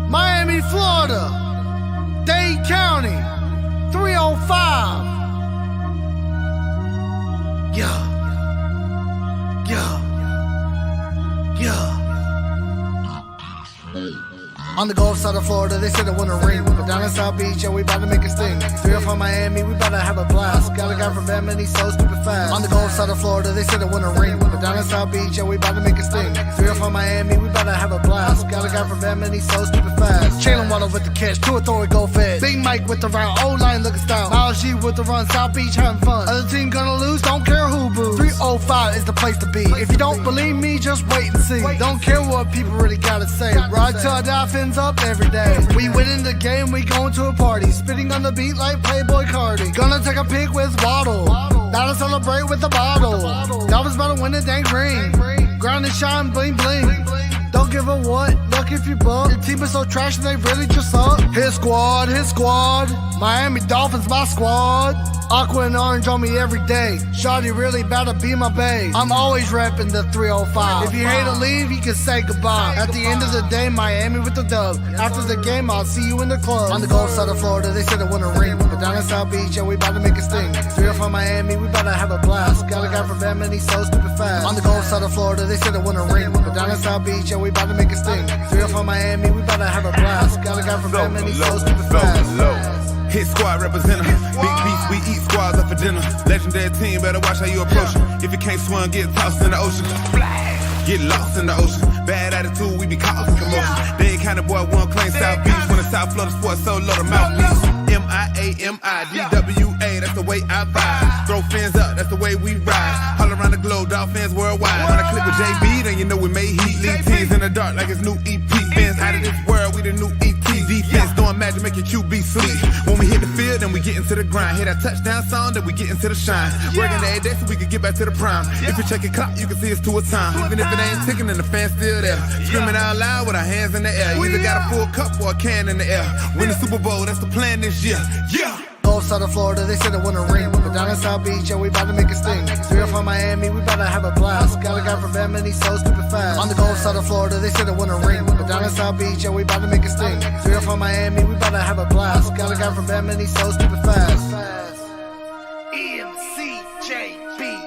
Miami, Florida, Dade County, 305. Yeah. On the Gulf side of Florida, they said it wouldn't rain. But down in South Beach, yeah, we bout to make a sting. 305 Miami, we bout to have a blast. Got a guy from Bama and he's so stupid fast. On the Gulf side of Florida, they said it wouldn't rain. But down in South Beach, yeah, we bout to make a sting. 305 Miami, we bout to have a blast. Got a guy from Bama and he's so stupid fast. Jalen Waddle with the catch, to a throw it, go fed. Big Mike with the route, O-line looking style. Miles G with the run, South Beach having fun. Other team gonna lose, don't care who boos. 305 is the place to be. If you don't believe me, just wait and see. Don't care what people really gotta say. Ride till I die, Phins up every day. We winning the game, we going to a party. Spitting on the beat like Playboy Cardi. Gonna take a pic with Waddle. Gotta celebrate with the bottle. Dolphins about to win the dang ring. Ground and shine, bling bling. Don't give a what, look if you buck. Your team is so trash and they really just suck. His squad. Miami Dolphins, my squad. Aqua and orange on me every day. Shawty really bout to be my bae. I'm always repping the 305. If you hate to leave, you can say goodbye. At the end of the day, Miami with the dub. After the game, I'll see you in the club. On the Gulf side of Florida, they said it wouldn't rain. But down in South Beach, yeah, we bout to make a sting. 305 Miami, we bout to have a blast. Got a guy from Bama and he's so stupid fast. On the Gulf side of Florida, they said it wouldn't rain. But down in South Beach, yeah, we bout to make a sting. 305 Miami, we bout to have a blast. Got a guy from Bama and he's so stupid fast. Hit squad representative. Big beats, we eat squads up for dinner. Legendary team, better watch how you approach it. If you can't swim, get tossed in the ocean. Get lost in the ocean. Bad attitude, we be causing commotion. They ain't kind of boy, one claim South Beach. When the South Florida sports so low, the mouthpiece. MIAMIDWA, that's the way I vibe. Throw Phins up, that's the way we ride. All around the globe, Dolphins worldwide. When I click with JB, then you know we made heat. Lead teams in the dark like it's new EP. Phins out of this world, we the new ET. Defense doing magic, make your QB sleep. When we hit the field, then we get into the grind. Hear that touchdown song, then we get into the shine. Working every day so we can get back to the prime. If you check your clock, you can see it's to a time. Even if it ain't ticking, then the fans still there. Screaming out loud with our hands in the air. You either got a full cup or a can in the air. Win the Super Bowl, that's the plan this year. Yeah. Gulf side of Florida, they said it wouldn't rain. But down in South Beach, yeah, we bout to make a sting. 305 Miami, we bout to have a blast. Got a guy from Bama and he's so stupid fast. On the Gulf side of Florida, they said it wouldn't rain. But down in South Beach, yeah, we bout to make a sting. 305 Miami, we bout to have a blast. Got a guy from Bama and he's so stupid fast. MCJB.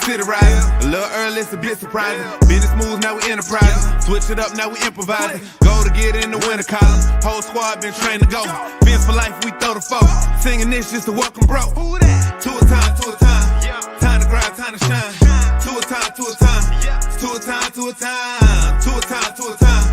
City riding, a little early, it's a bit surprising. Business moves, now we enterprising. Switch it up, now we improvising. Go to get in the winter column. Whole squad been trained to go. Phins for life, we throw the foe. Singing this just to welcome bro. To a time, to a time. Time to grind, time to shine. To a time, to a time. To a time, to a time. To a time, to a time.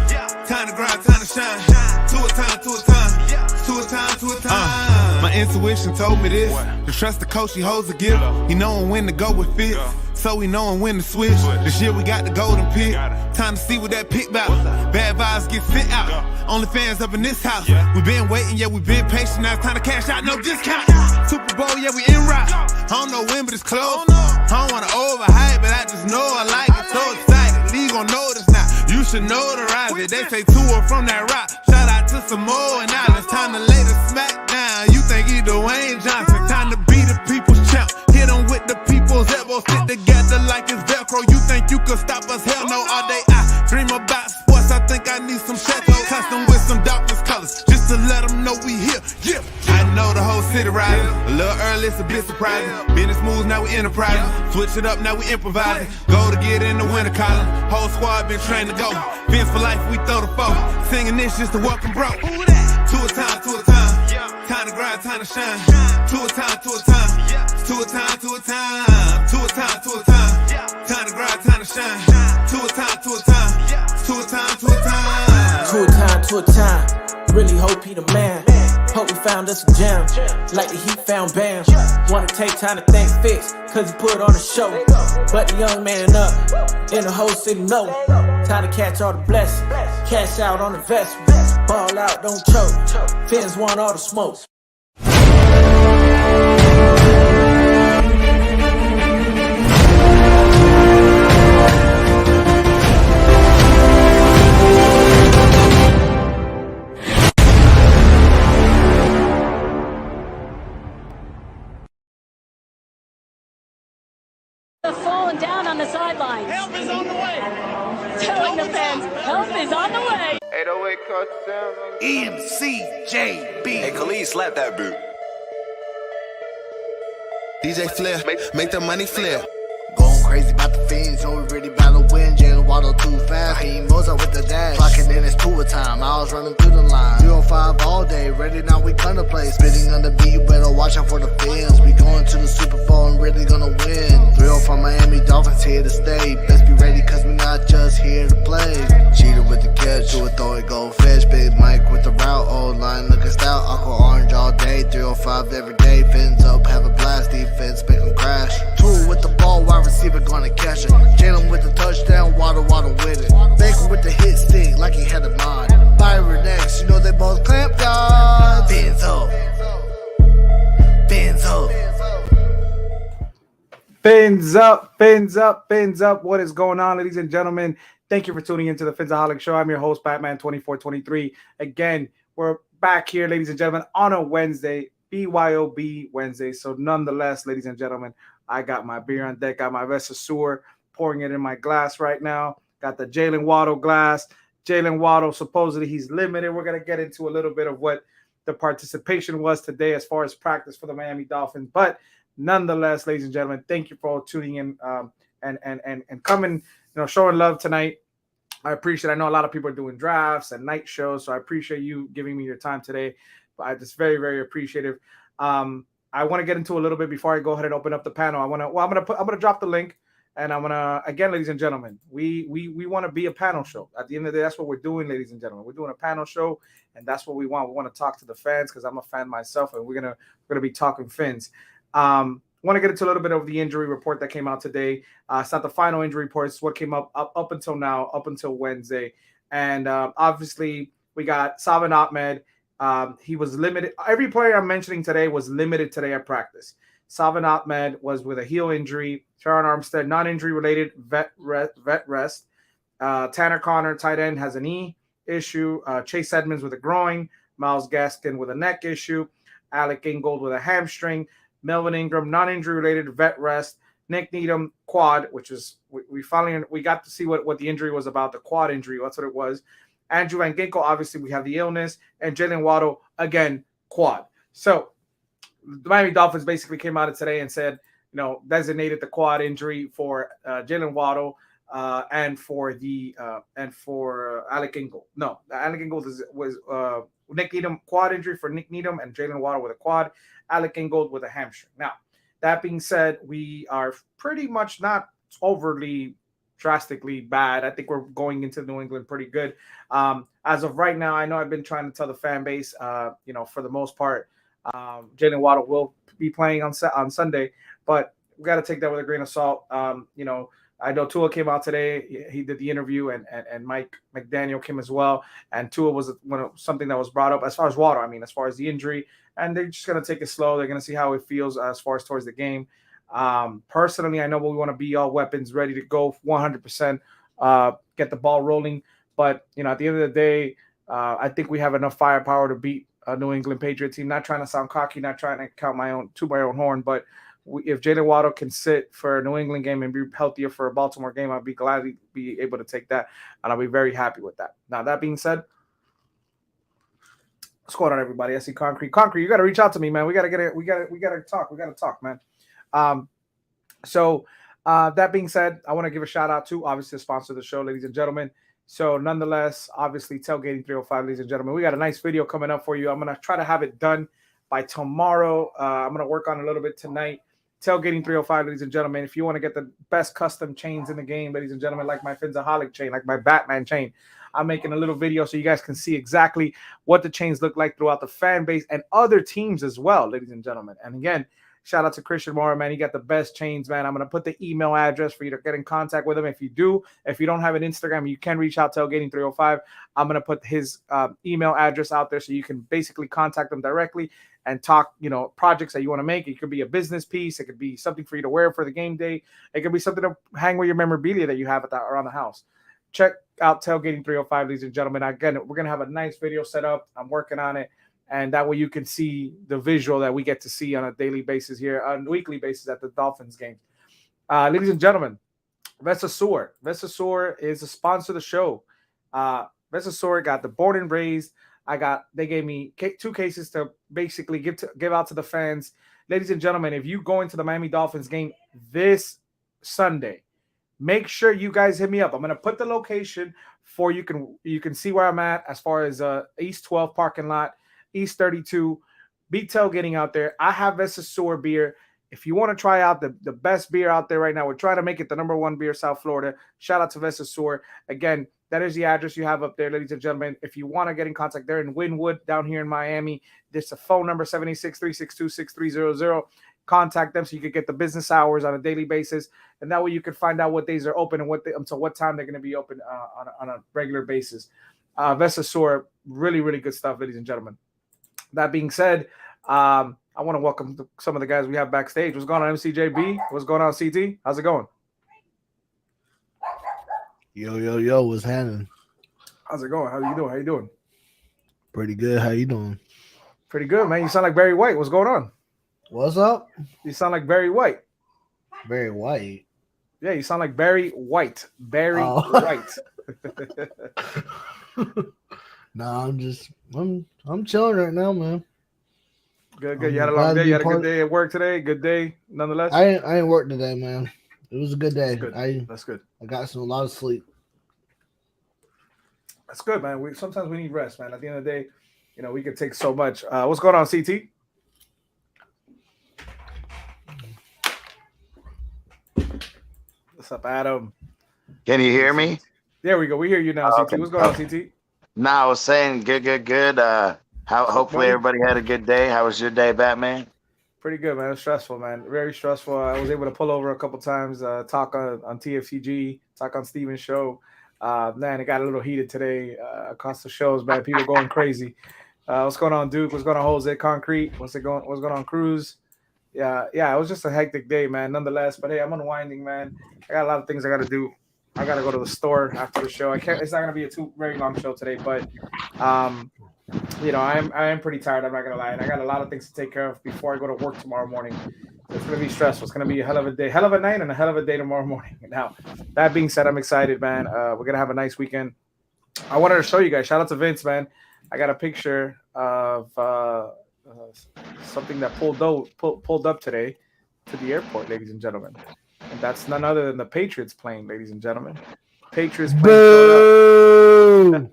Time to grind, time to shine. To a time, to a time. To a time, to a time. My intuition told me this. To trust the coach, he holds a gift. He knowin' when to go with fits. So we knowin' when to switch. This year we got the golden pick. Time to see what that pick about. Bad vibes get sent out. Only fans up in this house. We been waiting, yeah, we been patient. Now it's time to cash out, no discount. Super Bowl, yeah, we en route. I don't know when, but it's close. I don't wanna overhype, but I just know I like it. So excited, league gon' notice now. You should notarize it. They say tour from that rock. Shout out to Samoa and Islands. Time to lay the smack down. You think he Dwayne Johnson? Time to be the people's champ. Hit him with the people's elbows. Stick together like it's Velcro. You think you could stop us? Hell no. All day I dream about sports. I think I need some Chateau. Custom with some Dolphins colors. Just to let them know we here. Yeah. I know the whole city riding. A little early, it's a bit surprising. Business moves, now we enterprising. Switch it up, now we improvising. Go to get in the winter column. Whole squad been trained to go. Phins for life, we throw the foe. Singing this just to welcome bro. To a time, to a time. Time to grind, time to shine. To a time, to a time. To a time, to a time. To a time, to a time. Time to grind, time to shine. To a time, to a time. To a time, to a time. To a time, to a time. Really hope he the man. Hope we found us a gem, like the Heat found Bam. Wanna take time to thank Fix, cause he put on a show. But the young man up, and the whole city know. Time to catch all the blessings, cash out on the vest. Ball ball out, don't choke. Phins want all the smoke. Falling down on the sidelines. Help is on the way. Telling the fans, help is on the way. 808 touchdown. MCJB. Hey, Khalid, slap that boot. DJ Flair, make the money flare. Going crazy about the Phins, so we really about to win. Jalen Waddle too fast, he moves up with the dash. Clocking in, it's tour time, I was running through the line. 305 all day, ready now, we gonna play. Spitting on the beat, you better watch out for the Phins. We going to the Super Bowl and really gonna win. 305 Miami Dolphins here to stay. Best be ready, cause we not just here to play. Cheater with the catch, do it, throw it, go fish. Big Mike with the route, old line looking stout. Aqua orange all day, 305 every day. Fins up, have a blast, defense, make them crash. Two with the ball, wide receiver gonna catch it. Jalen with the touchdown, Waddle with it. Baker with the hit stick, like he had a mod. Byron next, you know they both clamp God. Fins up. Fins up. Fins up, fins up, fins up. What is going on, ladies and gentlemen? Thank you for tuning into the Phinsaholics Show. I'm your host, Batman2423. Again, we're back here, ladies and gentlemen, on a Wednesday, BYOB Wednesday. So nonetheless, ladies and gentlemen, I got my beer on deck, got my Vesasur, pouring it in my glass right now. Got the Jalen Waddle glass. Jalen Waddle, supposedly he's limited. We're going to get into a little bit of what the participation was today as far as practice for the Miami Dolphins. But nonetheless, ladies and gentlemen, thank you for all tuning in and coming, showing love tonight. I appreciate it. I know a lot of people are doing drafts and night shows, so I appreciate you giving me your time today. But I'm just very, very appreciative. I want to get into a little bit before I go ahead and open up the panel. I'm gonna drop the link, and I'm gonna, again, ladies and gentlemen, we want to be a panel show. At the end of the day, that's what we're doing, ladies and gentlemen. We're doing a panel show, and that's what we want. We want to talk to the fans because I'm a fan myself, and we're gonna be talking Phins. Want to get into a little bit of the injury report that came out today. It's not the final injury report. It's what came up until now, up until Wednesday. And obviously, we got Salvon Ahmed. He was limited. Every player I'm mentioning today was limited today at practice. Salvon Ahmed was with a heel injury. Sharon Armstead, non-injury related, vet rest. Tanner Connor, tight end, has a knee issue. Chase Edmonds with a groin. Myles Gaskin with a neck issue. Alec Ingold with a hamstring. Melvin Ingram, non-injury related, vet rest. Nick Needham, quad, which is we finally got to see what the injury was about, the quad injury. That's what it was. Andrew Van Ginkel, obviously we have the illness, and Jalen Waddle, again, quad. So the Miami Dolphins basically came out today and said, designated the quad injury for Jalen Waddle and for Alec Ingold. No, Alec Ingold was Nick Needham, quad injury for Nick Needham, and Jalen Waddle with a quad. Alec Ingold with a hamstring. Now, that being said, we are pretty much not overly drastically bad. I think we're going into New England pretty good. As of right now, I know I've been trying to tell the fan base, for the most part, Jalen Waddle will be playing on Sunday, but we got to take that with a grain of salt. I know Tua came out today. He did the interview, and Mike McDaniel came as well. And Tua was something that was brought up as far as Waddle. I mean, as far as the injury, and they're just going to take it slow. They're going to see how it feels as far as towards the game. Personally, I know we want to be all weapons ready to go 100%, get the ball rolling. But, at the end of the day, I think we have enough firepower to beat a New England Patriot team. Not trying to sound cocky, not trying to count my own horn, but if Jalen Waddle can sit for a New England game and be healthier for a Baltimore game, I'll be glad to be able to take that, and I'll be very happy with that. Now, that being said, what's going on, everybody? I see Concrete. Concrete, you got to reach out to me, man. We got to talk, man. So that being said, I want to give a shout out to, obviously, the sponsor of the show, ladies and gentlemen. So nonetheless, obviously, Tailgating 305, ladies and gentlemen, we got a nice video coming up for you. I'm going to try to have it done by tomorrow. I'm going to work on it a little bit tonight. Tailgating 305, ladies and gentlemen. If you want to get the best custom chains in the game, ladies and gentlemen, like my Phinsaholic chain, like my Batman chain, I'm making a little video so you guys can see exactly what the chains look like throughout the fan base and other teams as well, ladies and gentlemen. And again, Shout out to Christian Mora, man. He got the best chains, man. I'm going to put the email address for you to get in contact with him. If you don't have an Instagram, you can reach out to Tailgating305. I'm going to put his email address out there so you can basically contact him directly and talk, projects that you want to make. It could be a business piece. It could be something for you to wear for the game day. It could be something to hang with your memorabilia that you have around the house. Check out Tailgating 305, ladies and gentlemen. Again, we're going to have a nice video set up. I'm working on it. And that way you can see the visual that we get to see on a daily basis here, on a weekly basis at the Dolphins games. Ladies and gentlemen, Vesasur. Vesasur is a sponsor of the show. Vesasur got the born and raised. They gave me 2 cases to basically give out to the fans. Ladies and gentlemen, if you go into the Miami Dolphins game this Sunday, make sure you guys hit me up. I'm going to put the location for you can see where I'm at as far as East 12 parking lot, East 32. Be tailgating out there. I have Vesasur beer. If you want to try out the best beer out there right now, we're trying to make it the #1 beer South Florida. Shout out to Vesasur. Again, that is the address you have up there, ladies and gentlemen. If you want to get in contact, they're in Wynwood down here in Miami. There's a phone number, 786-362-6300. Contact them so you can get the business hours on a daily basis. And that way you can find out what days are open and until what time they're going to be open on a regular basis. Vesasur, really, really good stuff, ladies and gentlemen. That being said, I want to welcome some of the guys we have backstage. What's going on, MCJB? What's going on, CT? How's it going? Yo, what's happening? How's it going? How you doing? Pretty good. How you doing? Pretty good, man. You sound like Barry White. What's going on? What's up? You sound like Barry White. Barry White? Yeah, you sound like Barry White. Barry White. Nah, I'm chilling right now, man. Good. You had a long day. You had a good day at work today. Good day, nonetheless. I ain't worked today, man. It was a good day. That's good. I got a lot of sleep. That's good, man. Sometimes we need rest, man. At the end of the day, we can take so much. What's going on, CT? What's up, Adam? Can you hear me? There we go. We hear you now, CT. What's going on, CT? No, I was saying good. Hopefully everybody had a good day. How was your day, Batman? Pretty good, man. It was stressful, man. Very stressful. I was able to pull over a couple times, talk on TFCG, talk on Steven's show. Man, it got a little heated today across the shows, man. People going crazy. What's going on, Duke? What's going on, Jose Concrete? What's going on, Cruz? Yeah, it was just a hectic day, man, nonetheless. But hey, I'm unwinding, man. I got a lot of things I got to do. I got to go to the store after the show. It's not going to be a very long show today, but I am pretty tired. I'm not going to lie. And I got a lot of things to take care of before I go to work tomorrow morning. It's going to be stressful. It's going to be a hell of a day, hell of a night, and a hell of a day tomorrow morning. Now, that being said, I'm excited, man. We're going to have a nice weekend. I wanted to show you guys. Shout out to Vince, man. I got a picture of something that pulled up today to the airport, ladies and gentlemen. And that's none other than the Patriots plane, ladies and gentlemen. Patriots plane.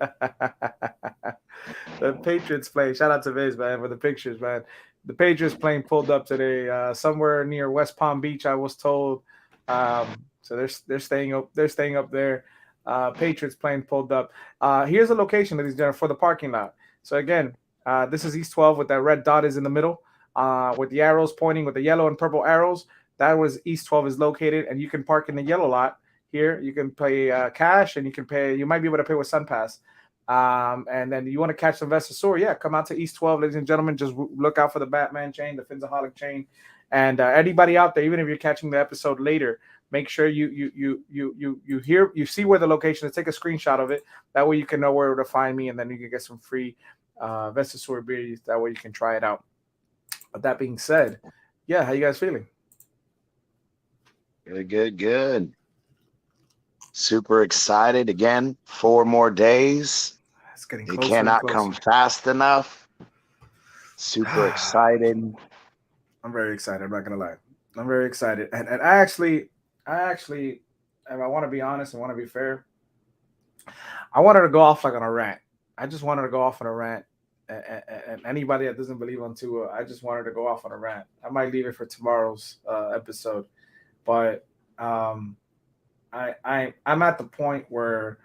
The Patriots plane. Shout out to Viz, man, for the pictures, man. The Patriots plane pulled up today, somewhere near West Palm Beach, I was told. So they're staying up. They're staying up there. Patriots plane pulled up. Here's the location, ladies and gentlemen, for the parking lot. So again, this is East 12 with that red dot is in the middle, with the arrows pointing with the yellow and purple arrows. That was East 12 is located, and you can park in the yellow lot here. You can pay cash, and you might be able to pay with SunPass. And then you want to catch some Vesasur, yeah, come out to East 12, ladies and gentlemen. Just look out for the Batman chain, the Phinsaholic chain, and anybody out there, even if you're catching the episode later, make sure you see where the location is. Take a screenshot of it. That way you can know where to find me, and then you can get some free Vesasur beer. That way you can try it out. But that being said, yeah, how you guys feeling? Good. Super excited again. 4 more days. It's getting It closer. cannot come fast enough. Super excited. I'm very excited. I'm not gonna lie. I'm very excited, and I actually, if I want to be honest and want to be fair, I wanted to go off like on a rant. I just wanted to go off on a rant, and anybody that doesn't believe on Tua, I just wanted to go off on a rant. I might leave it for tomorrow's episode, but I'm at the point where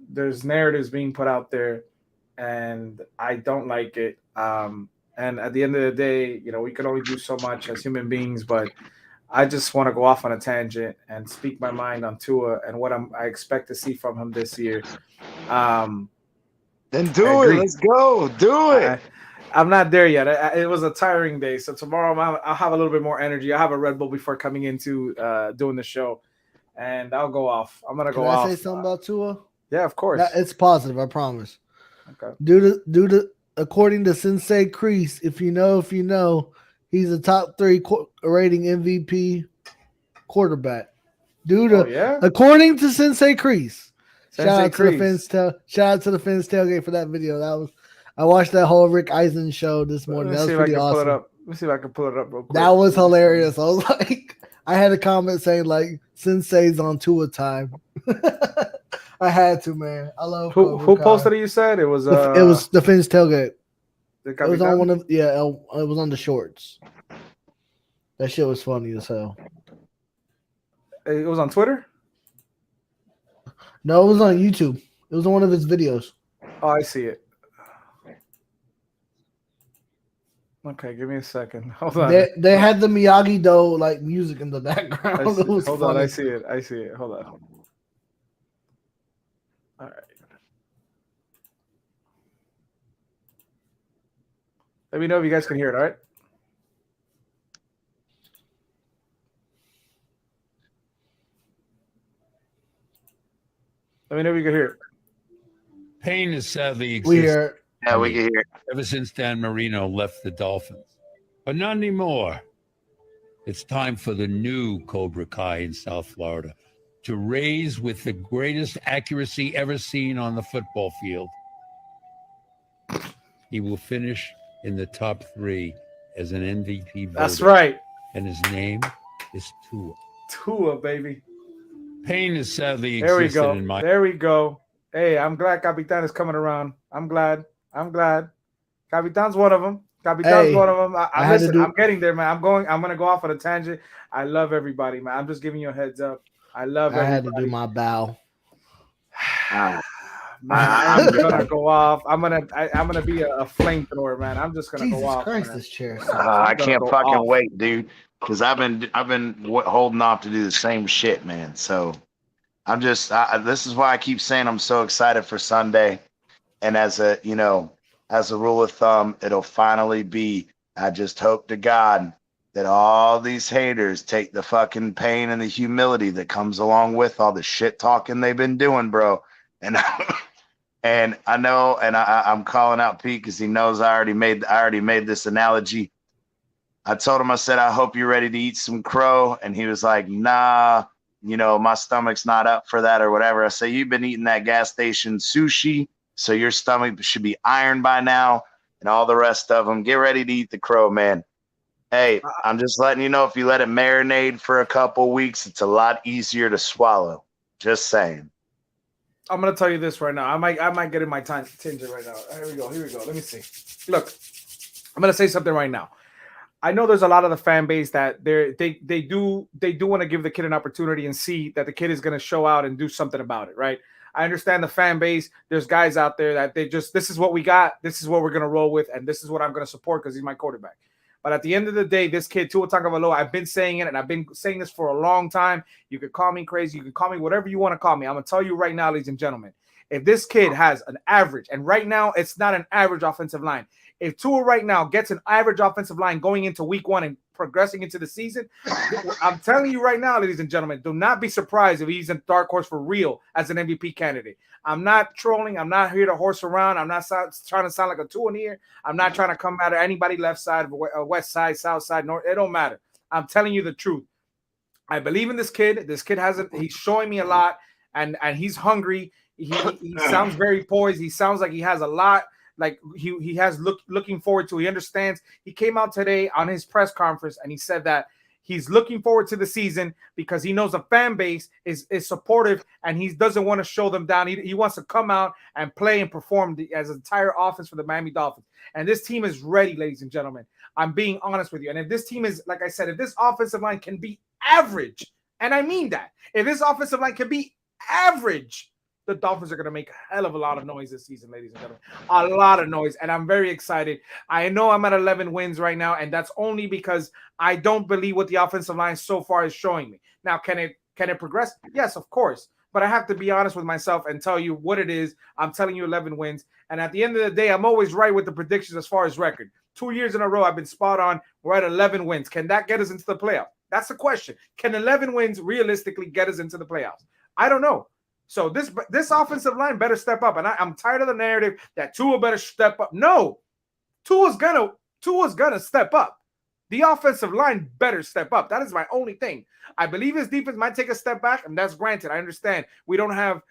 there's narratives being put out there, and I don't like it. And And at the end of the day, we can only do so much as human beings, but I just want to go off on a tangent and speak my mind on Tua and what I expect to see from him this year. Then do it. Let's go. Do it. I'm not there yet. It was a tiring day, so tomorrow I'll have a little bit more energy. I have a Red Bull before coming into doing the show, and I'll go off. I'm gonna go off. Can I say something about Tua? Yeah, of course. It's positive. I promise. Okay. Due to according to Sensei Kreese, if you know, he's a top 3 rating MVP quarterback. According to Sensei Kreese. Shout out to the Phins tailgate for that video. I watched that whole Rick Eisen show this morning. That was pretty awesome. Let me see if I can pull it up real quick. That was hilarious. I was like, I had a comment saying like Sensei's on Tua time. I had to, man. I love who posted it. You said it was the Phins tailgate. It was on it was on the shorts. That shit was funny as hell. It was on Twitter? No, it was on YouTube. It was on one of his videos. Oh, I see it. Okay, give me a second. Hold on. They had the Miyagi-Do like music in the background. Hold on, I see it. Hold on. All right. Let me know if you guys can hear it, all right? Let me know if you can hear it. Pain has sadly existed. We hear. Yeah, we can hear. Ever since Dan Marino left the Dolphins. But not anymore. It's time for the new Cobra Kai in South Florida to raise with the greatest accuracy ever seen on the football field. He will finish in the top 3 as an MVP voter. That's right. And his name is Tua. Tua, baby. Pain has sadly existed in my... There we go. Hey, I'm glad Capitan is coming around. I'm glad. Capitan's one of them. One of them. I'm getting there, man. I'm going to go off on a tangent. I love everybody, man. I'm just giving you a heads up. I had to do my bow. I'm gonna go off. I'm gonna be a flamethrower, man. I'm just gonna go off. Christ, man. this chair. I can't fucking wait, dude. Because I've been holding off to do the same shit, man. So I'm just this is why I keep saying I'm so excited for Sunday. And as a rule of thumb, it'll finally be. I just hope to God that all these haters take the fucking pain and the humility that comes along with all the shit talking they've been doing, bro. And and I know, and I'm calling out Pete because he knows I already made this analogy. I told him, I said, I hope you're ready to eat some crow. And he was like, nah, my stomach's not up for that or whatever. I say, you've been eating that gas station sushi, so your stomach should be iron by now, and all the rest of them. Get ready to eat the crow, man. Hey, I'm just letting you know, if you let it marinate for a couple weeks, it's a lot easier to swallow. Just saying. I'm gonna tell you this right now. I might get in my tangent right now. Here we go. Let me see. Look, I'm gonna say something right now. I know there's a lot of the fan base that they do want to give the kid an opportunity and see that the kid is gonna show out and do something about it, right? I understand the fan base. There's guys out there that this is what we got, this is what we're gonna roll with, and this is what I'm gonna support because he's my quarterback. But at the end of the day, this kid, Tua Tagovailoa, I've been saying it, and I've been saying this for a long time. You could call me crazy. You can call me whatever you want to call me. I'm going to tell you right now, ladies and gentlemen, if this kid has an average, and right now it's not an average offensive line. If Tua right now gets an average offensive line going into week 1 and progressing into the season, I'm telling you right now, ladies and gentlemen, do not be surprised if he's in dark horse for real as an MVP candidate. I'm not trolling. I'm not here to horse around. I'm not trying to sound like a Tua in here. I'm not trying to come at anybody left side, west side, south side, north. It don't matter. I'm telling you the truth. I believe in this kid. This kid he's showing me a lot, and he's hungry. He sounds very poised. He sounds like he has a lot. Like he has looking forward to. He understands. He came out today on his press conference and he said that he's looking forward to the season because he knows the fan base is supportive and he doesn't want to show them down. He wants to come out and play and perform as an entire offense for the Miami Dolphins. And this team is ready, ladies and gentlemen. I'm being honest with you. And if this team is, like I said, if this offensive line can be average, and I mean that, if this offensive line can be average the Dolphins are going to make a hell of a lot of noise this season, ladies and gentlemen. A lot of noise, and I'm very excited. I know I'm at 11 wins right now, and that's only because I don't believe what the offensive line so far is showing me. Now, can it progress? Yes, of course. But I have to be honest with myself and tell you what it is. I'm telling you 11 wins. And at the end of the day, I'm always right with the predictions as far as record. 2 years in a row, I've been spot on. We're at 11 wins. Can that get us into the playoffs? That's the question. Can 11 wins realistically get us into the playoffs? I don't know. So this offensive line better step up. And I'm tired of the narrative that Tua better step up. No, Tua's gonna step up. The offensive line better step up. That is my only thing. I believe his defense might take a step back, and that's granted. I understand. We don't have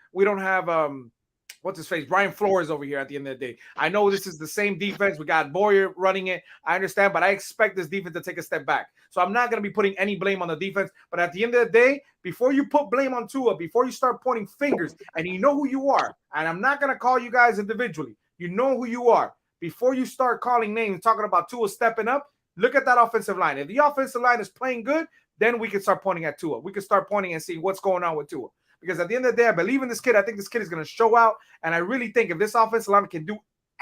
what's his face, Brian Flores over here at the end of the day. I know this is the same defense. We got Boyer running it. I understand, but I expect this defense to take a step back. So I'm not going to be putting any blame on the defense. But at the end of the day, before you put blame on Tua, before you start pointing fingers, and you know who you are, and I'm not going to call you guys individually. You know who you are. Before you start calling names, talking about Tua stepping up, look at that offensive line. If the offensive line is playing good, then we can start pointing at Tua. We can start pointing and see what's going on with Tua. Because at the end of the day, I believe in this kid. I think this kid is going to show out. And I really think if this offensive line can do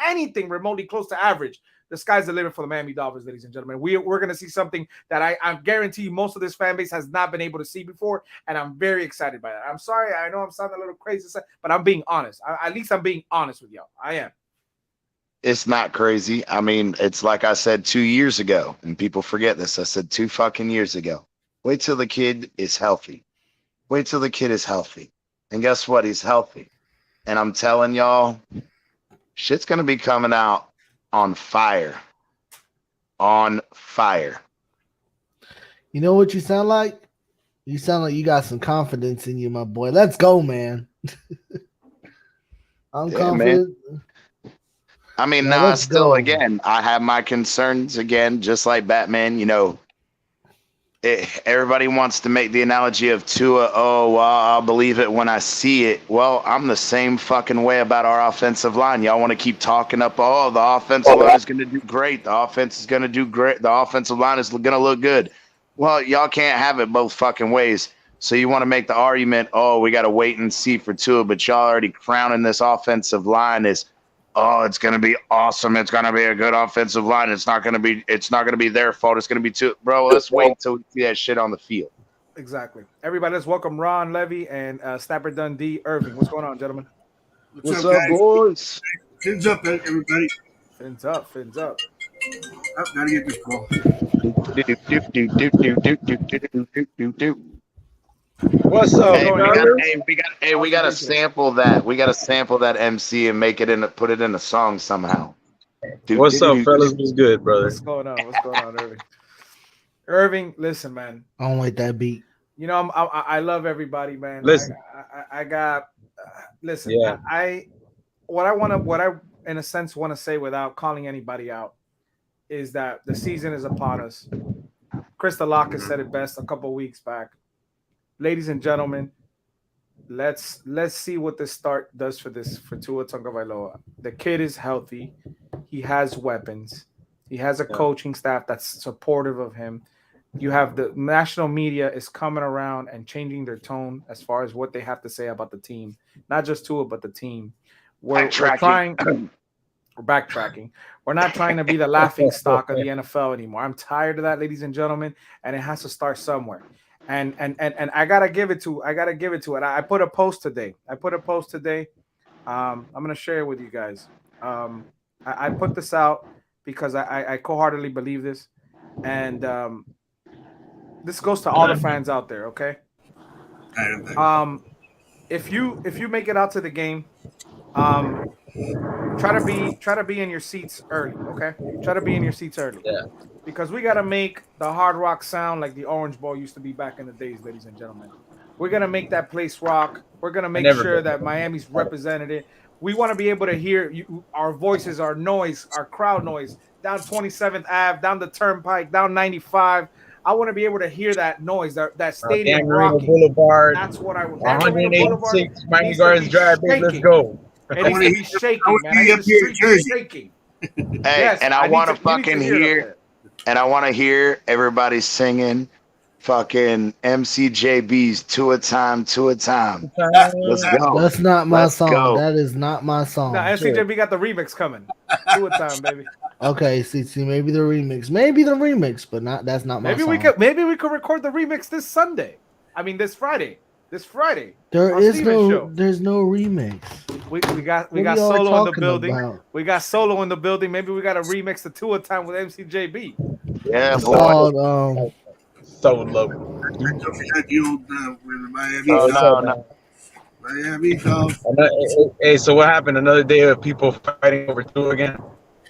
anything remotely close to average, the sky's the limit for the Miami Dolphins, ladies and gentlemen. We're going to see something that I guarantee you most of this fan base has not been able to see before. And I'm very excited by that. I'm sorry. I know I'm sounding a little crazy, but I'm being honest. At least I'm being honest with y'all. I am. It's not crazy. I mean, it's like I said 2 years ago, and people forget this. I said 2 fucking years ago. Wait till the kid is healthy. Wait till the kid is healthy. And guess what? He's healthy. And I'm telling y'all, shit's going to be coming out on fire. On fire. You know what you sound like? You sound like you got some confidence in you, my boy. Let's go, man. I'm confident. Man. I mean, again, I have my concerns again, just like Batman, you know. Everybody wants to make the analogy of Tua. Oh, well, I'll believe it when I see it. Well, I'm the same fucking way about our offensive line. Y'all want to keep talking up, oh, the offensive line is going to do great. The offense is going to do great. The offensive line is going to look good. Well, y'all can't have it both fucking ways. So you want to make the argument, oh, we got to wait and see for Tua, but y'all already crowning this offensive line as, oh, it's going to be awesome. It's going to be a good offensive line. It's not going to be their fault. It's going to be too, bro. Let's wait until we see that shit on the field. Exactly. Everybody, let's welcome Ron Levy and Snapper Dundee Irving. What's going on, gentlemen? What's up, boys? Fins up, everybody. Fins up. Fins up. Oh, gotta get this ball. What's up? We got to sample that. We got to sample that MC and make it put it in a song somehow. What's up, fellas? What's good, brother? What's going on, Irving? Irving, listen, man. I don't like that beat. You know, I love everybody, man. Listen, I got. Listen, yeah. What I in a sense want to say without calling anybody out is that the season is upon us. Krista Locke said it best a couple weeks back. Ladies and gentlemen, let's see what this start does for Tua Tagovailoa. The kid is healthy. He has weapons. He has a coaching staff that's supportive of him. You have the national media is coming around and changing their tone as far as what they have to say about the team. Not just Tua, but the team. We're backtracking. We're not trying to be the laughing stock of the NFL anymore. I'm tired of that, ladies and gentlemen, and it has to start somewhere. And I gotta give it to it. I put a post today. I'm gonna share it with you guys. I put this out because I wholeheartedly believe this, and this goes to all the fans out there. Okay. If you make it out to the game, try to be in your seats early. Okay. Try to be in your seats early. Yeah. Because we got to make the Hard Rock sound like the Orange Bowl used to be back in the days, ladies and gentlemen. We're going to make that place rock. We're going to make sure that Miami's represented. We want to be able to hear our voices, our noise, our crowd noise, down 27th Ave, down the Turnpike, down 95. I want to be able to hear that noise, that stadium rocking. Boulevard. That's what I want. 186 Miami Gardens Drive, baby. Let's go. It needs to be shaking, man. I need the streets to be shaking. Hey, yes, and I want to fucking hear. And I want to hear everybody singing, fucking MCJB's two a time. Let's go. That's not my Let's song. go. That is not my song. Now, MCJB got the remix coming. Do it time, baby. Okay, see, maybe the remix, but that's not my song. Maybe we could record the remix this Sunday. I mean, this Friday. There's no remix. We got What are y'all Solo in the talking building. about? We got Solo in the building. Maybe we got to remix the two a time with MCJB. Yeah, It's boy. called Solo. Don't forget the old with the Miami. No. Miami. Hey, so what happened? Another day of people fighting over two again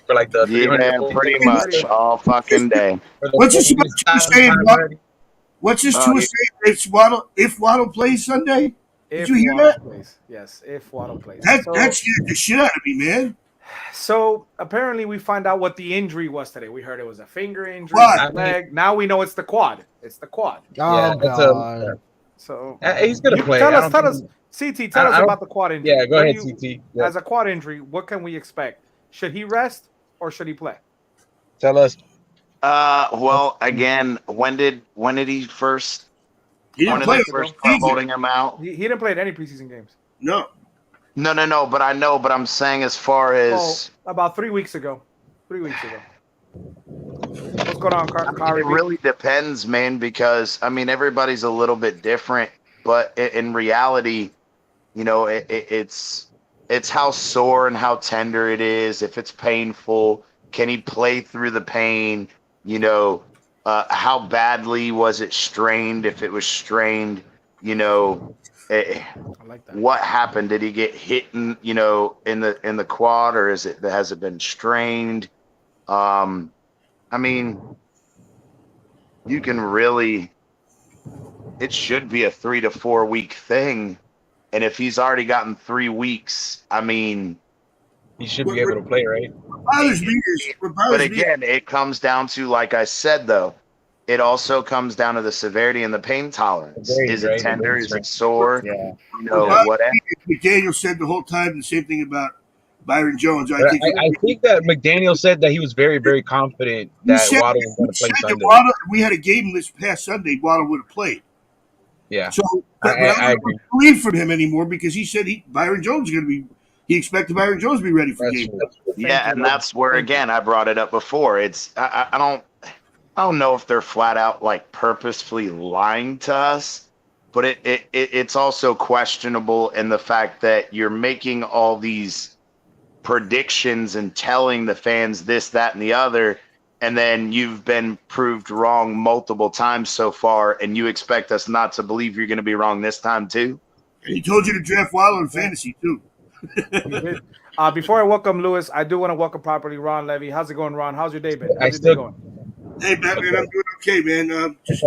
for like the Yeah, pretty much all fucking day. What's this about Tua saying? What's this Tua saying? It's Waddle. If Waddle plays Sunday, did you hear that? Plays. Yes, if Waddle plays. That scared the shit out of me, man. So apparently we find out what the injury was today. We heard it was a finger injury, Quad. leg. Now we know it's the quad. It's the quad. Oh God. So he's gonna play. Tell us, CT. Tell us about the quad injury. Yeah, go ahead, CT. Yeah. As a quad injury, what can we expect? Should he rest or should he play? Tell us. Well, again, when did he first? He didn't play first start holding him out. He didn't play in any preseason games. No. But I know. But I'm saying as far as about 3 weeks ago. 3 weeks ago. What's going on, Kari? It really depends, man. Because I mean, everybody's a little bit different. But in reality, you know, it's how sore and how tender it is. If it's painful, can he play through the pain? You know, how badly was it strained? If it was strained, you know, I like that. What happened? Did he get hit in the quad, or has it been strained? I mean, you can really. It should be a 3 to 4 week thing, and if he's already gotten 3 weeks, I mean, he should be able to play, right? But again, it comes down to, like I said, though, it also comes down to the severity and the pain tolerance. Is it tender? Is it sore? Yeah. You know, whatever. McDaniel said the whole time the same thing about Byron Jones. I think that McDaniel said that he was very, very confident that Waddle was going to play Sunday. We had a game this past Sunday. Waddle would have played. Yeah. So I don't believe from him anymore because he said Byron Jones is going to be. He expected Byron Jones to be ready for game. Yeah, and that's where again I brought it up before. It's I don't know if they're flat out like purposefully lying to us, but it's also questionable in the fact that you're making all these predictions and telling the fans this, that, and the other, and then you've been proved wrong multiple times so far, and you expect us not to believe you're going to be wrong this time too? And he told you to draft Waddle in fantasy too. Before I welcome Lewis, I do want to welcome properly Ron Levy. How's it going, Ron? How's your day been? How's your day going? Hey, Batman, I'm doing okay, man. Just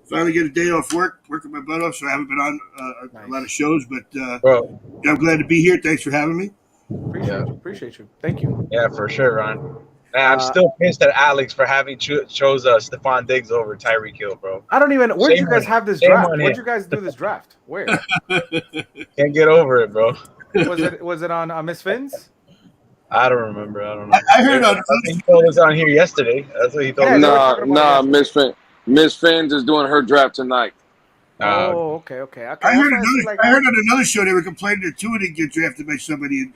finally get a day off working my butt off, so I haven't been on a lot of shows, but I'm glad to be here. Thanks for having me. Appreciate you. Thank you. Yeah, for sure, Ron. I'm still pissed at Alex for having chose Stephon Diggs over Tyreek Hill, bro. I don't even. Where did you guys have this draft? Where did you guys do this draft? Where? Can't get over it, bro. Was it on Miss Phins? I don't remember. I don't know. I heard on. He told us on here yesterday. That's what he told me. Nah, Miss Phins is doing her draft tonight. Okay. I heard on another show they were complaining that Tua didn't get drafted by somebody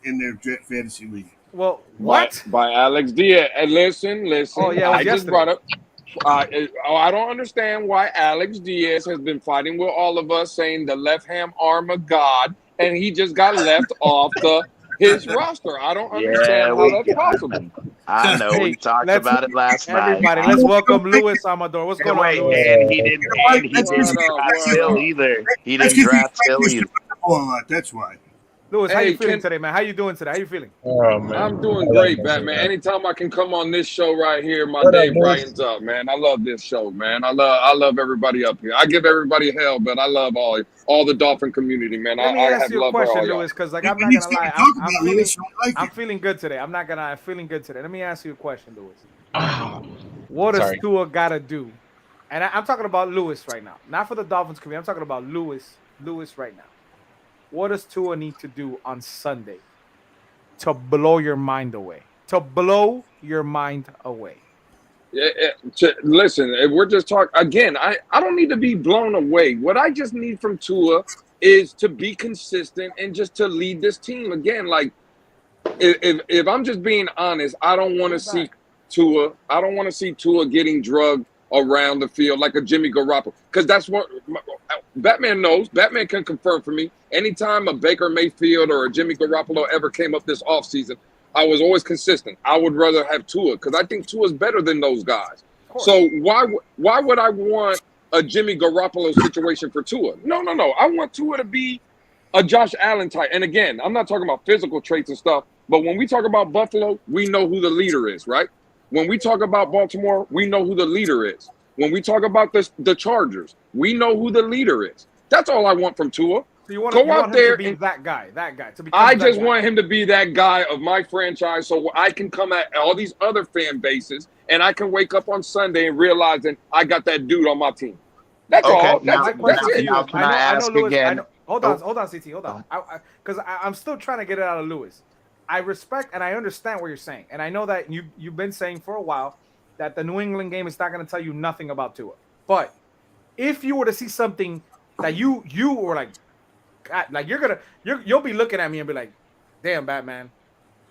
in their draft fantasy league. Well, what? By Alex Diaz. And listen. Oh, yeah, I just brought up. I don't understand why Alex Diaz has been fighting with all of us, saying the left hand arm of God, and he just got left off his roster. I don't understand how that's possible. I know. We talked about it last night. Everybody, let's welcome Louis Amador. What's going on, Louis? And he didn't draft Hill either. He didn't draft Hill either. That's why. Louis, how you feeling today, man? How you doing today? How you feeling? Oh, man. I'm doing great, Batman. Anytime I can come on this show right here, my day brightens up, man. I love this show, man. I love everybody up here. I give everybody hell, but I love all the Dolphin community, man. Let me ask you a question, Louis, because like I'm not gonna lie, I'm feeling good today. I'm feeling good today. Let me ask you a question, Louis. What does Tua gotta do? And I'm talking about Louis right now, not for the Dolphins community. I'm talking about Louis right now. What does Tua need to do on Sunday to blow your mind away? To blow your mind away. Listen, we're just talking again. I don't need to be blown away. What I just need from Tua is to be consistent and just to lead this team again. Like, if I'm just being honest, I don't want to see Tua. I don't want to see Tua getting drugged around the field like a Jimmy Garoppolo, because that's what Batman knows. Batman can confirm for me. Anytime a Baker Mayfield or a Jimmy Garoppolo ever came up this offseason, I was always consistent. I would rather have Tua because I think Tua's better than those guys. So why would I want a Jimmy Garoppolo situation for Tua? No. I want Tua to be a Josh Allen type. And again, I'm not talking about physical traits and stuff, but when we talk about Buffalo, we know who the leader is, right? When we talk about Baltimore, we know who the leader is. When we talk about the Chargers, we know who the leader is. That's all I want from Tua. So you want Go out there to be that guy. I just want him to be that guy of my franchise, so I can come at all these other fan bases and I can wake up on Sunday and realize that I got that dude on my team. That's all. That's it. Now can I ask again? Hold on, CT. Hold on. Because I'm still trying to get it out of Lewis. I respect and I understand what you're saying. And I know that you've been saying for a while that the New England game is not going to tell you nothing about Tua. But if you were to see something that you were like, God, like you'll be looking at me and be like, damn, Batman,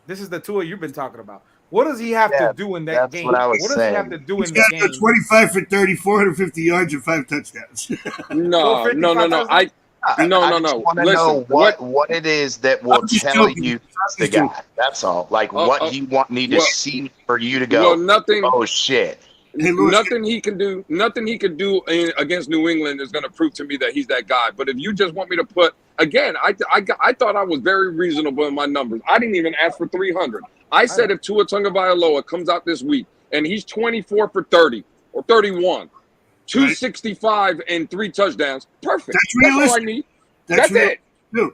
this is the Tua you've been talking about. What does he have to do in that game? What does he have to do in the game? 25 for 30, 450 yards and 5 touchdowns. No. I want to know what it is that will tell you the guy. That's all. Like what you need to see for you to go. Well, nothing. Oh shit. Nothing he can do against New England is going to prove to me that he's that guy. But if you just want me to put again, I thought I was very reasonable in my numbers. I didn't even ask for 300. I said if Tua Tagovailoa comes out this week and he's 24 for 30 or 31. 265 and 3 touchdowns. Perfect. That's all I need. That's it.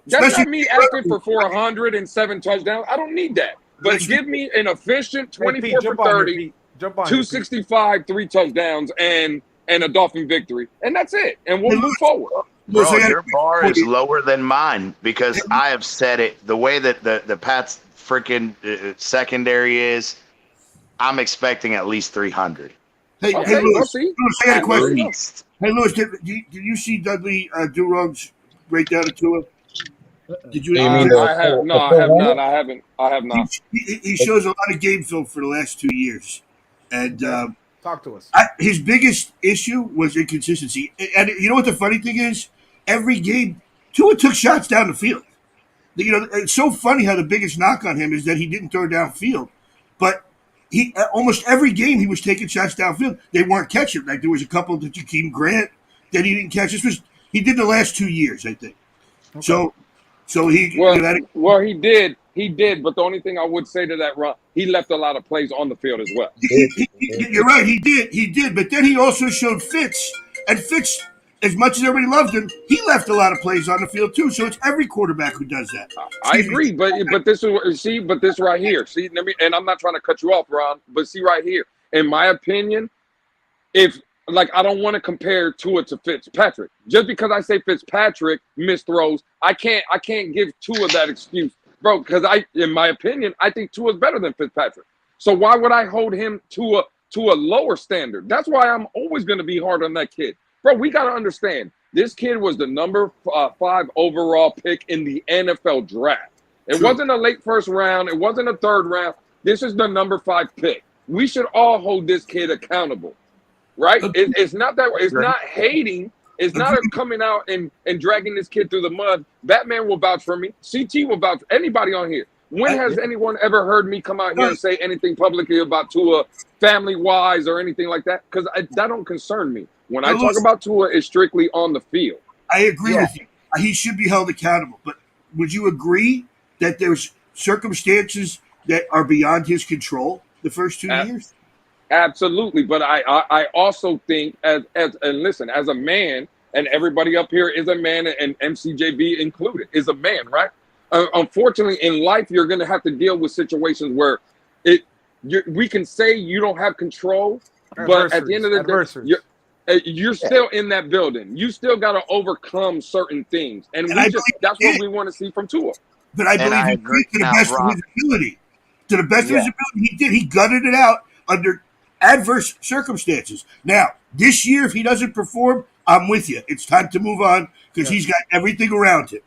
That's not me asking for 407 touchdowns. I don't need that. But give me an efficient 24 for 30, 265, 3 touchdowns, and a Dolphin victory. And that's it. And we'll move forward. Bro, your bar is lower than mine because I have said it. The way that the Pats freaking secondary is, I'm expecting at least 300. Hey, Lewis, I got a question. Hey, Lewis, did you see Dudley Durog's breakdown of Tua? Did you? I have not. I have not. He shows a lot of game film for the last 2 years, and talk to us. His biggest issue was inconsistency. And you know what the funny thing is? Every game, Tua took shots down the field. You know, it's so funny how the biggest knock on him is that he didn't throw downfield, but. He almost every game he was taking shots downfield. They weren't catching. Like there was a couple to Jakeem Grant that he didn't catch. He did the last 2 years, I think. Okay. So he he did. But the only thing I would say to that, Ron, he left a lot of plays on the field as well. You're right. He did. But then he also showed Fitz, and Fitz, as much as everybody loved him, he left a lot of plays on the field too. So it's every quarterback who does that. I agree, but this right here. See, and I'm not trying to cut you off, Ron, but see right here. In my opinion, I don't want to compare Tua to Fitzpatrick. Just because I say Fitzpatrick missed throws, I can't give Tua that excuse, bro. Because in my opinion, I think Tua's better than Fitzpatrick. So why would I hold him to a lower standard? That's why I'm always going to be hard on that kid. Bro, we got to understand, this kid was the number 5 overall pick in the NFL draft. It wasn't a late first round. It wasn't a third round. This is the number 5 pick. We should all hold this kid accountable, right? It's not that way. It's not hating. It's not coming out and dragging this kid through the mud. Batman will vouch for me. CT will vouch for anybody on here. When has anyone ever heard me come out here and say anything publicly about Tua, family-wise or anything like that? Because that don't concern me. When I talk about Tua, it's strictly on the field. I agree with you. He should be held accountable. But would you agree that there's circumstances that are beyond his control the first 2 years? Absolutely. But I also think, as a man, and everybody up here is a man, and MCJB included, is a man, right? Unfortunately, in life, you're going to have to deal with situations where we can say you don't have control, but at the end of the day, you're still in that building. You still got to overcome certain things. And that's what we want to see from Tua. But I believe he did to the best of his ability. To the best of his ability, he did. He gutted it out under adverse circumstances. Now, this year, if he doesn't perform, I'm with you. It's time to move on because he's got everything around him.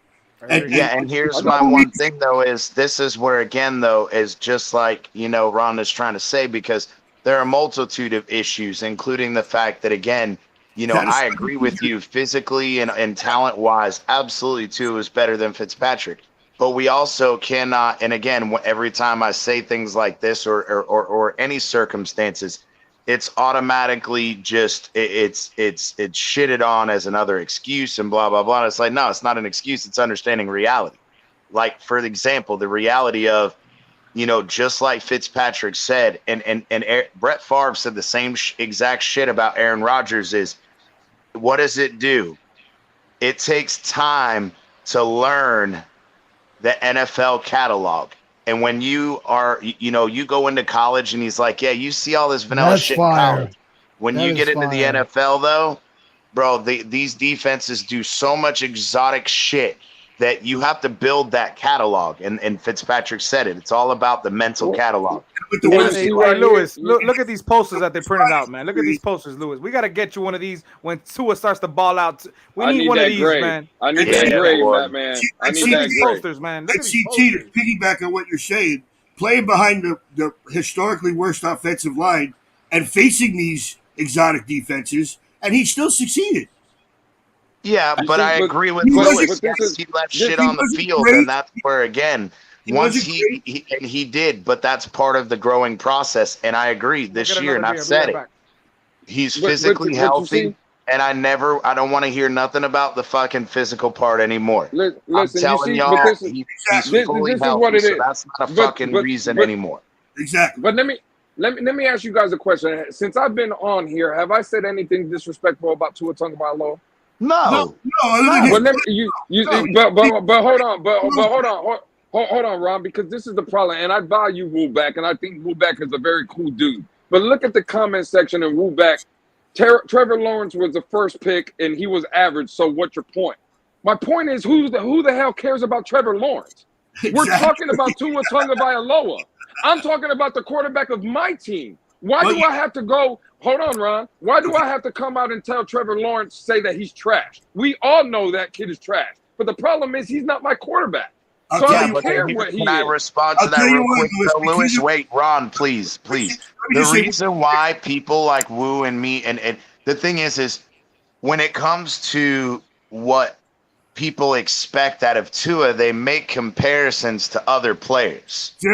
And here's my one thing, though, is this is where, again, though, is just like, Ron is trying to say, because there are a multitude of issues, including the fact that, again, I agree with you physically and talent-wise. Absolutely, Tua is better than Fitzpatrick. But we also cannot, and again, every time I say things like this or any circumstances, it's automatically just it's shitted on as another excuse and blah blah blah. And it's like, no, it's not an excuse. It's understanding reality. Like, for example, the reality of, just like Fitzpatrick said, and Brett Favre said the same exact shit about Aaron Rodgers is, what does it do? It takes time to learn the NFL catalog. And when you are, you go into college and he's like, yeah, you see all this vanilla shit in college. When you get into the NFL, though, bro, these defenses do so much exotic shit that you have to build that catalog. And Fitzpatrick said it. It's all about the mental catalog. Hey, Lewis, look at these posters that they printed out, man. Look at these posters, Lewis. We got to get you one of these when Tua starts to ball out. We need one of these, man. I need that grade, man. I need that grade. Posters, man. Let's see, Cheater, piggyback on what you're saying. Playing behind the historically worst offensive line and facing these exotic defenses, and he still succeeded. Yeah, but I agree with Lewis. Yes, he left shit on the field, and that's where, again, once he did, but that's part of the growing process. And I agree this year, and I've said it. He's physically healthy, and I don't want to hear nothing about the fucking physical part anymore. I'm telling y'all, he's fully healthy, so that's not a fucking reason anymore. Exactly. But let me ask you guys a question. Since I've been on here, have I said anything disrespectful about Tua Tagovailoa? No. But hold on, Ron, because this is the problem, and I value Wooback, and I think Wooback is a very cool dude. But look at the comment section in Wooback. Trevor Lawrence was the first pick, and he was average. So what's your point? My point is, who the hell cares about Trevor Lawrence? Exactly. We're talking about Tua Tagovailoa. I'm talking about the quarterback of my team. Why do I have to go? Hold on, Ron. Why do I have to come out and tell Trevor Lawrence, say that he's trash? We all know that kid is trash. But the problem is he's not my quarterback. So I don't care what he is. Can I respond to that real quick? Lewis, wait, Ron, please. The reason why people like Woo and me, and the thing is when it comes to what people expect out of Tua, they make comparisons to other players. So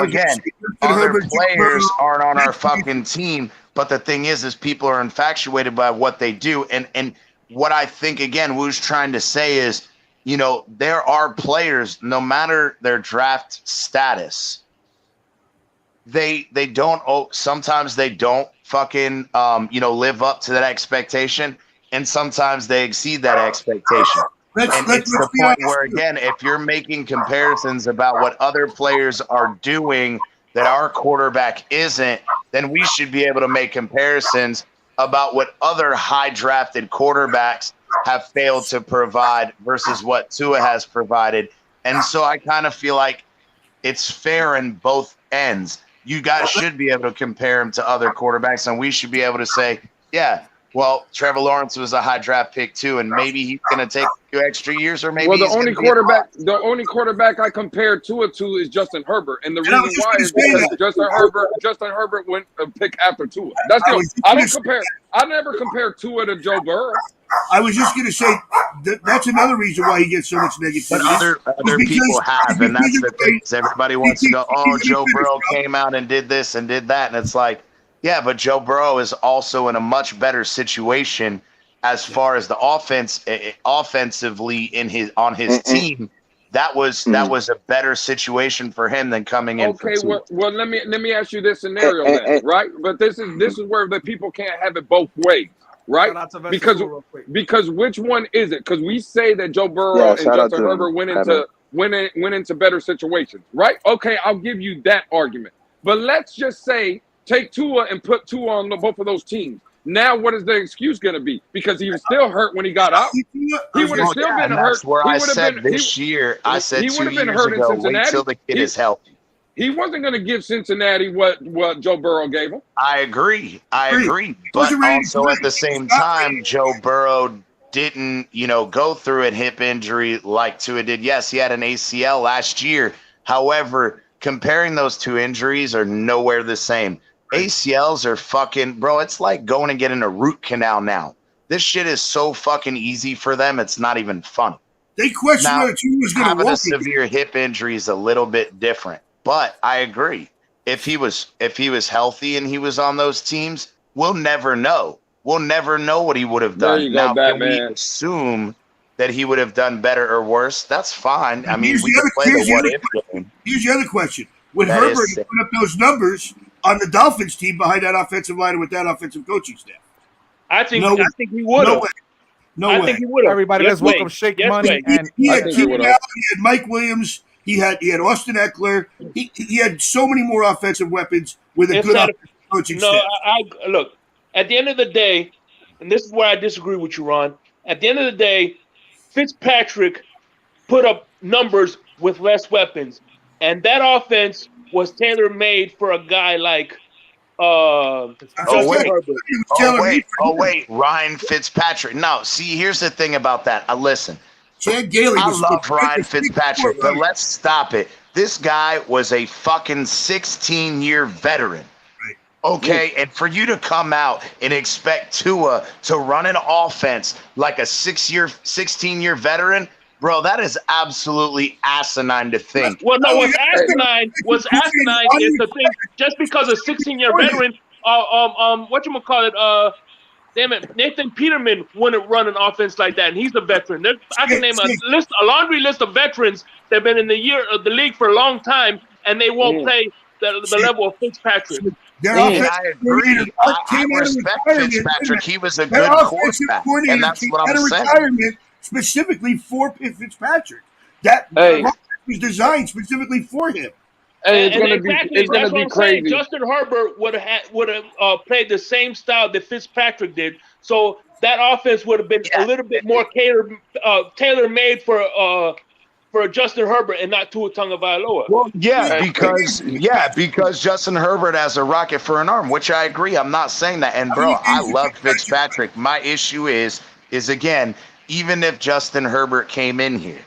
again, other players aren't on our fucking team. But the thing is people are infatuated by what they do. And what I think, again, Woo's trying to say is, there are players, no matter their draft status, they don't, sometimes they don't fucking, live up to that expectation. And sometimes they exceed that expectation. It's the point where, again, if you're making comparisons about what other players are doing that our quarterback isn't, then we should be able to make comparisons about what other high drafted quarterbacks have failed to provide versus what Tua has provided. And so I kind of feel like it's fair in both ends. You guys should be able to compare him to other quarterbacks, and we should be able to say, yeah, well, Trevor Lawrence was a high draft pick too, and maybe he's going to take a few extra years, or maybe the only quarterback I compare Tua to is Justin Herbert, and the reason why is because Justin Herbert went a pick after Tua. That's I never compare Tua to Joe Burrow. I was just going to say that's another reason why he gets so much negativity. But other people have, and that's the thing. Everybody wants to go, oh, Joe Burrow came out and did this and did that, and it's like, yeah, but Joe Burrow is also in a much better situation as far as the offensively on his team. That was a better situation for him than coming in. Okay, well, let me ask you this scenario then, right? But this is where the people can't have it both ways, right? Because which one is it? Because we say that Joe Burrow and Justin Herbert went into better situations, right? Okay, I'll give you that argument. But let's just say take Tua and put Tua on both of those teams. Now, what is the excuse going to be? Because he was still hurt when he got out. He would have still been hurt. That's where I said this year. I said 2 years ago, wait till the kid is healthy. He wasn't going to give Cincinnati what Joe Burrow gave him. I agree. But also at the same time, Joe Burrow didn't, go through a hip injury like Tua did. Yes, he had an ACL last year. However, comparing those two injuries are nowhere the same. ACLs are fucking, bro, it's like going and getting a root canal now. This shit is so fucking easy for them. It's not even funny. They questioned whether Tua was going to having walk a severe hip injury is a little bit different. But I agree. If he was healthy and he was on those teams, we'll never know. We'll never know what he would have done. There you go, now, can we Batman. assume that he would have done better or worse? That's fine. I mean, we can play the what if game. Here's the other question. Would That Herbert is have put up those numbers on the Dolphins team behind that offensive line with that offensive coaching staff? I think he would No have. way. No I way. think he would have. Everybody, let's welcome Shake Money. He I had think he Keenan would've. Allen, he had Mike Williams, he had Austin Eckler. He had so many more offensive weapons with a It's good not offensive coaching No, staff. I look. At the end of the day, and this is where I disagree with you, Ron. At the end of the day, Fitzpatrick put up numbers with less weapons, and that offense was tailor made for a guy like Justin Herbert. Wait, Ryan Fitzpatrick. No, see, here's the thing about that. Listen, Chad Gailey I was love Ryan Fitzpatrick, but right? let's stop it. This guy was a fucking 16-year veteran. Okay, and for you to come out and expect Tua to run an offense like a 16-year veteran, bro, that is absolutely asinine to think. Well, no, what's asinine is the thing. Just because a 16-year veteran, damn it, Nathan Peterman wouldn't run an offense like that, and he's a veteran. I can name a laundry list of veterans that have been in the league for a long time, and they won't play the level of Fitzpatrick. I agree. I respect Fitzpatrick. He was a good quarterback, and that's what I'm saying. Retirement specifically for Fitzpatrick. That was designed specifically for him. Hey, It's going to be crazy. Justin Herbert would have played the same style that Fitzpatrick did, so that offense would have been a little bit more tailor made for Justin Herbert and not Tua Tagovailoa. Well, because Justin Herbert has a rocket for an arm, which I agree. I'm not saying that. And bro, I love Fitzpatrick. My issue is again, even if Justin Herbert came in here,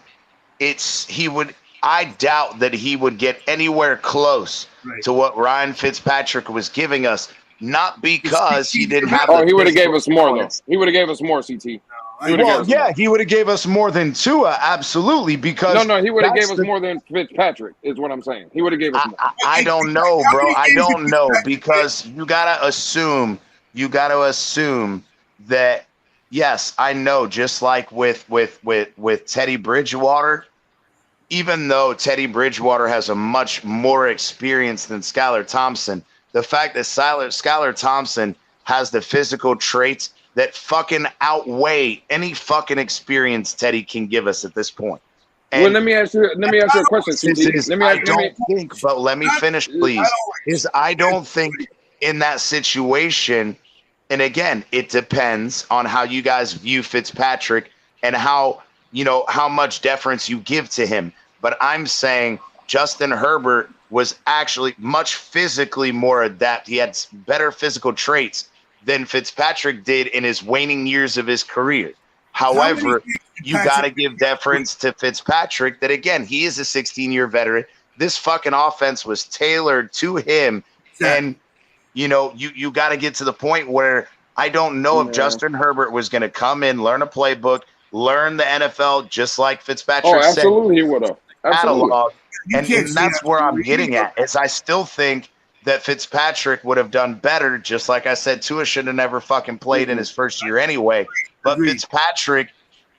I doubt that he would get anywhere close to what Ryan Fitzpatrick was giving us. Not because he didn't have. Oh, he would have gave us more though. He would have gave us more, CT. He would have gave us more than Tua, absolutely. Because no, he would have gave us more than Fitzpatrick. Is what I'm saying. He would have gave us more. I don't know, bro. I don't know because you gotta assume that. Yes, I know. Just like with Teddy Bridgewater, even though Teddy Bridgewater has a much more experience than Skylar Thompson, the fact that Skylar Thompson has the physical traits that fucking outweigh any fucking experience Teddy can give us at this point. And well, let me ask you a question. Let me finish, please. I don't think in that situation, and again, it depends on how you guys view Fitzpatrick and how much deference you give to him. But I'm saying Justin Herbert was actually much physically more adept. He had better physical traits than Fitzpatrick did in his waning years of his career. However, you got to give deference to Fitzpatrick that, again, he is a 16-year veteran. This fucking offense was tailored to him. And, you got to get to the point where I don't know if Justin Herbert was going to come in, learn a playbook, learn the NFL just like Fitzpatrick said. Absolutely he would have. Catalog. And that's where I'm getting at, is I still think that Fitzpatrick would have done better, just like I said, Tua should have never fucking played in his first year anyway. But Fitzpatrick,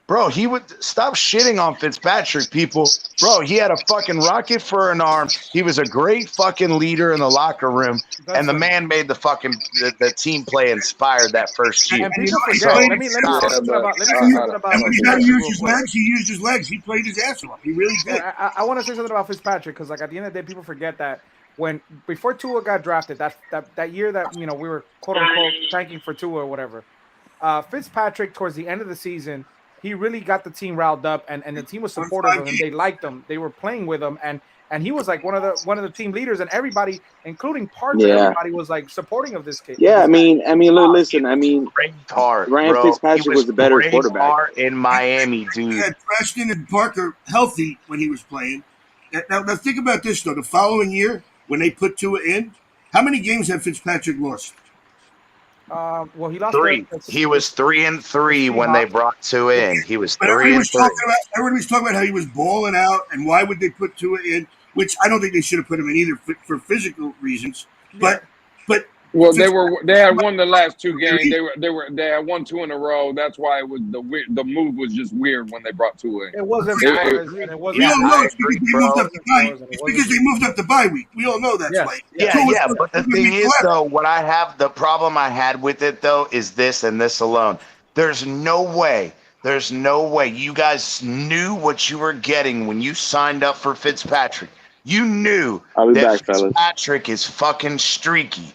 bro, he would stop shitting on Fitzpatrick, people. Bro, he had a fucking rocket for an arm. He was a great fucking leader in the locker room, and the man made the fucking the team play inspired that first year. And people forget. Let me say something about. When he got to use his legs, he used his legs. He played his ass off. He really did. I want to say something about Fitzpatrick because, like, at the end of the day, people forget that before Tua got drafted, that year that we were quote unquote tanking for Tua or whatever, Fitzpatrick towards the end of the season he really got the team riled up, and the team was supportive of him. They liked him. They were playing with him, and he was like one of the team leaders, and everybody, including Parker, everybody was like supporting of this kid. Yeah, I mean, listen, Ryan Fitzpatrick was the better quarterback in Miami, dude. He had Preston and Parker healthy when he was playing. Now think about this though. The following year, when they put Tua in, how many games had Fitzpatrick lost? Well, he lost 3. He was 3-3 when they brought Tua in. He was 3-3. Everybody was talking about how he was balling out, and why would they put Tua in? Which I don't think they should have put him in either for physical reasons. But well, they had won the last 2 games. They had won 2 in a row. That's why it was the move was just weird when they brought Tua in. It wasn't. We all know it's because they moved up the bye week. We all know that's why. Yeah. But the thing is, though, the problem I had with it though is this and this alone. There's no way you guys knew what you were getting when you signed up for Fitzpatrick. You knew that Fitzpatrick is fucking streaky.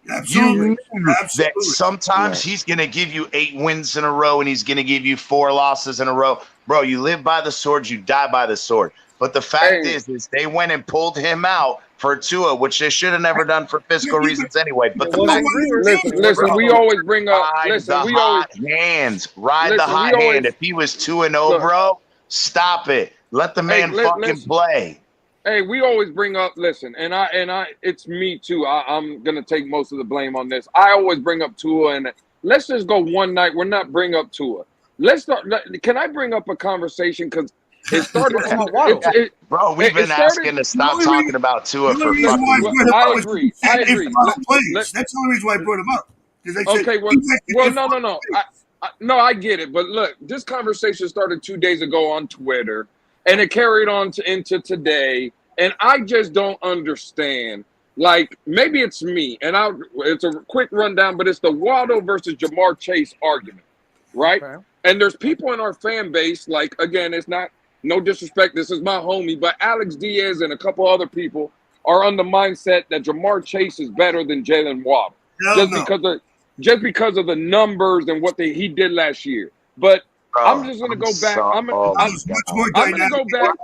Absolutely. You knew that sometimes he's going to give you 8 wins in a row and he's going to give you 4 losses in a row. Bro, you live by the sword, you die by the sword. But the fact is they went and pulled him out for Tua, which they should have never done for fiscal reasons anyway. But the fact listen, we always bring up ride the hot hand. If he was 2-0, bro, stop it. Let the man fucking play. Hey, we always bring up, listen, and I, it's me too. I'm gonna take most of the blame on this. I always bring up Tua, and let's just go one night. We're not bring up Tua. Let's start. Can I bring up a conversation? Because it started. Bro, we've been asking to stop talking about Tua for fucking. I agree. That's the only reason why I brought him up. Okay, no, I get it. But look, this conversation started 2 days ago on Twitter. And it carried on into today, and I just don't understand. Like, maybe it's me, and it's a quick rundown, but it's the Waddle versus Jamar Chase argument, right? Okay. And there's people in our fan base, like, again, it's not, no disrespect, this is my homie, but Alex Diaz and a couple other people are on the mindset that Jamar Chase is better than Jalen Waddle. Just because of the numbers and what he did last year. But I'm just gonna go back. I'm gonna go back.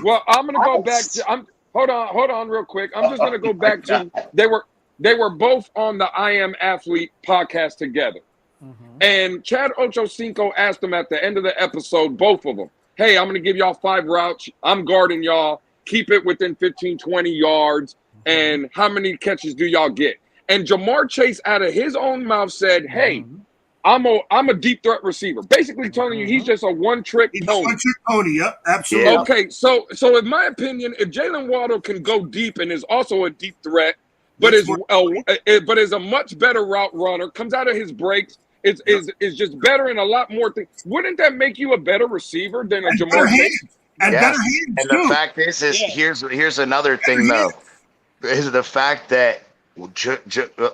Well, I'm gonna go back to. Hold on, real quick. I'm just gonna go back to. They were both on the I Am Athlete podcast together, and Chad Ochocinco asked them at the end of the episode, both of them, "Hey, I'm gonna give y'all 5 routes. I'm guarding y'all. Keep it within 15, 20 yards. And how many catches do y'all get?" And Jamar Chase, out of his own mouth, said, "Hey, I'm a deep threat receiver." Basically telling you he's just a one-trick pony. One-trick pony, yep, absolutely. Okay, so in my opinion, if Jalen Waddle can go deep and is also a deep threat, but is a much better route runner, comes out of his breaks, is just better in a lot more things, wouldn't that make you a better receiver than a Jamar Chase? And better hands, and the fact is here's another thing though, is the fact that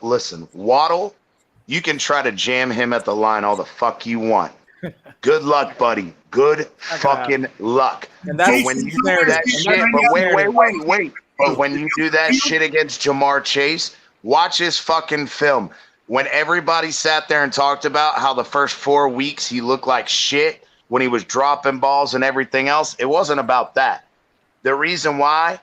listen, Waddle. You can try to jam him at the line all the fuck you want. Good luck, buddy. Good fucking luck. And that's when you do that shit, but wait. But when you do that shit against Jamar Chase, watch his fucking film. When everybody sat there and talked about how the first 4 weeks he looked like shit when he was dropping balls and everything else, it wasn't about that. The reason why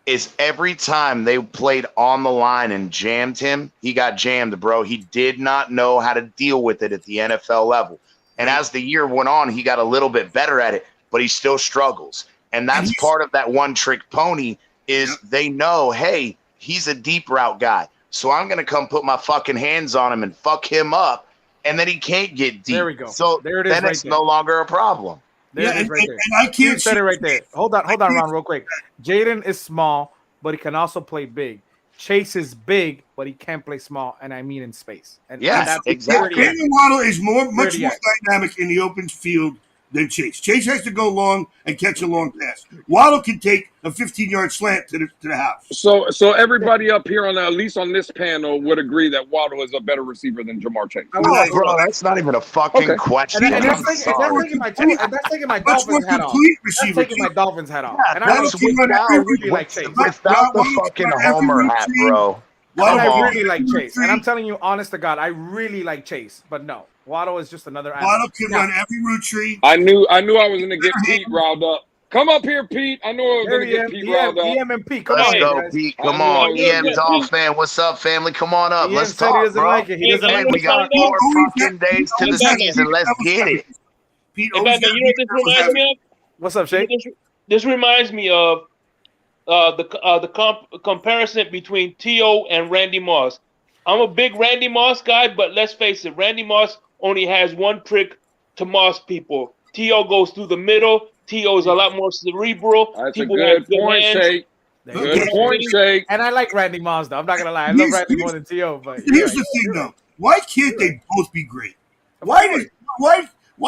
is every time they played on the line and jammed him, he got jammed, bro. He did not know how to deal with it at the NFL level. And as the year went on, he got a little bit better at it, but he still struggles. And that's part of that one-trick pony is they know, hey, he's a deep route guy. So I'm going to come put my fucking hands on him and fuck him up, and then he can't get deep. There we go. So there it is, then it's no longer a problem. There it is right there. And I can't. You said it right there. Hold on, Ron, real quick. Jaden is small, but he can also play big. Chase is big, but he can't play small, and I mean in space. And that's exactly. Jalen Waddle is much more dynamic in the open field than Chase. Chase has to go long and catch a long pass. Waddle can take a 15-yard slant to the house. So everybody up here at least on this panel would agree that Waddle is a better receiver than Jamar Chase. Oh, bro, that's not even a fucking question. And that's taking my Dolphins hat off. That's taking my Dolphins hat off. And I really like Chase. Without the fucking homer hat, bro. I really like Chase. And I'm telling you, honest to God, I really like Chase. But no. Waddle is just another animal. Waddle can run every route tree. I knew I was going to get Pete riled up. Come up here, Pete. I knew I was going to get Pete riled up. EM and Pete, come Let's on, go, guys. Pete. Come on. EM Dolphin. What's up, family? Come on up. Let's said he talk, doesn't bro. like it. He doesn't like We got 4 fucking days to the season. Let's get it. Pete, You know what this reminds me of? What's up, Shake? This reminds me of the comparison between T.O. and Randy Moss. I'm a big Randy Moss guy, but let's face it, Randy Moss only has one trick to Moss people. T.O. goes through the middle. T.O. is a lot more cerebral. That's people a good point, Shake. Good point, Shake. And I like Randy Moss, though. I'm not going to lie. I love Randy more than T.O. But here's the thing, though. Why can't they both be great? Why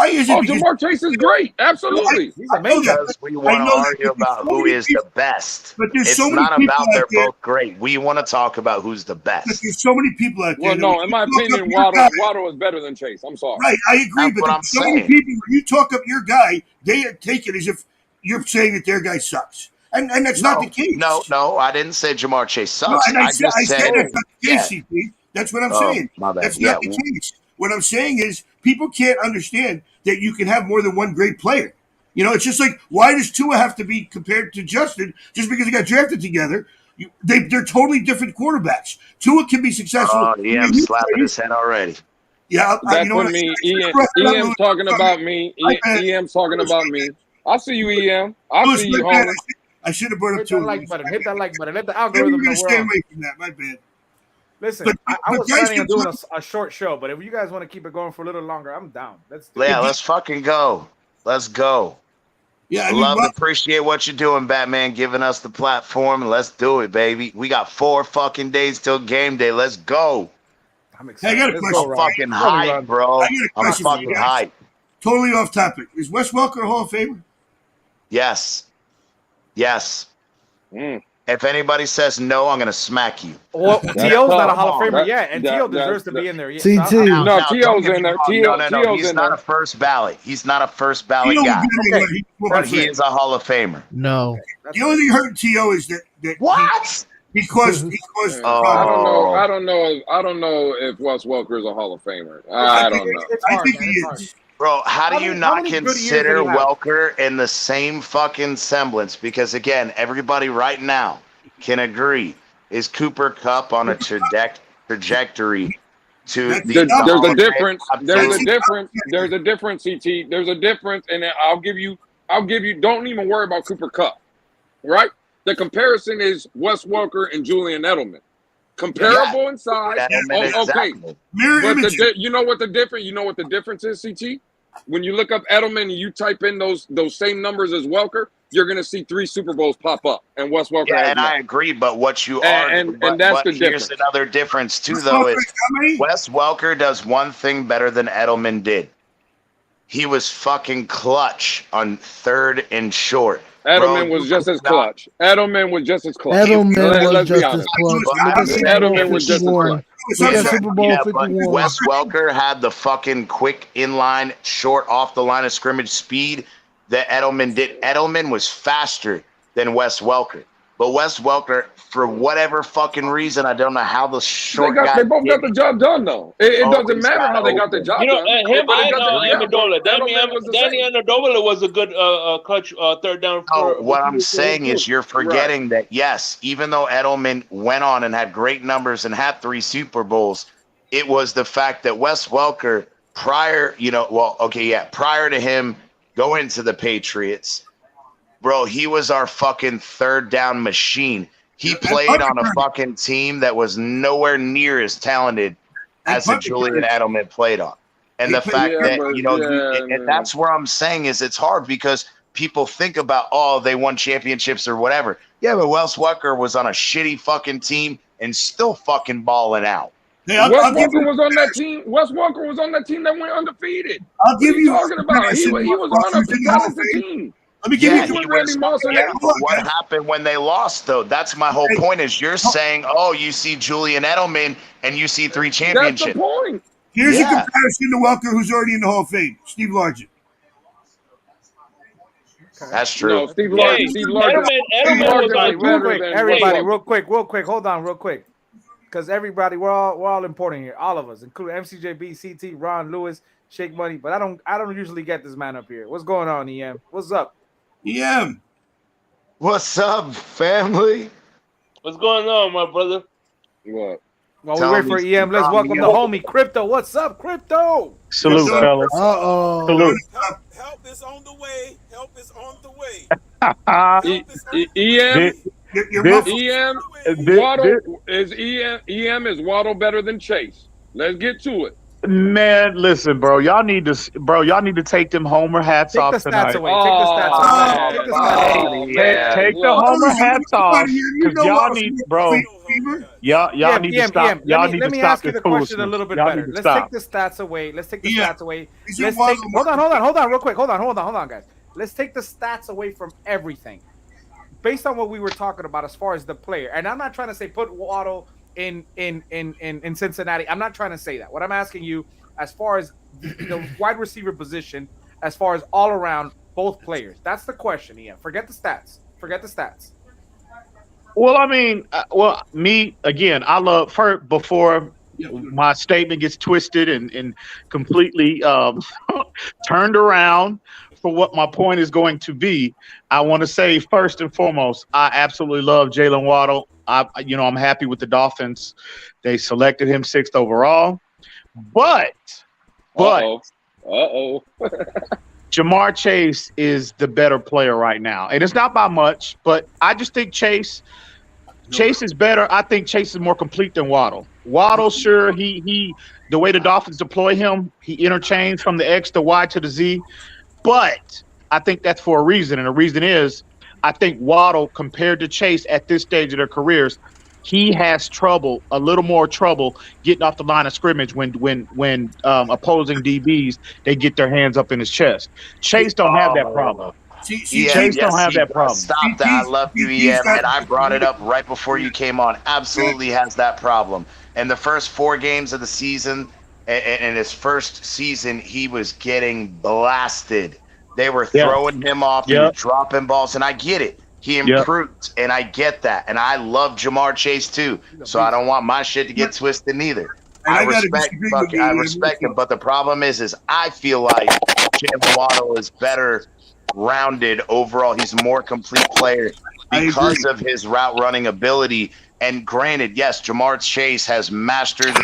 is it? Oh, Jamar Chase is great. Absolutely. He's amazing. Because we want to argue about who is the best. But there's it's so many not people about out they're there- both great. We want to talk about who's the But best. there's so many people out there. Well, no, that in my when you talk opinion, up your guy- Waddle is better than Chase. I'm sorry. Right, I agree. That's But what I'm there's so many saying. people, when you talk up your guy, they take it as if you're saying that their guy sucks. And that's not the case. No, I didn't say Jamar Chase No, sucks. and I said just that's not the case, yeah. CP. That's what I'm Oh, saying. my bad. That's not Yeah. the case. What I'm saying is people can't understand that you can have more than one great player. You know, it's just like, why does Tua have to be compared to Justin just because they got drafted together? They're totally different quarterbacks. Tua can be successful. Oh, yeah, I'm slapping his head already. Yeah, That's you know what what? me. EM's talking about me. EM's talking about me. I see you, EM. I see you, homie. I should have brought up Hit Tua. that like button. Hit that like button. Let the Maybe algorithm we're know gonna stay we're on. away from that. My bad. Listen, But I was guys planning on can doing talk- a short show, but if you guys want to keep it going for a little longer, I'm down. Let's do Yeah, it. let's fucking go. Let's go. Yeah, I love and appreciate what you're doing, Batman, giving us the platform. And let's do it, baby. We got 4 fucking days till game day. Let's go. I'm excited. Hey, I got a Let's question. go, I'm Ron. fucking Tell me, hype, Ron. bro. I got a I'm question for you fucking guys. hype. Totally off topic. Is Wes Welker a Hall of Famer? Yes. Yes. If anybody says no, I'm gonna smack you. Well, T.O.'s not a Hall of Famer That- yet, and that- T.O. deserves to that- be in there. Yeah, CT. so I'm- No, don't T.O.'s get in me there. wrong. No. T.O.'s He's in not there. a first ballot. He's not a first ballot T.O. guy. will get Okay. anywhere. But he is a Hall of Famer. No. The only thing hurting T.O. is that What? he caused Oh. I don't know if Wes Welker is a Hall of Famer. I don't know. It's I hard, think man. he It's hard. is. Bro, how do How you many- how not many good years consider did he have? Welker in the same fucking semblance? Because again, everybody right now can agree is Cooper Kupp on a trajectory to the There's Hall a of difference. Fame? There's a difference. There's a difference, CT. There's a difference, and I'll give you. Don't even worry about Cooper Kupp, right? The comparison is Wes Welker and Julian Edelman. Comparable in size. Edelman, Okay. exactly. Mirror But image. you know what the difference? You know what the difference is, CT? When you look up Edelman and you type in those same numbers as Welker, you're gonna see 3 Super Bowls pop up, and Wes Welker Yeah, has and none. I agree. But what you are, And that's the here's difference. another difference too, though, is Wes Welker does one thing better than Edelman did. He was fucking clutch on 3rd and short. Edelman was just as clutch. Edelman was just as clutch. Edelman Let's was be just as honest. clutch. Look at Super Bowl Edelman was just as 51. clutch. Look at Super Bowl Yeah, but 51. Wes Welker had the fucking quick inline, short off the line of scrimmage speed that Edelman did. Edelman was faster than Wes Welker. But Wes Welker, for whatever fucking reason, I don't know how the short guy They both got did the job done, though. It Oh, doesn't he's matter got how they got the open. job You know, done. him Everybody got and the job done. Amendola. Edelman was the Danny same. Amendola was a good clutch third down. No, what I'm saying is you're forgetting that, yes, even though Edelman went on and had great numbers and had 3 Super Bowls, it was the fact that Wes Welker, prior to him going to the Patriots, bro, he was our fucking third down machine. He played on a fucking team that was nowhere near as talented as a Julian Edelman played on. And the fact that, and that's where I'm saying is it's hard because people think about, oh, they won championships or whatever. Yeah, but Wes Welker was on a shitty fucking team and still fucking balling out. Hey, Wes Welker was on that team. Wes Welker was on that team that went undefeated. I'll give you. What are you talking about? He was on a talented team. Let me give Yeah, you. he Randy Moss in there. but what happened when they lost, though? That's my whole point is you're saying, oh, you see Julian Edelman and you see 3 That's the championships. point. Here's a Yeah. comparison to Welker, who's already in the Hall of Fame. Steve Largent. That's true. No, Steve Largent. Edelman was Largent on better Real quick, than everybody, Wes Welker. real quick. Hold on, real quick. because everybody, we're all important here, all of us, including MCJB, CT, Ron, Lewis, Shake Money. But I don't usually get this man up here. What's going on, EM? What's up? EM. What's up, family? What's going on, my brother? What? While we wait for EM, let's welcome the homie Crypto. What's up, Crypto? Salute, fellas. Salute. Help is on the way. Help is on the way. EM is Waddle better than Chase. Let's get to it. Man, listen, bro. Y'all need to take them Homer hats off tonight. Take the stats away. Take the Homer hats off, because y'all need, bro. Y'all need to stop. Y'all need to stop. Let me ask you the question a little bit better. Let's take the stats away. Hold on, real quick. Hold on, guys. Let's take the stats away from everything, based on what we were talking about as far as the player. And I'm not trying to say put Waddle in Cincinnati. I'm not trying to say that. What I'm asking you, as far as the wide receiver position, as far as all around both players, that's the question. Yeah, forget the stats. Well, I mean, me again. I love before my statement gets twisted and completely turned around for what my point is going to be. I want to say first and foremost, I absolutely love Jalen Waddle. I'm happy with the Dolphins. They selected him 6th overall, but Jamar Chase is the better player right now, and it's not by much. But I just think Chase is better. I think Chase is more complete than Waddle. Waddle, sure, he the way the Dolphins deploy him, he interchanges from the X, the Y to the Z, but I think that's for a reason, and the reason is I think Waddle, compared to Chase at this stage of their careers, he has a little more trouble getting off the line of scrimmage when opposing DBs, they get their hands up in his chest. Chase don't have that problem. Chase don't have that problem. Stop that. I love you, EM, and I brought it up right before you came on. Absolutely has that problem. In the first 4 games of the season, in his first season, he was getting blasted. They were throwing him off, he was dropping balls, and I get it. He improved, and I get that. And I love Jamar Chase too, so I don't want my shit to get twisted neither. I respect him, but the problem is I feel like Jalen Waddle is better rounded overall. He's a more complete player because of his route running ability. And granted, yes, Jamar Chase has mastered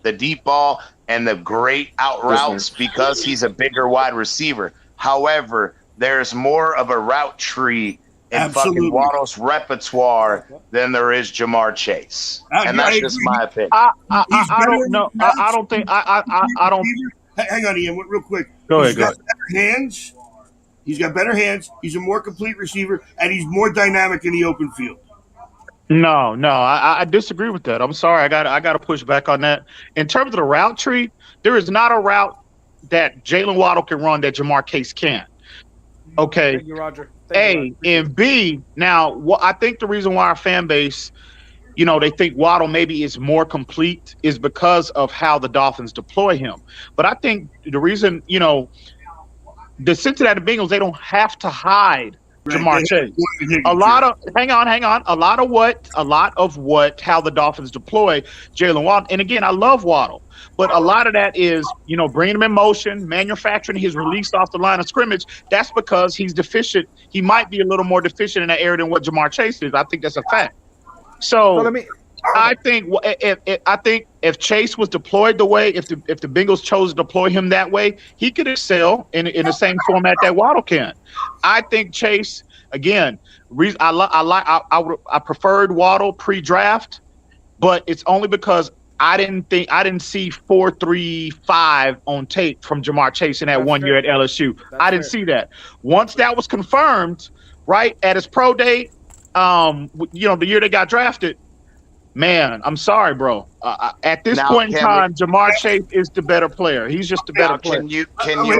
the deep ball and the great out routes because he's a bigger wide receiver. However, there's more of a route tree in fucking Waddle's repertoire than there is Jamar Chase, and that's just my opinion. I don't know. I don't think. I don't. Hang on, Ian, real quick. Go ahead. Better hands. He's got better hands. He's a more complete receiver, and he's more dynamic in the open field. No, I disagree with that. I'm sorry. I got to push back on that. In terms of the route tree, there is not a route that Jalen Waddle can run that Jamar Chase can. Okay. Thank you, Roger. And B, now I think the reason why our fan base, they think Waddle maybe is more complete is because of how the Dolphins deploy him. But I think the reason, the Cincinnati Bengals, they don't have to hide Jamar Chase. A lot of what how the Dolphins deploy Jalen Waddle. And again, I love Waddle, but a lot of that is, bringing him in motion, manufacturing his release off the line of scrimmage. That's because he's deficient. He might be a little more deficient in that area than what Jamar Chase is. I think that's a fact. So I think if Chase was deployed the way, if the Bengals chose to deploy him that way, he could excel in the same format that Waddle can. I think Chase, again, I preferred Waddle pre-draft, but it's only because I didn't see 4.35 on tape from Jamar Chase in that year at LSU. I didn't see that. Once that was confirmed, right at his pro day, the year they got drafted. Man, I'm sorry, bro. At this point in time, Jamar Chase is the better player. He's just the better player. Can you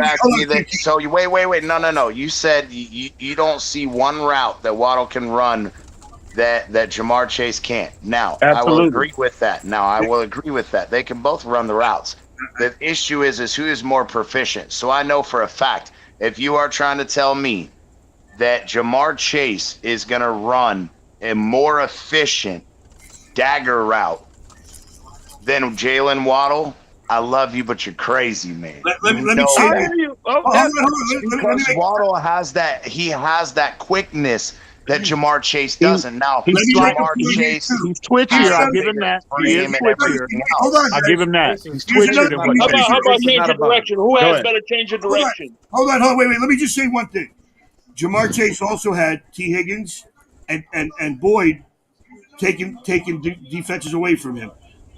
ask me that? So wait. No. You said you don't see one route that Waddle can run that Jamar Chase can't. Now, I will agree with that. They can both run the routes. The issue is who is more proficient. So I know for a fact, if you are trying to tell me that Jamar Chase is going to run a more efficient dagger route then Jalen Waddle, I love you, but you're crazy, man. Let me say that. Because Waddle has that. He has that quickness that Jamar Chase doesn't. Now, He's Jamar Chase, he's twitchier. I'll give him that. He is twitchier. Hold on, I'll give him that. He's Here's twitchier another- than what How about change of direction? Who has better change of direction? Hold on. Wait. Let me just say one thing. Jamar Chase also had T. Higgins and Boyd taking defenses away from him.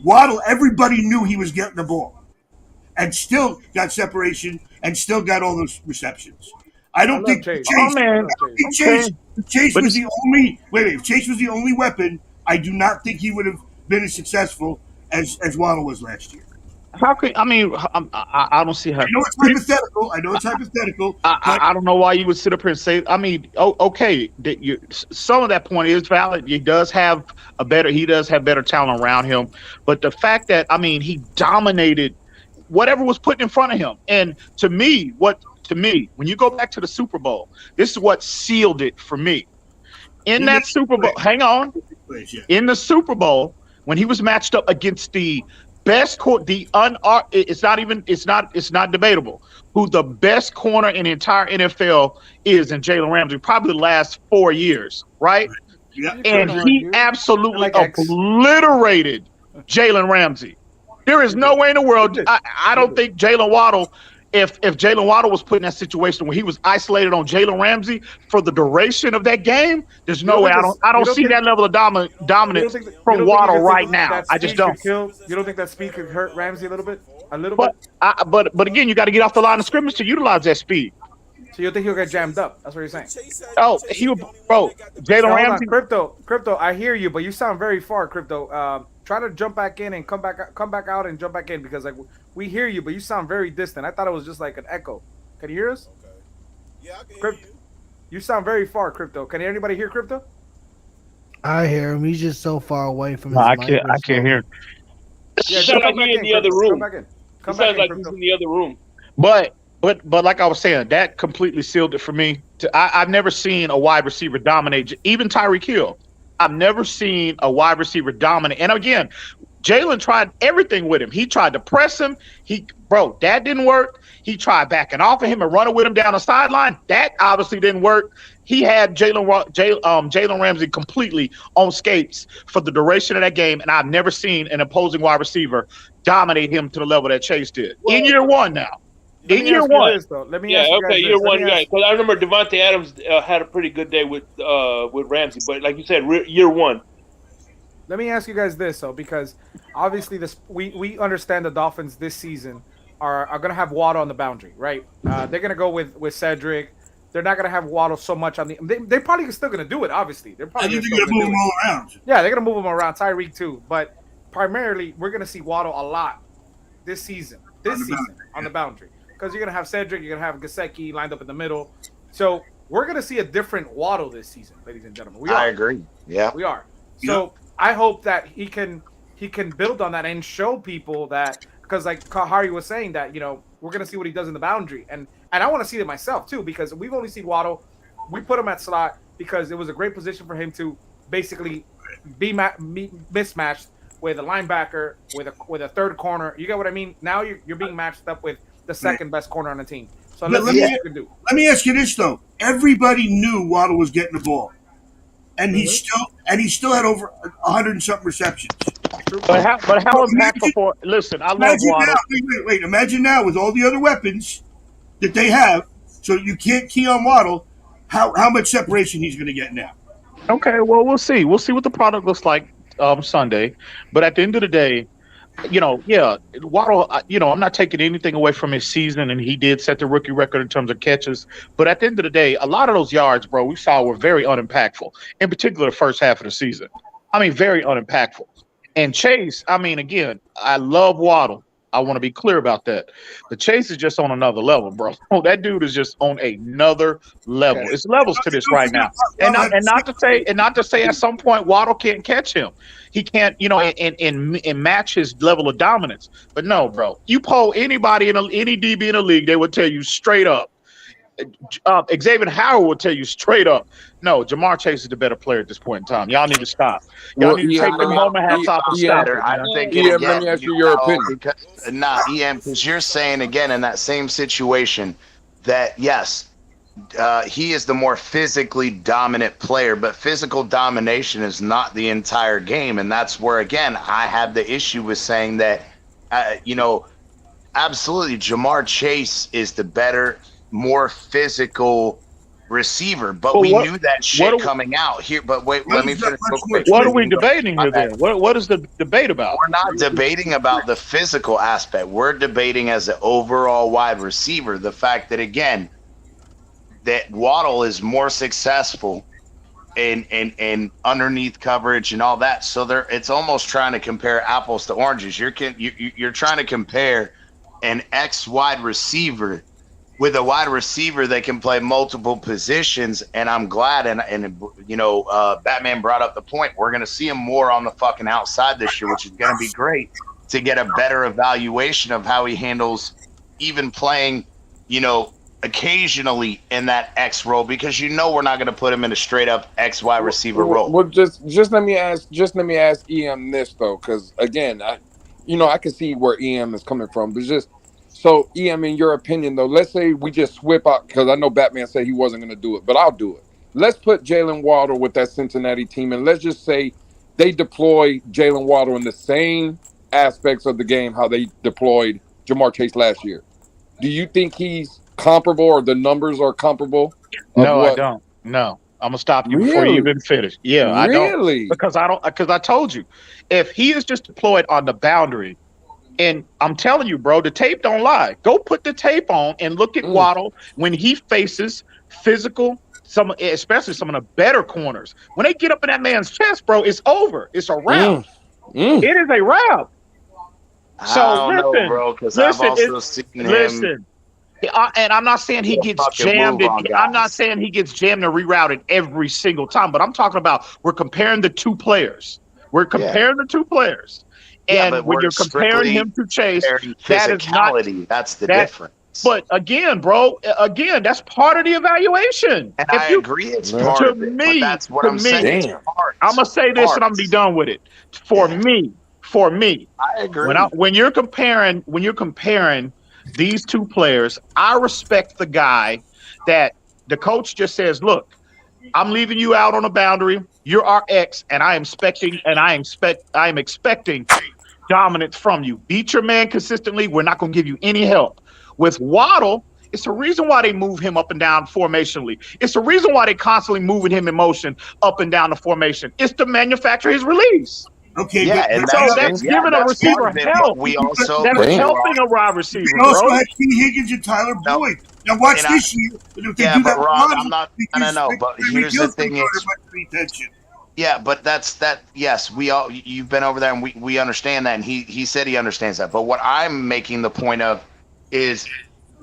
Waddle, everybody knew he was getting the ball, and still got separation and still got all those receptions. I don't think Chase. Chase was the only. Wait. If Chase was the only weapon, I do not think he would have been as successful as Waddle was last year. How could I don't see how. I know it's hypothetical. I don't know why you would sit up here and say. I mean, okay, some of that point is valid. He does have better talent around him, but the fact that he dominated whatever was put in front of him, and to me, when you go back to the Super Bowl, this is what sealed it for me. In that Super Bowl, in the Super Bowl, when he was matched up against the best it's not debatable who the best corner in the entire NFL is in Jalen Ramsey, probably the last 4 years, right? Yeah. And he absolutely obliterated Jalen Ramsey. There is no way in the world. I don't think Jalen Waddle, if Jalen Waddle was put in that situation where he was isolated on Jalen Ramsey for the duration of that game, there's no way. I don't see that level of dominance from Waddle right now. I just don't. You don't think that speed could hurt Ramsey a little bit? But again, you got to get off the line of scrimmage to utilize that speed. So you think he'll get jammed up? That's what you're saying. Oh, Jalen Ramsey. Crypto. I hear you, but you sound very far, Crypto. Try to jump back in and come back out and jump back in, because we hear you, but you sound very distant. I thought it was just like an echo. Can you hear us? Okay. Yeah, I can hear you. You sound very far, Crypto. Can anybody hear Crypto? I hear him. He's just so far away from his I can't hear. Yeah, sounds like he's in the other room. Come back in, he's in the other room. But like I was saying, that completely sealed it for me. I've never seen a wide receiver dominate, even Tyreek Hill. I've never seen a wide receiver dominate. And again, Jalen tried everything with him. He tried to press him. That didn't work. He tried backing off of him and running with him down the sideline. That obviously didn't work. He had Jalen Ramsey completely on skates for the duration of that game, and I've never seen an opposing wide receiver dominate him to the level that Chase did. In year one now. In year one. Year one. Yeah, because I remember Devontae Adams had a pretty good day with Ramsey, but like you said, year one. Let me ask you guys this, though, because obviously we understand the Dolphins this season are going to have Waddle on the boundary, right? They're going to go with Cedric. They're not going to have Waddle so much on the. They're probably still going to do it. Obviously, they're probably going to move him all around. Yeah, they're going to move him around. Tyreek too, but primarily we're going to see Waddle a lot this season. On the boundary, because you're going to have Cedric, you're going to have Gesicki lined up in the middle. So we're going to see a different Waddle this season, ladies and gentlemen. I agree. Yeah, we are. So I hope that he can build on that and show people that, because like Kahari was saying, that we're going to see what he does in the boundary, and I want to see it myself too, because we've only seen Waddle. We put him at slot because it was a great position for him to basically be mismatched with a linebacker, with a third corner. You get what I mean? Now you're being matched up with the second best corner on the team. So let's see what you can do. Let me ask you this though: everybody knew Waddle was getting the ball, and he still had over 100 and something receptions. But how impactful for? Listen, I love Waddle. Wait! Imagine now with all the other weapons that they have, so you can't key on Waddle. How much separation he's going to get now? Okay, well we'll see. We'll see what the product looks like Sunday. But at the end of the day, Waddle. I'm not taking anything away from his season, and he did set the rookie record in terms of catches. But at the end of the day, a lot of those yards, bro, we saw were very unimpactful. In particular, the first half of the season. I mean, very unimpactful. And Chase, again, I love Waddle. I want to be clear about that. The Chase is just on another level, bro. Oh, that dude is just on another level. Okay. It's levels to this right now. And not to say at some point Waddle can't catch him. He can't, and match his level of dominance. But no, bro. You poll anybody any DB in the league, they would tell you straight up, Xavier Howard will tell you straight up, no, Jamar Chase is the better player at this point in time. Y'all need to stop. Y'all need to take the moment hats off and stop it. I'm thinking again, let me ask you your opinion. EM, because you're saying again in that same situation that yes, he is the more physically dominant player, but physical domination is not the entire game, and that's where again I have the issue with saying that, absolutely Jamar Chase is the better, more physical receiver, but we knew that shit coming out here. But wait, let me finish real quick. What are we debating here then? What is the debate about? We're not debating about the physical aspect. We're debating as an overall wide receiver, the fact that again, that Waddle is more successful in underneath coverage and all that. So it's almost trying to compare apples to oranges. You're trying to compare an X wide receiver with a wide receiver that can play multiple positions, and I'm glad, and Batman brought up the point. We're going to see him more on the fucking outside this year, which is going to be great to get a better evaluation of how he handles even playing, occasionally in that X role, because we're not going to put him in a straight up X wide receiver role. Well, just let me ask EM this though, because again, I can see where EM is coming from, but just. So, EM, in your opinion, though, let's say we just swip out, because I know Batman said he wasn't going to do it, but I'll do it. Let's put Jalen Waddle with that Cincinnati team, and let's just say they deploy Jalen Waddle in the same aspects of the game how they deployed Jamar Chase last year. Do you think he's comparable, or the numbers are comparable? No, I don't. No. I'm going to stop you before you even finish. Yeah, I don't. Because I told you, if he is just deployed on the boundary, and I'm telling you, bro, the tape don't lie. Go put the tape on and look at Waddle when he faces physical, especially some of the better corners. When they get up in that man's chest, bro, it's over. It's a wrap. It is a wrap. So listen, bro, because I've also seen him. And I'm not saying he gets jammed. I'm not saying he gets jammed and rerouted every single time, but I'm talking about we're comparing the two players. And when you're comparing him to Chase, that is not. That's the difference. But again, bro, that's part of the evaluation. And I agree, it's part of it. But that's what I'm saying. I'm gonna say this, and I'm gonna be done with it. For me, I agree. When you're comparing these two players, I respect the guy that the coach just says, "Look, I'm leaving you out on a boundary. You're our X, and I am expecting dominance from you. Beat your man consistently. We're not going to give you any help." With Waddle, it's the reason why they move him up and down formationally. It's the reason why they constantly moving him in motion up and down the formation. It's to manufacture his release. Okay, and so that's giving a receiver help. That's helping a wide receiver. We also had T. Higgins and Tyler Boyd. Now watch this year. If they do that, Rob, I'm not. No. But here's the thing: yeah, but that's that. Yes, you've been over there, and we understand that, and he said he understands that. But what I'm making the point of is,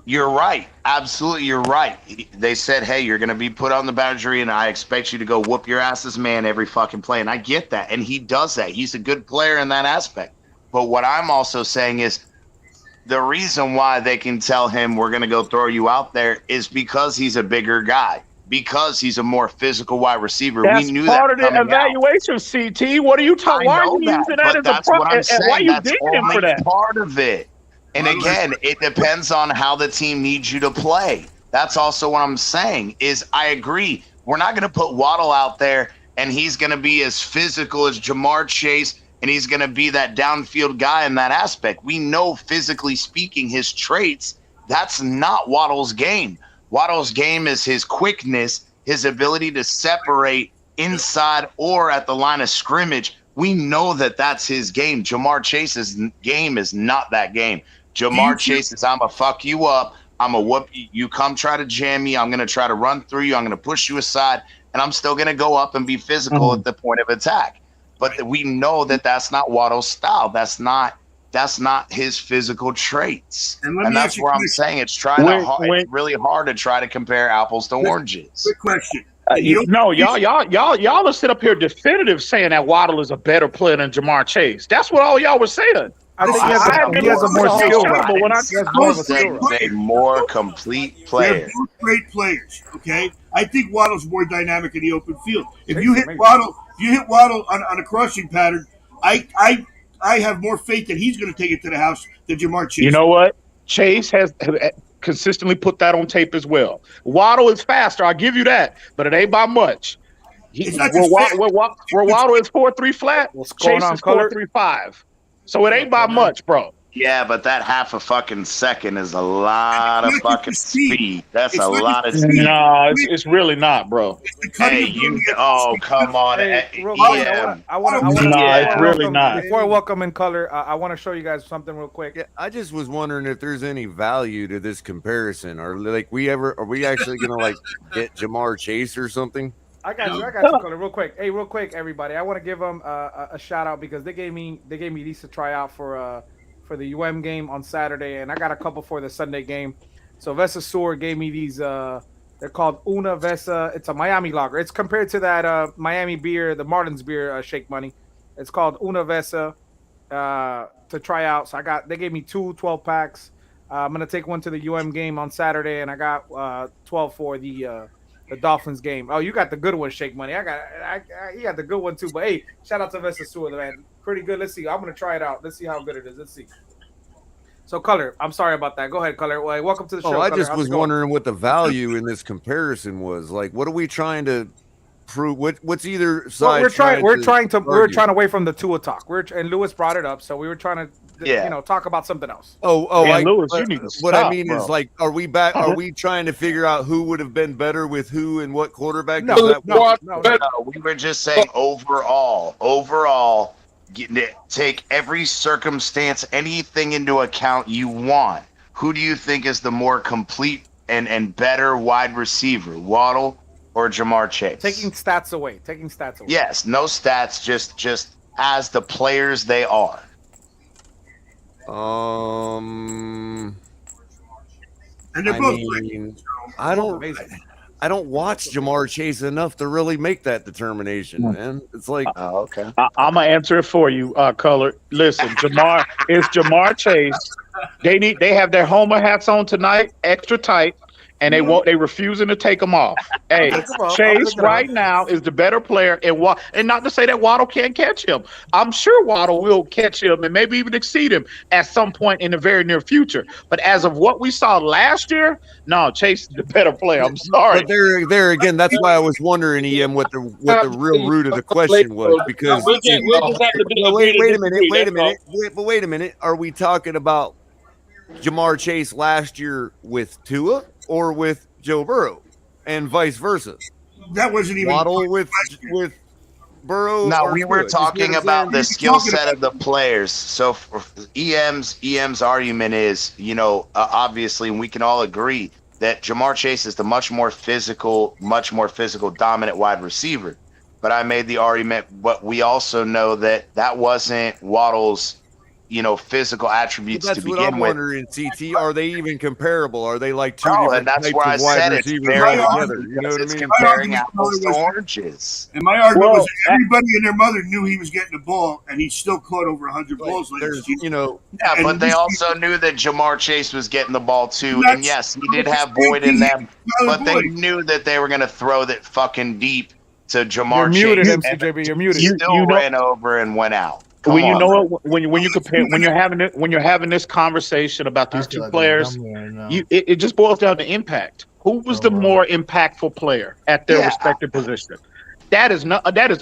you're right. Absolutely, you're right. They said, hey, you're going to be put on the boundary, and I expect you to go whoop your ass's man every fucking play. And I get that. And he does that. He's a good player in that aspect. But what I'm also saying is, the reason why they can tell him we're going to go throw you out there is because he's a bigger guy, because he's a more physical wide receiver. That's we knew part that of the evaluation, CT. What are you talking? Why are you using that as a problem? And why are you digging him for that? Part of it. And again, it depends on how the team needs you to play. That's also what I'm saying is I agree. We're not going to put Waddle out there and he's going to be as physical as Jamar Chase, and he's going to be that downfield guy in that aspect. We know, physically speaking, his traits. That's not Waddle's game. Waddle's game is his quickness, his ability to separate inside or at the line of scrimmage. We know that that's his game. Jamar Chase's game is not that game. Jamar Chase is, I'm going to fuck you up. I'm going to whoop you. You come try to jam me. I'm going to try to run through you. I'm going to push you aside, and I'm still going to go up and be physical at the point of attack. But we know that that's not Waddle's style. That's not his physical traits. And that's where I'm saying it's it's really hard to try to compare apples to oranges. Quick question. Y'all will sit up here definitive saying that Waddle is a better player than Jamar Chase. That's what all y'all were saying. I think he has a more skill, but when I has more of a skill, a more complete player. They're both great players. Okay, I think Waddle's more dynamic in the open field. If you hit Waddle on a crossing pattern, I have more faith that he's going to take it to the house than Jamar Chase. You know what? Chase has consistently put that on tape as well. Waddle is faster, I'll give you that, but it ain't by much. Where Waddle is 4.3 flat, Chase is 4.35. So it ain't by much, bro. Yeah, but that half a fucking second is a lot of fucking speed. That's a lot of speed. No, it's really not, bro. Hey, come on. Hey, I want it's really not. Before I welcome in Color, I want to show you guys something real quick. Yeah, I just was wondering if there's any value to this comparison, or like are we actually gonna like get Jamar Chase or something? I got you, Color. Real quick, everybody. I want to give them a shout out because they gave me these to try out for the UM game on Saturday, and I got a couple for the Sunday game. So Vesa Sur gave me these. They're called Una Vesa. It's a Miami lager. It's compared to that Miami beer, the Martin's beer, Shake Money. It's called Una Vesa to try out. So they gave me 2 12 packs. I'm gonna take one to the UM game on Saturday, and I got 12 for the Dolphins game. Oh, you got the good one, Shake Money. You got the good one too. But hey, shout out to Vesa Sur, man. Pretty good. Let's see. I'm gonna try it out. Let's see how good it is. Let's see. So, Color, I'm sorry about that. Go ahead, Color. Well, welcome to the show. I Color. just was wondering what the value in this comparison was. Like, what are we trying to prove? What's either side? We're trying to away from the Tua talk. And Lewis brought it up, so we were trying to talk about something else. Lewis, you need to stop, what I mean bro. is, like, are we back? Are we trying to figure out who would have been better with who and what quarterback? No, we were just saying overall. Take every circumstance, anything into account you want. Who do you think is the more complete and better wide receiver, Waddle or Jamar Chase? Taking stats away. Yes, no stats, just as the players they are. And they're both great. I don't watch Jamar Chase enough to really make that determination, man. It's like, okay. I'm gonna answer it for you, Color. Listen, Jamar Chase. They have their Homer hats on tonight, extra tight, and they refusing to take them off. Hey, Chase right now is the better player, and not to say that Waddle can't catch him. I'm sure Waddle will catch him and maybe even exceed him at some point in the very near future. But as of what we saw last year, no, Chase is the better player. I'm sorry. But there again, that's why I was wondering, EM, what the real root of the question was, because wait a minute. Are we talking about Jamar Chase last year with Tua or with Joe Burrow, and vice versa? That wasn't even Waddle with Burrow. No, we were talking about the skill set of the players. So EM's argument is, obviously, and we can all agree that Jamar Chase is the much more physical, dominant wide receiver. But I made the argument, but we also know that wasn't Waddle's physical attributes to begin with. That's what I'm wondering, CT. Are they even comparable? Are they like two different types of wide receivers together? You know what I mean? Comparing apples to oranges. And my argument was that everybody and their mother knew he was getting the ball, and he still caught over 100 balls last year. Yeah, but they also knew that Jamar Chase was getting the ball too. And yes, he did have Boyd in them, but they knew that they were going to throw that fucking deep to Jamar Chase. You're muted, MCJB. You're muted. He still ran over and went out. You know what? When you compare, when you're having this conversation about these two players, it just boils down to impact. Who was the more impactful player at their respective position? That is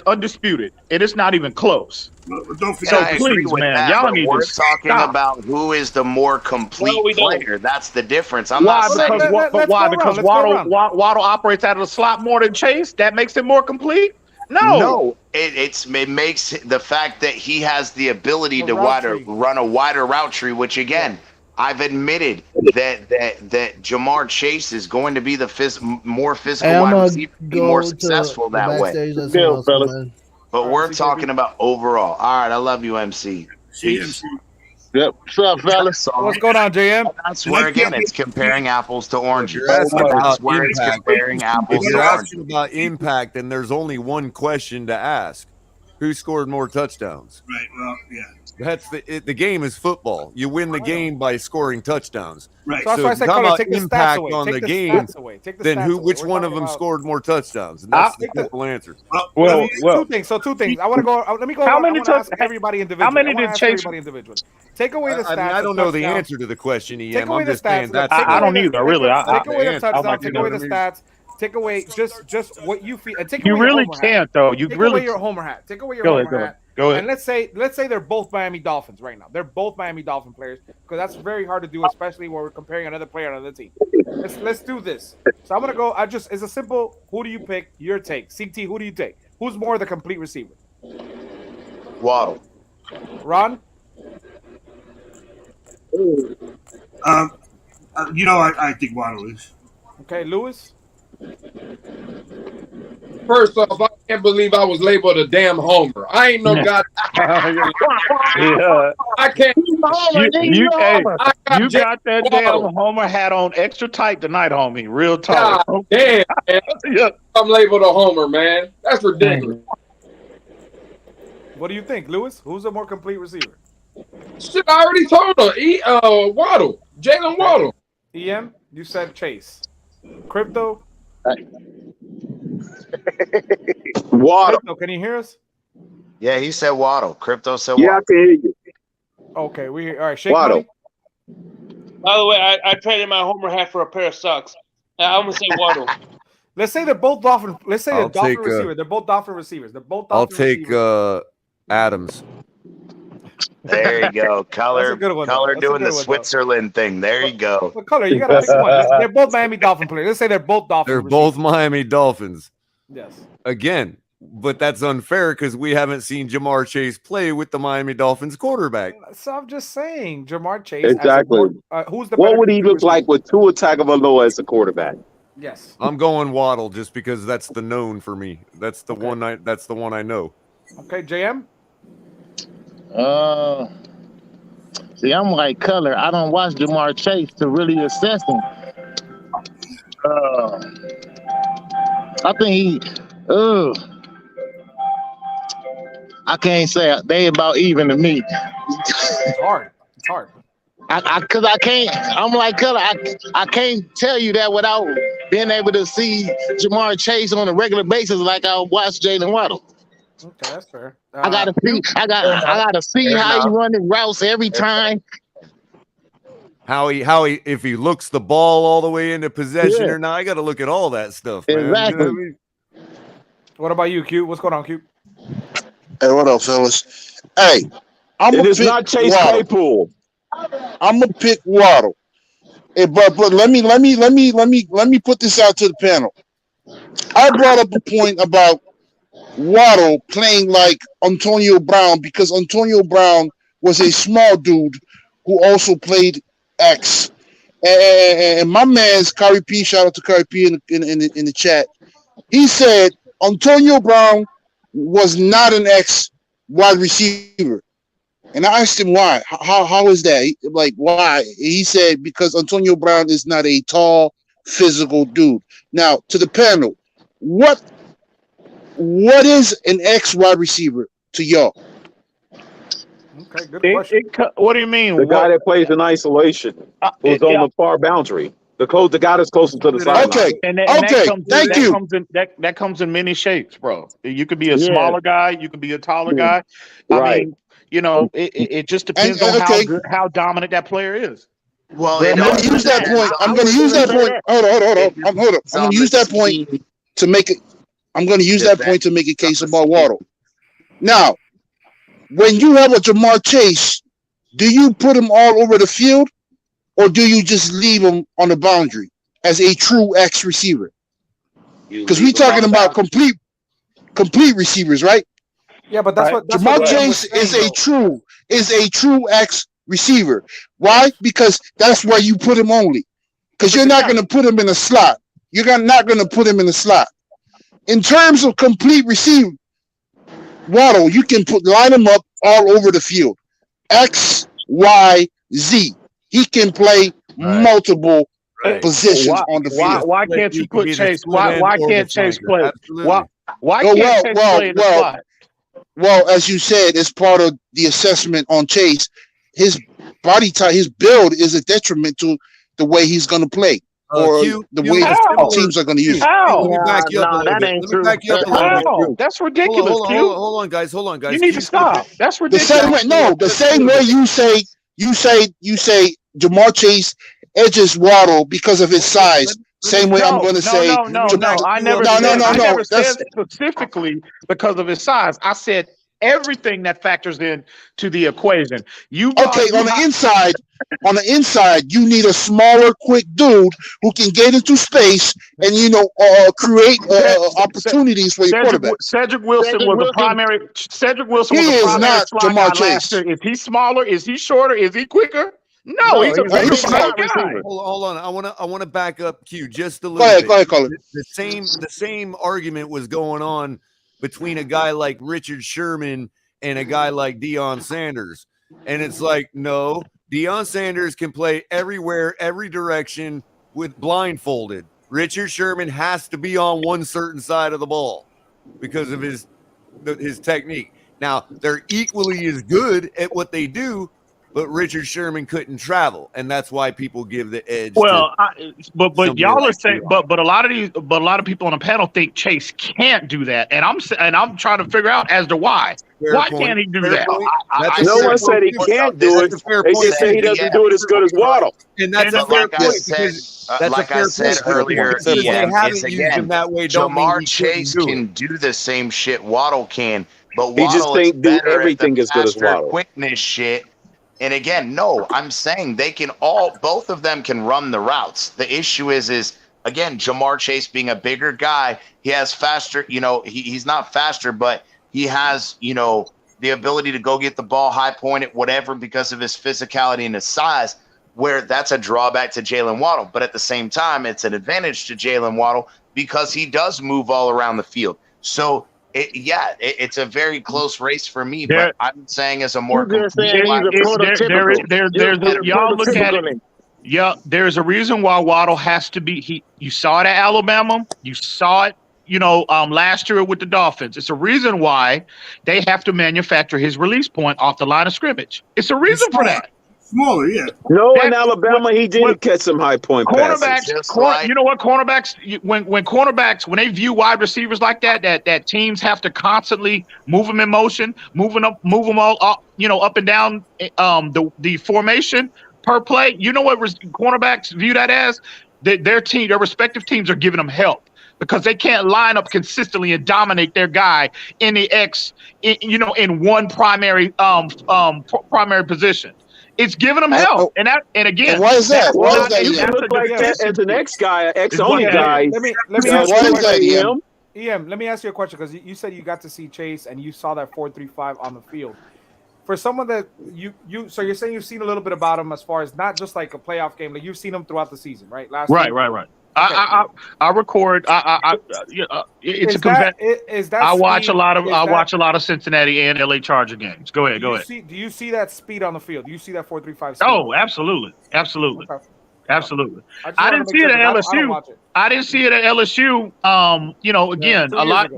undisputed. It is not even close. Don't forget. So please, man, y'all need we're to talking stop. about who is the more complete player. That's the difference. Why? Because Waddle operates out of the slot more than Chase. That makes him more complete. No, it makes the fact that he has the ability to run a wider route tree, which again, I've admitted that Jamar Chase is going to be the more physical wide receiver, be more successful that way. But we're talking about overall. All right, I love you, MC. Peace. Yep. What's up, fellas? What's going on, JM? That's where, again, it's comparing apples to oranges. That's where it's comparing apples to oranges. You're asking about impact, and there's only one question to ask. Who scored more touchdowns? Right. Well, yeah. That's the game is football. You win the game by scoring touchdowns. Right. So that's why I said, Color, take the stats away. On take the the game, stats away. Take the then stats who? away. Which We're one of talking them about- scored more touchdowns? And that's the simple answer. Well, two things. I want to go. Let me go. How I many want to ask everybody individually. how many I wanna did ask Chase- everybody individually. Take away the stats. I don't know the touchdowns. answer to the question, Take EM. away I'm the just saying stats. that's. I don't either, really. Take away the answer. touchdowns. Take away the stats. Take away just what you feel. And take away your homer hat. though. You Take really away your homer hat. Take away your Go homer ahead, hat. go ahead. And let's say they're both Miami Dolphins right now. They're both Miami Dolphin players because that's very hard to do, especially when we're comparing another player on another team. Let's do this. So I'm gonna go. It's a simple. Who do you pick? Your take. CT. Who do you take? Who's more the complete receiver? Waddle. Ron. I think Waddle is. Okay, Lewis. First off, I can't believe I was labeled a damn homer. I ain't no god. Yeah. I can't. You I got that damn homer hat on extra tight tonight, homie. Real talk. God damn, man. I'm labeled a homer, man. That's ridiculous. What do you think, Lewis? Who's the more complete receiver? Shit, I already told her. Waddle. Jalen Waddle. EM, you said Chase. Crypto. Waddle. Crypto, can you hear us? Yeah, he said Waddle. Crypto said Yeah, I Waddle. can hear you. Okay, all right. Shake Waddle. Money. By the way, I traded my homer hat for a pair of socks. I'm gonna say Waddle. Let's say they're both Dolphin. Let's say they're I'll Dolphin take, receivers. They're both Dolphin receivers. They're both I'll Dolphin take receivers. Adams. There you go. Color, That's a good one, though. color That's a doing good the one, though. Switzerland thing. There you go. But Color, you gotta pick one. They're both Miami Dolphin players. Let's say they're both Dolphin. They're both Miami Dolphins. Yes. Again, but that's unfair because we haven't seen Jamar Chase play with the Miami Dolphins quarterback. So I'm just saying, Jamar Chase. Exactly. Who's the? What better would he look receiver? like with Tua Tagovailoa as a quarterback? Yes. I'm going Waddle just because that's the known for me. That's the one I know. Okay, JM. See, I'm like Color. I don't watch Jamar Chase to really assess him. I think he. I can't say they about even to me. It's hard. It's hard. Cause I can't. I'm like Color. I can't tell you that without being able to see Jamar Chase on a regular basis, like I watch Jalen Waddle. Okay, that's fair. I gotta see. I gotta see how he running routes every time. How he if he looks the ball all the way into possession or not. I got to look at all that stuff, man. Exactly. You know what I mean? What about you, Q? What's going on, Q? Hey, what up, fellas? Hey, I'm gonna It is pick not Chase Waddle. Claypool. I'm gonna pick Waddle. Hey, but let me put this out to the panel. I brought up a point about Waddle playing like Antonio Brown because Antonio Brown was a small dude who also played X. And my man's Kyrie P, shout out to Kyrie P in the chat. He said Antonio Brown was not an X wide receiver. And I asked him why. How is that? Like, why? He said because Antonio Brown is not a tall, physical dude. Now, to the panel, what is an X wide receiver to y'all? Okay, good question. What do you mean? The guy that plays in isolation, who's on the far boundary. The guy that's closer to the sideline. Okay, That comes in many shapes, bro. You could be a smaller guy. You could be a taller guy. I mean, it just depends on how dominant that player is. Well, I'm going to use that point. I'm going to use that point. Hold on. I'm going to use that point to make it. I'm going to use that point to make a case about Waddle. Now, when you have a Jamar Chase, do you put him all over the field, or do you just leave him on the boundary as a true X receiver? Because we're talking about complete receivers, right? Yeah, but that's what Jamar Chase is a true X receiver. Why? Because that's where you put him only. Because you're not going to put him in a slot. You're not going to put him in a slot. In terms of complete receiver, Waddle, you can line him up all over the field. X, Y, Z. He can play multiple positions on the field. Why can't you put Chase? Why can't Chase play? Why can't Chase play in the slot? well, as you said, it's part of the assessment on Chase. His body type, his build is a detriment to the way he's going to play. Or the way the teams are going to use it. How? Let me back you up a little bit. Let me back you up a little bit. That's ridiculous. Hold on, guys. Hold on, guys. You need to stop. That's The ridiculous. same way, no, the same way you say Jamar Chase edges Waddle because of his size. Same way I'm going to say. No. I never said specifically because of his size. I said everything that factors in to the equation. On the inside, you need a smaller, quick dude who can get into space and create opportunities for your quarterback. Cedric Wilson was the primary. Cedric Wilson was the primary slot guy last year. Is he smaller? Is he shorter? Is he quicker? No, he's a bigger guy. Hold on. I want to back up Q just a little bit. Go ahead, Colin. The same argument was going on between a guy like Richard Sherman and a guy like Deion Sanders. And it's like, no, Deion Sanders can play everywhere, every direction with blindfolded. Richard Sherman has to be on one certain side of the ball because of his technique. Now, they're equally as good at what they do, but Richard Sherman couldn't travel, and that's why people give the edge. Well, but y'all are saying, but a lot of people on the panel think Chase can't do that, and I'm trying to figure out as to why. Why can't he do that? No one said he can't do it. They just say he doesn't do it as good as Waddle. And that's a fair point. Like I said earlier, Jamar Chase can do the same shit Waddle can, but He just Waddle is can't do better everything at as good as faster Waddle. quickness shit. And again, no, I'm saying they can both of them can run the routes. The issue is again, Jamar Chase being a bigger guy, he has faster, he's not faster, but he has, the ability to go get the ball high point at whatever because of his physicality and his size, where that's a drawback to Jalen Waddle. But at the same time, it's an advantage to Jalen Waddle because he does move all around the field. So it's a very close race for me, but I'm saying as a more complete y'all look at it. Yeah, there's a reason why Waddle has to be. You saw it at Alabama. You saw it, last year with the Dolphins. It's a reason why they have to manufacture his release point off the line of scrimmage. It's a reason for that. Smaller, yeah. No, in Alabama, he did catch some high point passes. You know what? Cornerbacks, when cornerbacks, when they view wide receivers like that teams have to constantly move them in motion, move them all up, up and down the formation per play. You know what cornerbacks view that as? Their respective teams are giving them help because they can't line up consistently and dominate their guy in the in one primary position. It's giving them help, and again, why is that? Why is that? You look like that as an X guy, X only guy. Let me ask you a question. EM, let me ask you a question because you said you got to see Chase and you saw that 4.35 on the field. For someone that so you're saying you've seen a little bit about him as far as not just like a playoff game, like you've seen him throughout the season, right? Right. I record. It's a convention. I watch a lot of Cincinnati and LA Charger games. Go ahead. Do you see that speed on the field? Do you see that 4.35? Oh, absolutely. Okay. Absolutely. I didn't see it at LSU. I didn't see it at LSU. Again,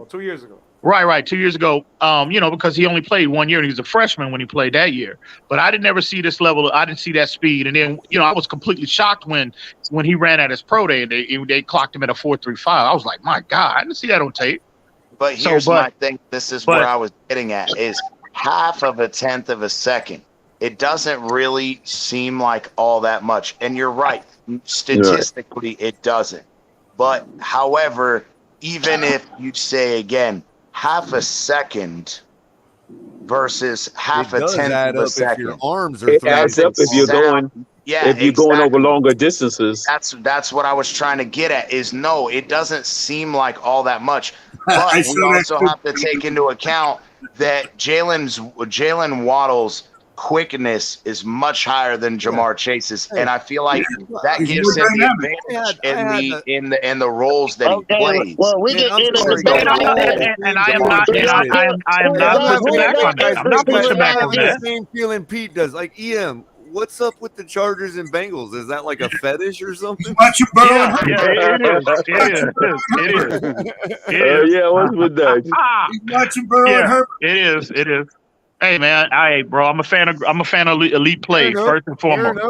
2 years ago. Right. 2 years ago, because he only played 1 year and he was a freshman when he played that year. But I didn't never see this level. I didn't see that speed. And then, I was completely shocked when he ran at his pro day and they clocked him at a 4.35. I was like, my God, I didn't see that on tape. But here's my thing. This is where I was getting at is half of a tenth of a second. It doesn't really seem like all that much. And you're right. Statistically, it doesn't. But however, even if you say again, half a second versus half a tenth of a second. Your arms are it adds up if you're going. Yeah, if you're going over longer distances. That's what I was trying to get at. Is no, it doesn't seem like all that much. But we also have to take into account that Jalen Waddle's quickness is much higher than Jamar Chase's, and I feel like that gives him the advantage in the roles that he plays. Well, we get and I am not pushing back on that. I'm not pushing back on that. Same feeling Pete does. Like EM, what's up with the Chargers and Bengals? Is that like a fetish or something? Watch Burrow. Yeah, it is. Yeah, what's with that? He's watching Burrow and Herbert. It is. Hey man, bro, I'm a fan of elite play first and foremost.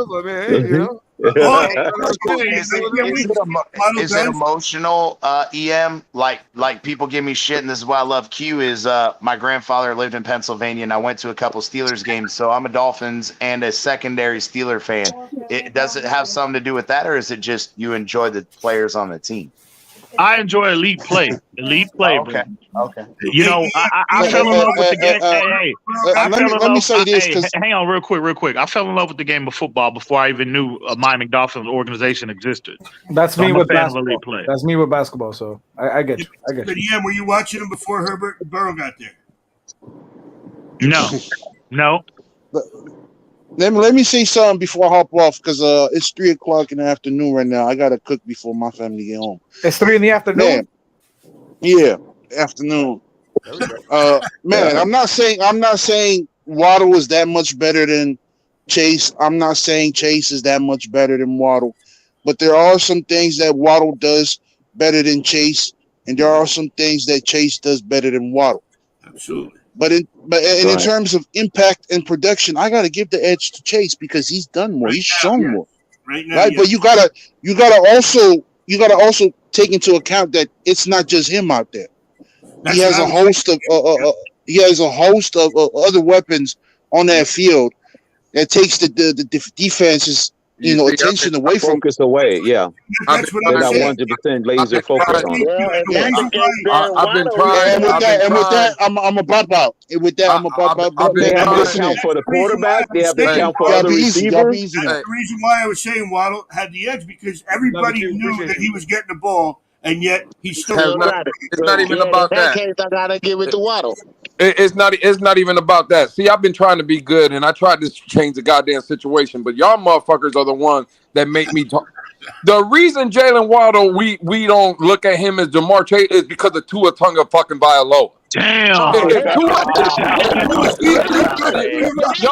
Is it emotional, EM? Like people give me shit, and this is why I love Q. Is my grandfather lived in Pennsylvania, and I went to a couple Steelers games, so I'm a Dolphins and a secondary Steeler fan. Does it have something to do with that, or is it just you enjoy the players on the team? I enjoy elite play. Okay. You know, I fell in love with the game. Let me say this. Hang on, real quick. I fell in love with the game of football before I even knew a Miami Dolphins organization existed. That's me I'm a with fan of basketball. elite play. That's me with basketball. So I get you. But yeah, were you watching him before Herbert and Burrow got there? No. Let me say something before I hop off because it's 3:00 in the afternoon right now. I gotta cook before my family get home. It's 3 in the afternoon. Man, yeah, afternoon. Man, I'm not saying Waddle is that much better than Chase. I'm not saying Chase is that much better than Waddle, but there are some things that Waddle does better than Chase, and there are some things that Chase does better than Waddle. Absolutely. But in terms of impact and production, I gotta give the edge to Chase because he's done more. He's shown more. Right now, Right, but you gotta also take into account that it's not just him out there. He has a host of other weapons on that field that takes the defense's attention away from focus away. Yeah, that's what they're I'm not saying. 100% laser focus on it. I've been trying. And with that, I'm a bop out. And with that, I'm a bop out. They have to account for the quarterback. They have to account for other receivers. That's the reason why I was saying Waddle had the edge because everybody knew that he was getting the ball, and yet he's still. It's not even about that. I gotta give it to Waddle. It's not even about that. See, I've been trying to be good, and I tried to change the goddamn situation, but y'all motherfuckers are the ones that make me talk. The reason Jalen Waddle, we don't look at him as Jamar Chase is because of Tua Tunga fucking Bailoa. Damn. Y'all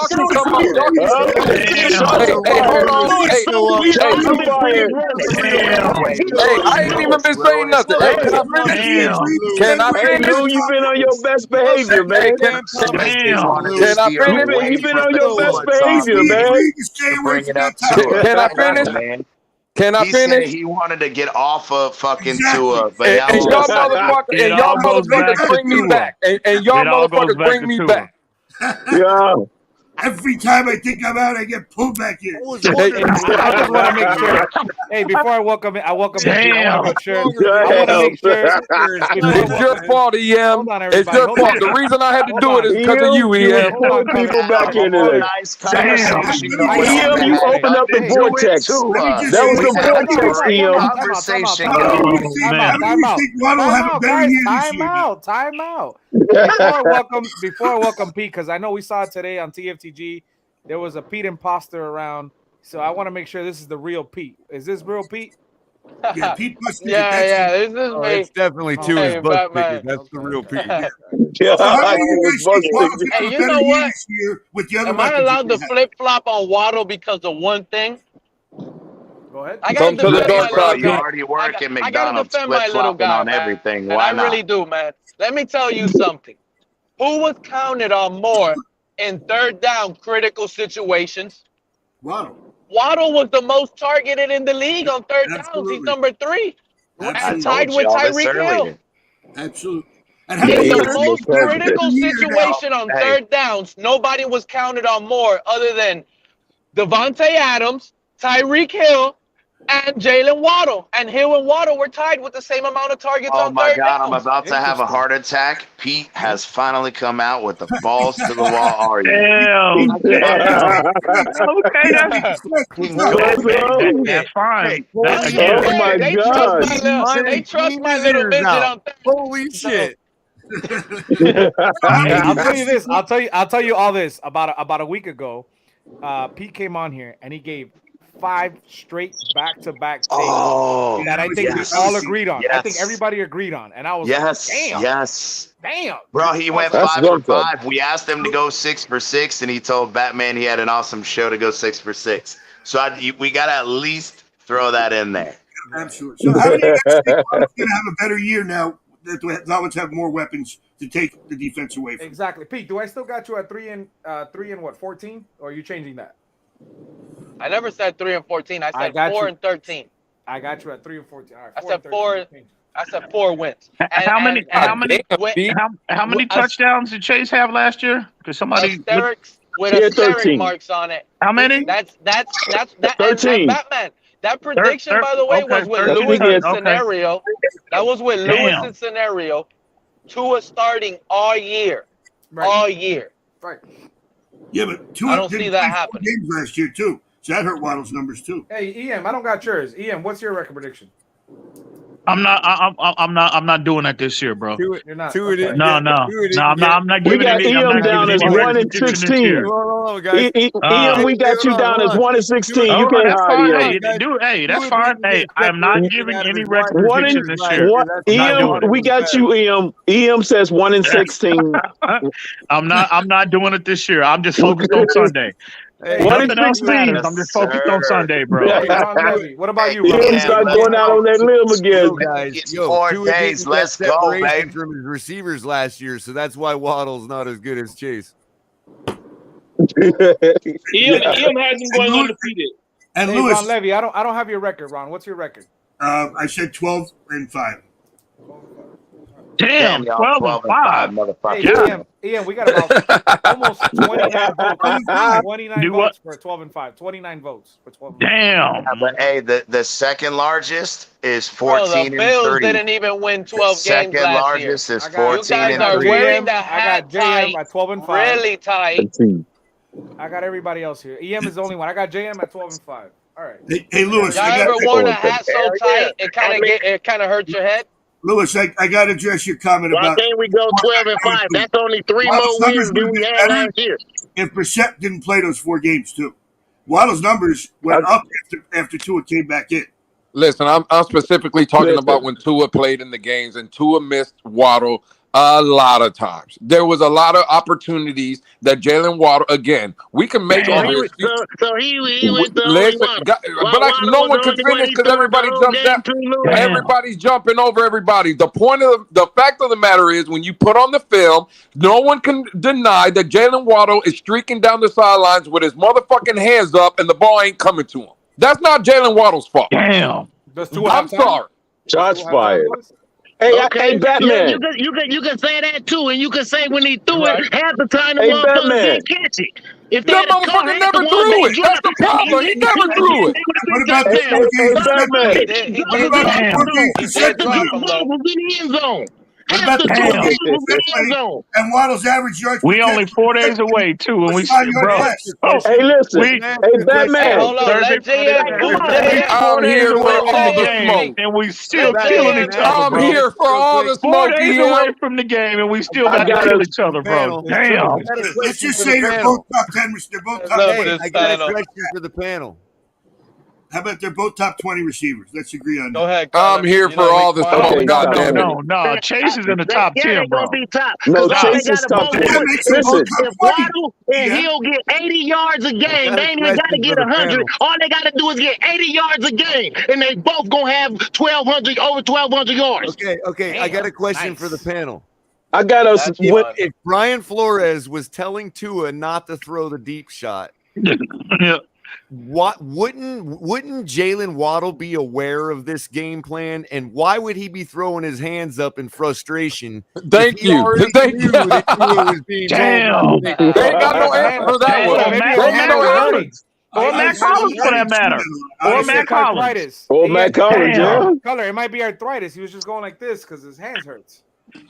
can come up. Hey, I ain't even been saying nothing. Hey, can I finish? Can I finish? You've been on your best behavior, man. Can I finish? You've been on your best behavior, man. Can I finish? Can I finish? He wanted to get off of fucking Tua, but and y'all motherfuckers bring me back. And y'all motherfuckers bring me back. Yeah. Every time I think I'm out, I get pulled back in. I just want to make sure. Hey, before I welcome it, I want to make sure. It's your fault, EM. It's your fault. The reason I had to do it is because of you, EM. Pull people back in there. EM, you opened up the vortex. That was the vortex, EM. Time out. Before I welcome Pete, because I know we saw it today on TFTG. There was a Pete imposter around, so I want to make sure this is the real Pete. Is this real Pete? Yeah, Pete must be this is me. It's definitely two is butt pickers. That's the real Pete. Hey, you know what? Am I allowed to flip flop on Waddle because of one thing? Go ahead. I got to defend you already work at McDonald's. I got to defend my little guy on everything. Man. I really do, man. Let me tell you something. Who was counted on more in third down critical situations? Waddle. Waddle was the most targeted in the league on third downs. He's number 3. Tied with Tyreek Hill. Absolutely. In the most critical situation on third downs, nobody was counted on more other than Devontae Adams, Tyreek Hill, and Jalen Waddle. And Hill and Waddle were tied with the same amount of targets on third down. I'm about to have a heart attack. Pete has finally come out with the balls to the wall argument. That's fine. They trust my little midget on third. Holy shit. I'll tell you this. I'll tell you all this. About a week ago, Pete came on here and he gave 5 straight back-to-back things that I think we yes. all agreed on. I think Yes. everybody agreed on, and I was Yes, like, damn. Bro, he went 5 for 5. We asked him to go 6 for 6, and he told Batman he had an awesome show to go 6 for 6. So we got to at least throw that in there. I'm sure. So how many of you guys think Waddle's going to have a better year now that the Dolphins have more weapons to take the defense away from? Exactly. Pete, do I still got you at 3 and 14? Or are you changing that? I never said 3 and 14. I said 4 and 13. I got you at 3 and 14. All right, I said 4. I said 4 wins. How many touchdowns did Chase have last year? Because somebody with asterisk marks on it. How many? That's 13. Batman. That prediction, by the way, was with Lewis's scenario. That was with Lewis's scenario. Tua starting all year. Right. All year. Right. Yeah, but Tua I don't see didn't that play 4 happen. games last year too, so that hurt Waddle's numbers too. Hey, EM, I don't got yours. EM, what's your record prediction? I'm not doing that this year, bro. You're not. No, Okay. I'm not We giving got it. EM down as 1 and 16. EM, we got you down as 1 and 16. You can't that's hide fine. EM. Hey, that's fine. Hey, I'm not giving any record predictions this year. EM, we got you, EM. EM says 1 and 16. I'm not doing it this year. I'm just focused on Sunday. Hey, nothing else matters. I'm just focused on Sunday, bro. What about you? EM start going out on that limb again. Guys, 4 days. Let's go, separation babe. from his receivers last year, so that's why Waddle's not as good as Chase. Ian hasn't going undefeated. And Hey, Lewis, Ron Levy, I don't have your record, Ron. What's your record? I said 12 and 5. Damn, 12 and 5. Hey, Ian, we got about almost 29 votes. 29 votes for 12 and 5. 29 votes for 12 and 5. Damn. Yeah, but hey, the second largest is 14 Bro, the and Bills 3. didn't even win 12 games Second last year. largest is You 14 guys and are 3. wearing the I hat got JM tight, at 12 and 5. really tight. I got everybody else here. EM is the only one. I got JM at 12 and 5. All right. Hey Lewis, Y'all ever worn a hat so tight it kind of hurts your head? Lewis, I got to address your comment Why about. can't we go 12 and 5? That's only 3 more wins than we had last year. If Brissett didn't play those 4 games too, Waddle's numbers went up after Tua came back in. Listen, I'm specifically talking about when Tua played in the games, and Tua missed Waddle a lot of times. There was a lot of opportunities that Jalen Waddle, again, we can make all this. So he was the Listen, only one. but no one can finish because everybody jumps down. Everybody's jumping over everybody. The fact of the matter is, when you put on the film, no one can deny that Jalen Waddle is streaking down the sidelines with his motherfucking hands up and the ball ain't coming to him. That's not Jalen Waddle's fault. Damn. I'm sorry. Shots fired. Hey, Batman. You can say that too, and you can say when he threw it, half the time the Hey, motherfucker Batman. didn't catch it. If That motherfucker never threw it. That's the problem. He never threw it. What about the 4 games? He did drop him, though. Was in the end zone. What about the 4 Damn. games? Was in the end zone. And Waddle's average yards. We only 4 days away too, and we bro. Hey, listen. Hey, Batman. Hold on, let JM. I'm here for all the game, smoke. and we still killing each other, I'm bro. here for all the 4 smoke. days EM. away from the game, and we still got to kill each other, bro. Damn. Let's just say they're both top 10. They're both top Love 20. this I got a panel. question for the panel. How about they're both top 20 receivers? Let's agree on that. Go ahead. I'm here for all the smoke. Goddamn it. No. Chase is in the top 10, bro. Gonna be top. No, 'Cause all Chase they is gotta top both 10. do- Listen. If Waddle and Hill get 80 yards a game, they ain't even got to get 100. All they got to do is get 80 yards a game, and they both gonna have 1,200 over 1,200 yards. Okay. I got a question for the panel. I got us. If Brian Flores was telling Tua not to throw the deep shot, Yeah. what wouldn't Jalen Waddle be aware of this game plan, and why would he be throwing his hands up in frustration? Thank you. Thank you. Damn. They ain't got no answer for that one. They ain't no answer. Or Matt Collins, for that matter. Or Matt Collins. Or Matt Collins, yeah. Color, it might be arthritis. He was just going like this because his hands hurts.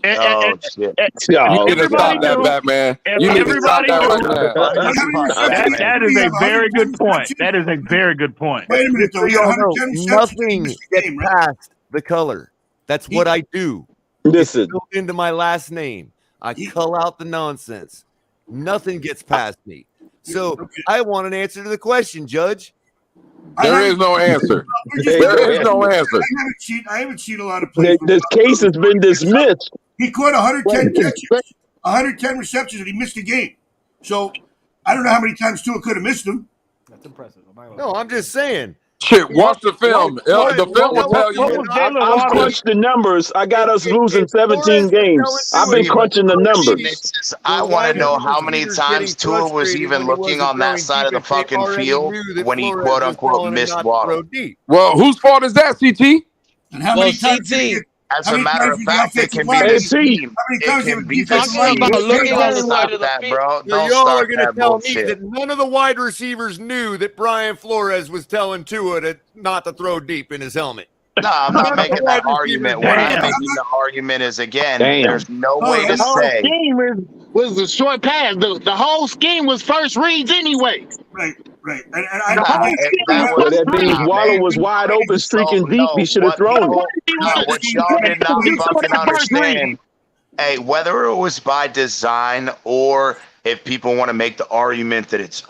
Oh, shit. You need to stop that, Batman. You need to stop that right now. That is a very good point. That is a very good point. Wait a minute, though. We got 110 receptions Nothing in this gets game, right? past the color. That's what I do. Listen. It's built into my last name. I cull out the nonsense. Nothing gets past me. So I want an answer to the question, Judge. There is no answer. There is no answer. I haven't seen a lot of plays. This case has been dismissed. He caught 110 catches, 110 receptions, and he missed a game. So I don't know how many times Tua could have missed him. That's impressive. No, I'm just saying. Shit, watch the film. The film will tell you. I've crunched the numbers. I got us losing 17 games. I've been crunching the numbers. I want to know how many times Tua was even looking on that side of the fucking field when he quote unquote missed Waddle. Well, whose fault is that, CT? And how many times? As a matter of fact, it can be the scheme. It can be the scheme. Don't stop that, bro. Don't y'all stop are going to that tell me bullshit. that none of the wide receivers knew that Brian Flores was telling Tua not to throw deep in his helmet. No, I'm not making that argument. What I'm making the argument is, again, there's no way to say. Was the short pass. The whole scheme was first reads anyway. Right. And that means Waddle was wide open, streaking deep. He should have thrown it. What y'all did not fucking understand, hey, whether it was by design or if people want to make the argument that it's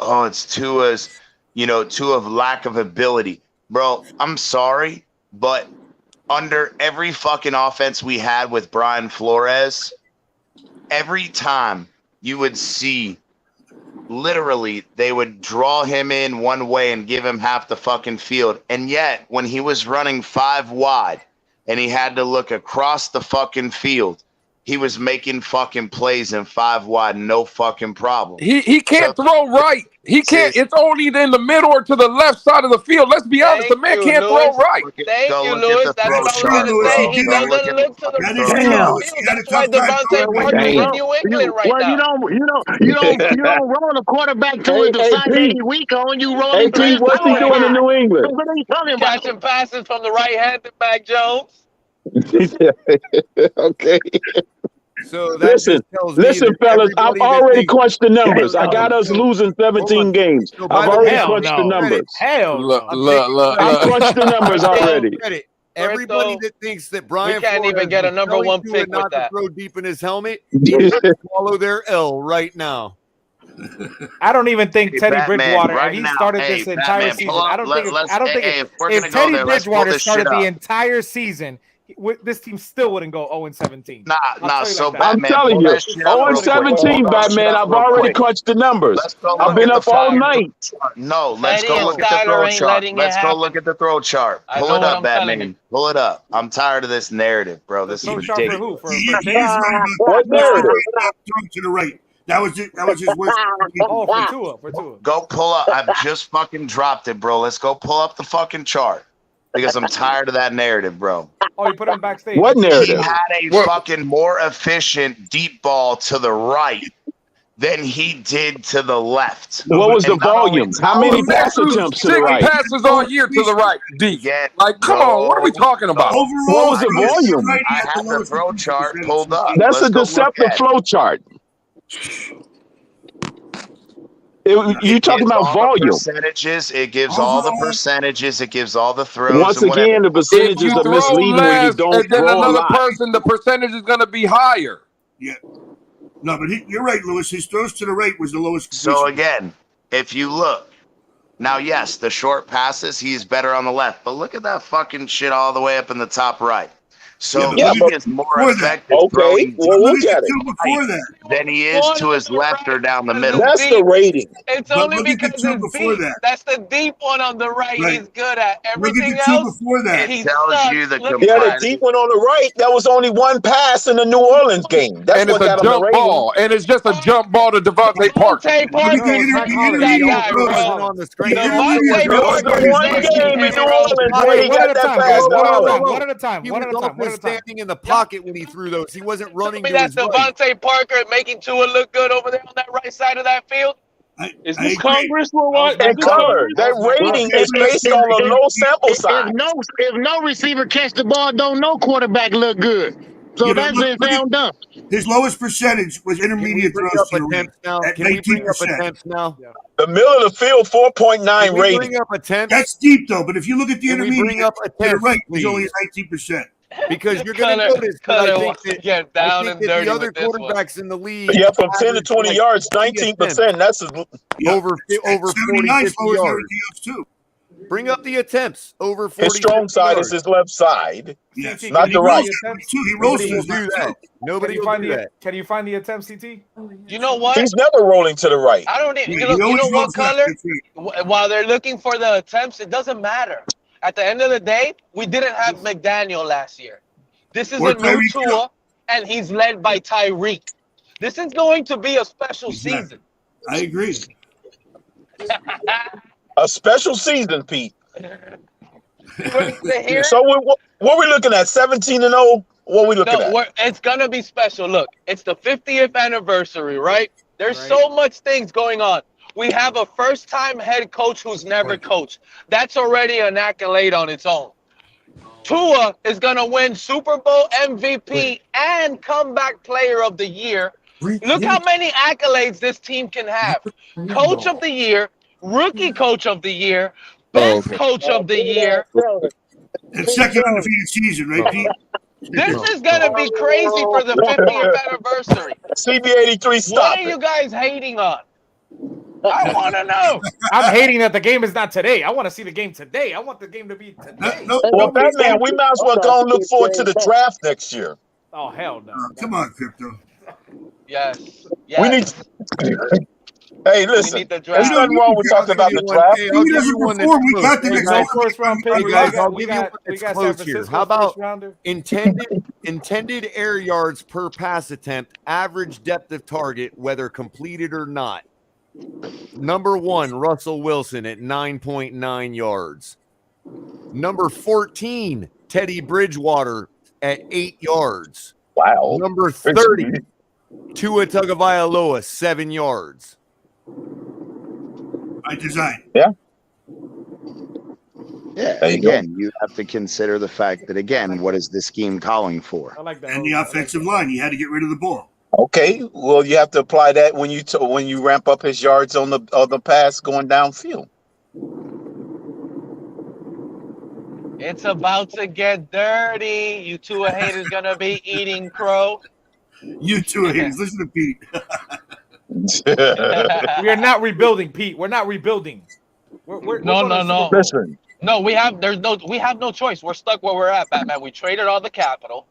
Tua's, Tua's lack of ability. Bro, I'm sorry, but under every fucking offense we had with Brian Flores, every time you would see, literally, they would draw him in one way and give him half the fucking field. And yet, when he was running 5 wide and he had to look across the fucking field, he was making fucking plays in 5 wide, no fucking problem. He can't throw right. He can't. It's only in the middle or to the left side of the field. Let's be honest. The man can't throw right. Thank you, Louis. That's what I was going to say. He doesn't look to the field. That's why Devontae Parker in New England right now. You don't roll a quarterback to the side that he weak on. You roll him to his what's he doing in New England? What are you talking about? Catching passes from the right-handed Mac Jones. Okay. So that listen, fellas. I've already crunched the numbers. I got us losing 17 games. I've already crunched the numbers. I've crunched the numbers already. Everybody that thinks that Brian can't even get a number one pick not with that. to throw deep in his helmet, swallow their L right now. I don't even think Teddy Batman, Bridgewater, right if he now, started this entire Batman, season, pull up, I don't think if if Teddy there, let's pull Bridgewater this started shit the up. entire season, this team still wouldn't go 0-17. Nah. So like that. I'm telling you, 0-17, Batman. I've already crunched the numbers. I've been up all night. No, let's go look at the throw chart. Let's go look at the throw chart. Pull it up, Batman. Pull it up. I'm tired of this narrative, bro. This is ridiculous. He is right about throwing to the right. That was his worst. For Tua. Go pull up. I've just fucking dropped it, bro. Let's go pull up the fucking chart because I'm tired of that narrative, bro. Oh, you put him backstage. What narrative? He had a fucking more efficient deep ball to the right than he did to the left. What was the volume? How many pass attempts to the right? 6 passes all year to the right, deep. Like, come on, what are we talking about? What was the volume? I have the throw chart pulled up. That's a deceptive flow chart. You talking about volume? Percentages. It gives all the percentages. It gives all the throws. Once again, the percentages are misleading when you don't and then throw a another lot. person, the percentage is going to be higher. Yeah. No, but you're right, Lewis. His throws to the right was the lowest. So again, if you look now, yes, the short passes, he's better on the left. But look at that fucking shit all the way up in the top right. So he is more effective throwing than he is to his left or down the middle. That's the rating. It's only because it's deep. That's the deep one on the right he's good at. Everything else, it tells you the the deep one on the right, that was only one pass in the New Orleans game. That's And it's what a got jump ball. And it's just a jump ball to Devontae Parker. Devontae Parker is that guy, bro. On the screen. Devontae Parker is one game in New Orleans where he got that pass. One at a time. He was standing in the pocket when he threw those. He wasn't running to That's his right. Devontae Parker making Tua look good over there on that right side of that field. Is this Congress or what? And cover. That rating is based on a low sample size. If no receiver catch the ball, don't no quarterback look good. So that's it. Done. His lowest percentage was intermediate throws to the right at 19%. The middle of the field, 4.9 rating. Bring up a 10. That's deep though, but if you look at the intermediate bring up a to the 10, right, he's please? only at 19%. Because you're going to notice that I think that, down and dirty the other with this one. quarterbacks in the league. Yeah, from 10 to 20 yards, 19%. That's over 40, 50 yards. Everything else too. Bring up the attempts over 40. His strong side is his left side, not the right. He rolls Nobody will do that. Nobody will do that. Can you find the attempts, CT? You know what? He's never rolling to the right. I don't need. You know what, Color? While they're looking for the attempts, it doesn't matter. At the end of the day, we didn't have McDaniel last year. This is a new Tua, and he's led by Tyreek. This is going to be a special season. I agree. A special season, Pete. Here? So what we looking at? 17-0. What we looking at? It's gonna be special. Look, it's the 50th anniversary, right? There's so much things going on. We have a first-time head coach who's never coached. That's already an accolade on its own. Tua is gonna win Super Bowl MVP and Comeback Player of the Year. Look how many accolades this team can have. Coach of the Year, Rookie Coach of the Year, Best Coach of the Year. And second undefeated season, right, Pete? This is going to be crazy for the 50th anniversary. CB83, stop What are you guys hating on? I want to know. I'm hating that the game is not today. I want to see the game today. I want the game to be today. Well, Batman, we might as well go and look forward to the draft next year. Oh, hell no. Come on, Crypto. Yes. We need. Hey, listen. There's nothing wrong with talking about the draft. He doesn't perform. We got the next first round pick. Hey guys, I'll give you one we that's got close San here. Francisco How about first rounder. intended air yards per pass attempt, average depth of target, whether completed or not? Number 1, Russell Wilson at 9.9 yards. Number 14, Teddy Bridgewater at 8 yards. Wow. Number 30, Tua Tagovailoa, 7 yards. By design. Yeah, again, you have to consider the fact that, again, what is the scheme calling for? And the offensive line, you had to get rid of the ball. Okay, well, you have to apply that when you ramp up his yards on the pass going downfield. It's about to get dirty. You Tua haters going to be eating crow. You Tua haters, listen to Pete. We are not rebuilding, Pete. We're not rebuilding. No. Listen. No, we have no choice. We're stuck where we're at, Batman. We traded all the capital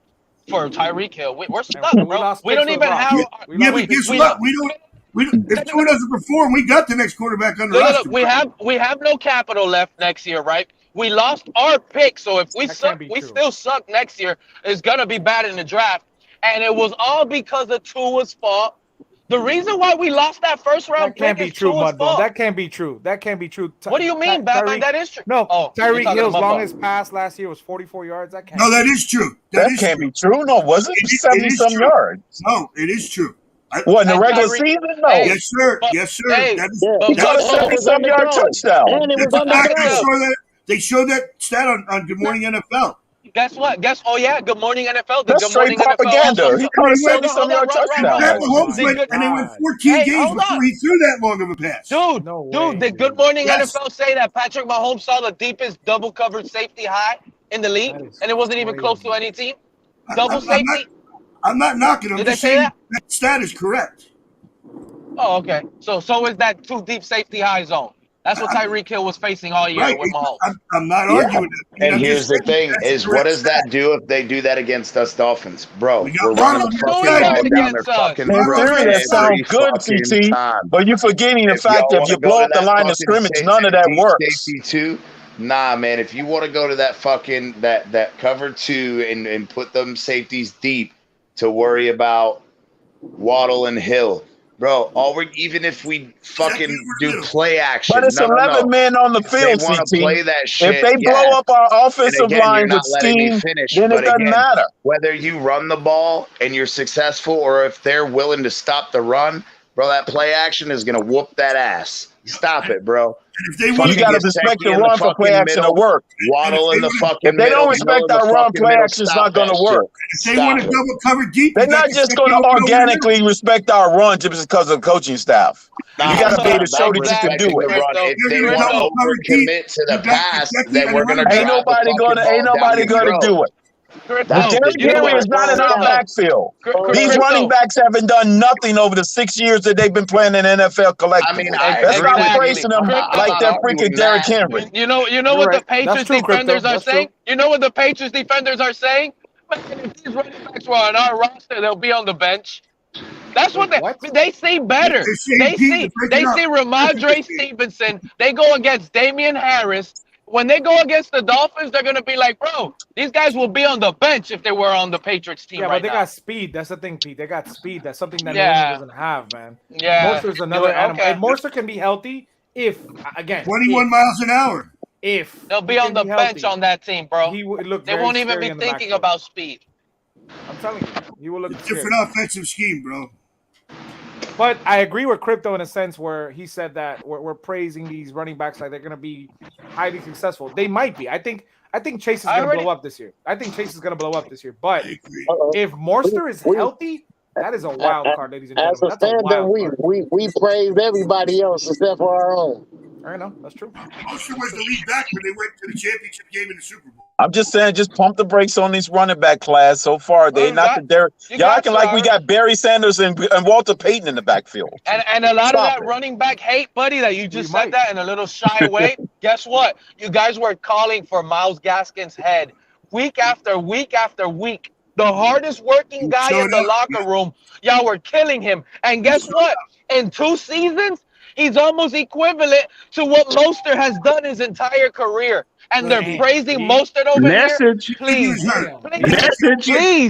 for Tyreek Hill. We're stuck, bro. We don't even have. Yeah, but guess what? We don't. If Tua doesn't perform, we got the next quarterback on the roster. Look, we have no capital left next year, right? We lost our pick, so if we suck, we still suck next year. It's gonna be bad in the draft, and it was all because of Tua's fault. The reason why we lost that first round pick is true, Tua's Mudbone. fault. That can't be true. That can't be true. What do you mean, Batman? That is true. No, Tyreek Hill's about longest pass last year was 44 yards. That can't. No, that is true. That can't be true. No, was it? 70-some yards. No, it is true. What, in the regular season? No. Yes, sir. Yes, sir. Hey, That is, He got a 70-some-yard touchdown. And it was on the they showed that stat on Good Morning NFL. Guess what? Oh yeah, Good Morning NFL. That's straight propaganda. He caught a 70-some-yard touchdown. And they went 14 games before he threw that long of a pass. Dude, did Good Morning NFL say that Patrick Mahomes saw the deepest double-covered safety high in the league, and it wasn't even close to any team? Safety. I'm not knocking him. Did I'm just they say saying that stat is correct. Oh, okay. So is that too deep safety high zone? That's what Tyreek Hill was facing all year with Mahomes. I'm not arguing that. And here's the thing: is what does that do if they do that against us Dolphins, bro? We're running the fucking ball down their fucking throat that sounds good, CT. But you're forgetting the fact that if you blow up the line of scrimmage, none of that works. Nah, man. If you want to go to that fucking that cover 2 and put them safeties deep to worry about Waddle and Hill. Bro, even if we fucking do play action, but it's 11 men on the field. They want to play that shit. If they blow up our offensive line with scheme, then it doesn't matter. Whether you run the ball and you're successful, or if they're willing to stop the run, bro, that play action is gonna whoop that ass. Stop it, bro. You got to respect the run for play action to work. Waddle in the fucking If they don't respect our run, play action is not going to work. If they want to double cover deep, they're not just going to organically respect our run just because of the coaching staff. You got to be able to show that you can do it. If they want to overcommit to the pass, then we're going to. Ain't nobody going to do it. Derrick Henry is not in our backfield. These running backs haven't done nothing over the 6 years that they've been playing in NFL collectively. Let's stop praising them like they're freaking Derrick Henry. You know what the Patriots defenders are saying? You know what the Patriots defenders are saying? Man, if these running backs were on our roster, they'll be on the bench. That's what they see better. They see Ramondre Stevenson. They go against Damian Harris. When they go against the Dolphins, they're gonna be like, bro, these guys will be on the bench if they were on the Patriots team. Yeah, right but they now. got speed. That's the thing, Pete. They got speed. That's something that Miami doesn't have, man. Yeah. Morster's another animal. And Morster can be healthy if, again, 21 miles an hour. If they'll be on the bench on that team, bro. He would look. They won't even be thinking about speed. I'm telling you, he will look different offensive scheme, bro. But I agree with Crypto in a sense where he said that we're praising these running backs like they're going to be highly successful. They might be. I think Chase is going to blow up this year. But if Morster is healthy, that is a wild card, ladies and gentlemen. As a standard, we praise everybody else except for our own. I know, that's true. Morster was the lead back when they went to the championship game in the Super Bowl. I'm just saying, just pump the brakes on this running back class so far. They're not the Derrick. Y'all acting like we got Barry Sanders and Walter Payton in the backfield. And a lot of that running back hate, buddy, that you just said that in a little shy way. Guess what? You guys were calling for Myles Gaskin's head week after week after week. The hardest working guy in the locker room. Y'all were killing him. And guess what? In 2 seasons, he's almost equivalent to what Mostert has done his entire career. And they're praising Mostert over here. Please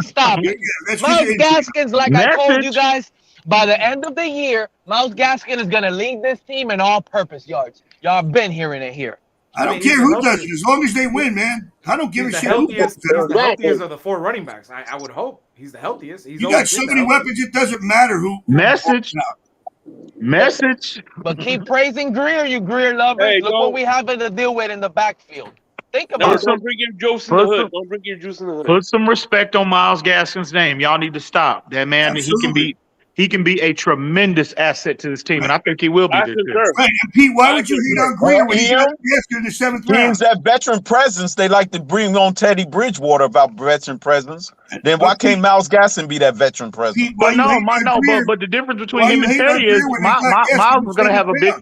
stop it. Myles Gaskin's, like I told you guys, by the end of the year, Myles Gaskin is going to lead this team in all-purpose yards. Y'all have been hearing it here. I don't care who does it, as long as they win, man. I don't give a shit who does it. He's the healthiest of the 4 running backs. I would hope he's the healthiest. You got so many weapons, it doesn't matter who. Message. But keep praising Greer, you Greer lovers. Hey, Look what we have to deal with in the backfield. Think about it. Don't bring your juice in the hood. Don't bring your juice in the hood. Put some respect on Myles Gaskin's name. Y'all need to stop. That man, he can be a tremendous asset to this team, and I think he will be this year. Right, and Pete, why would you hate on Greer when he got Gaskin in the 7th round? Teams that veteran presence, they like to bring on Teddy Bridgewater about veteran presence. Then why can't Myles Gaskin be that veteran presence? But but the difference between him and Teddy is Myles is going to have a big.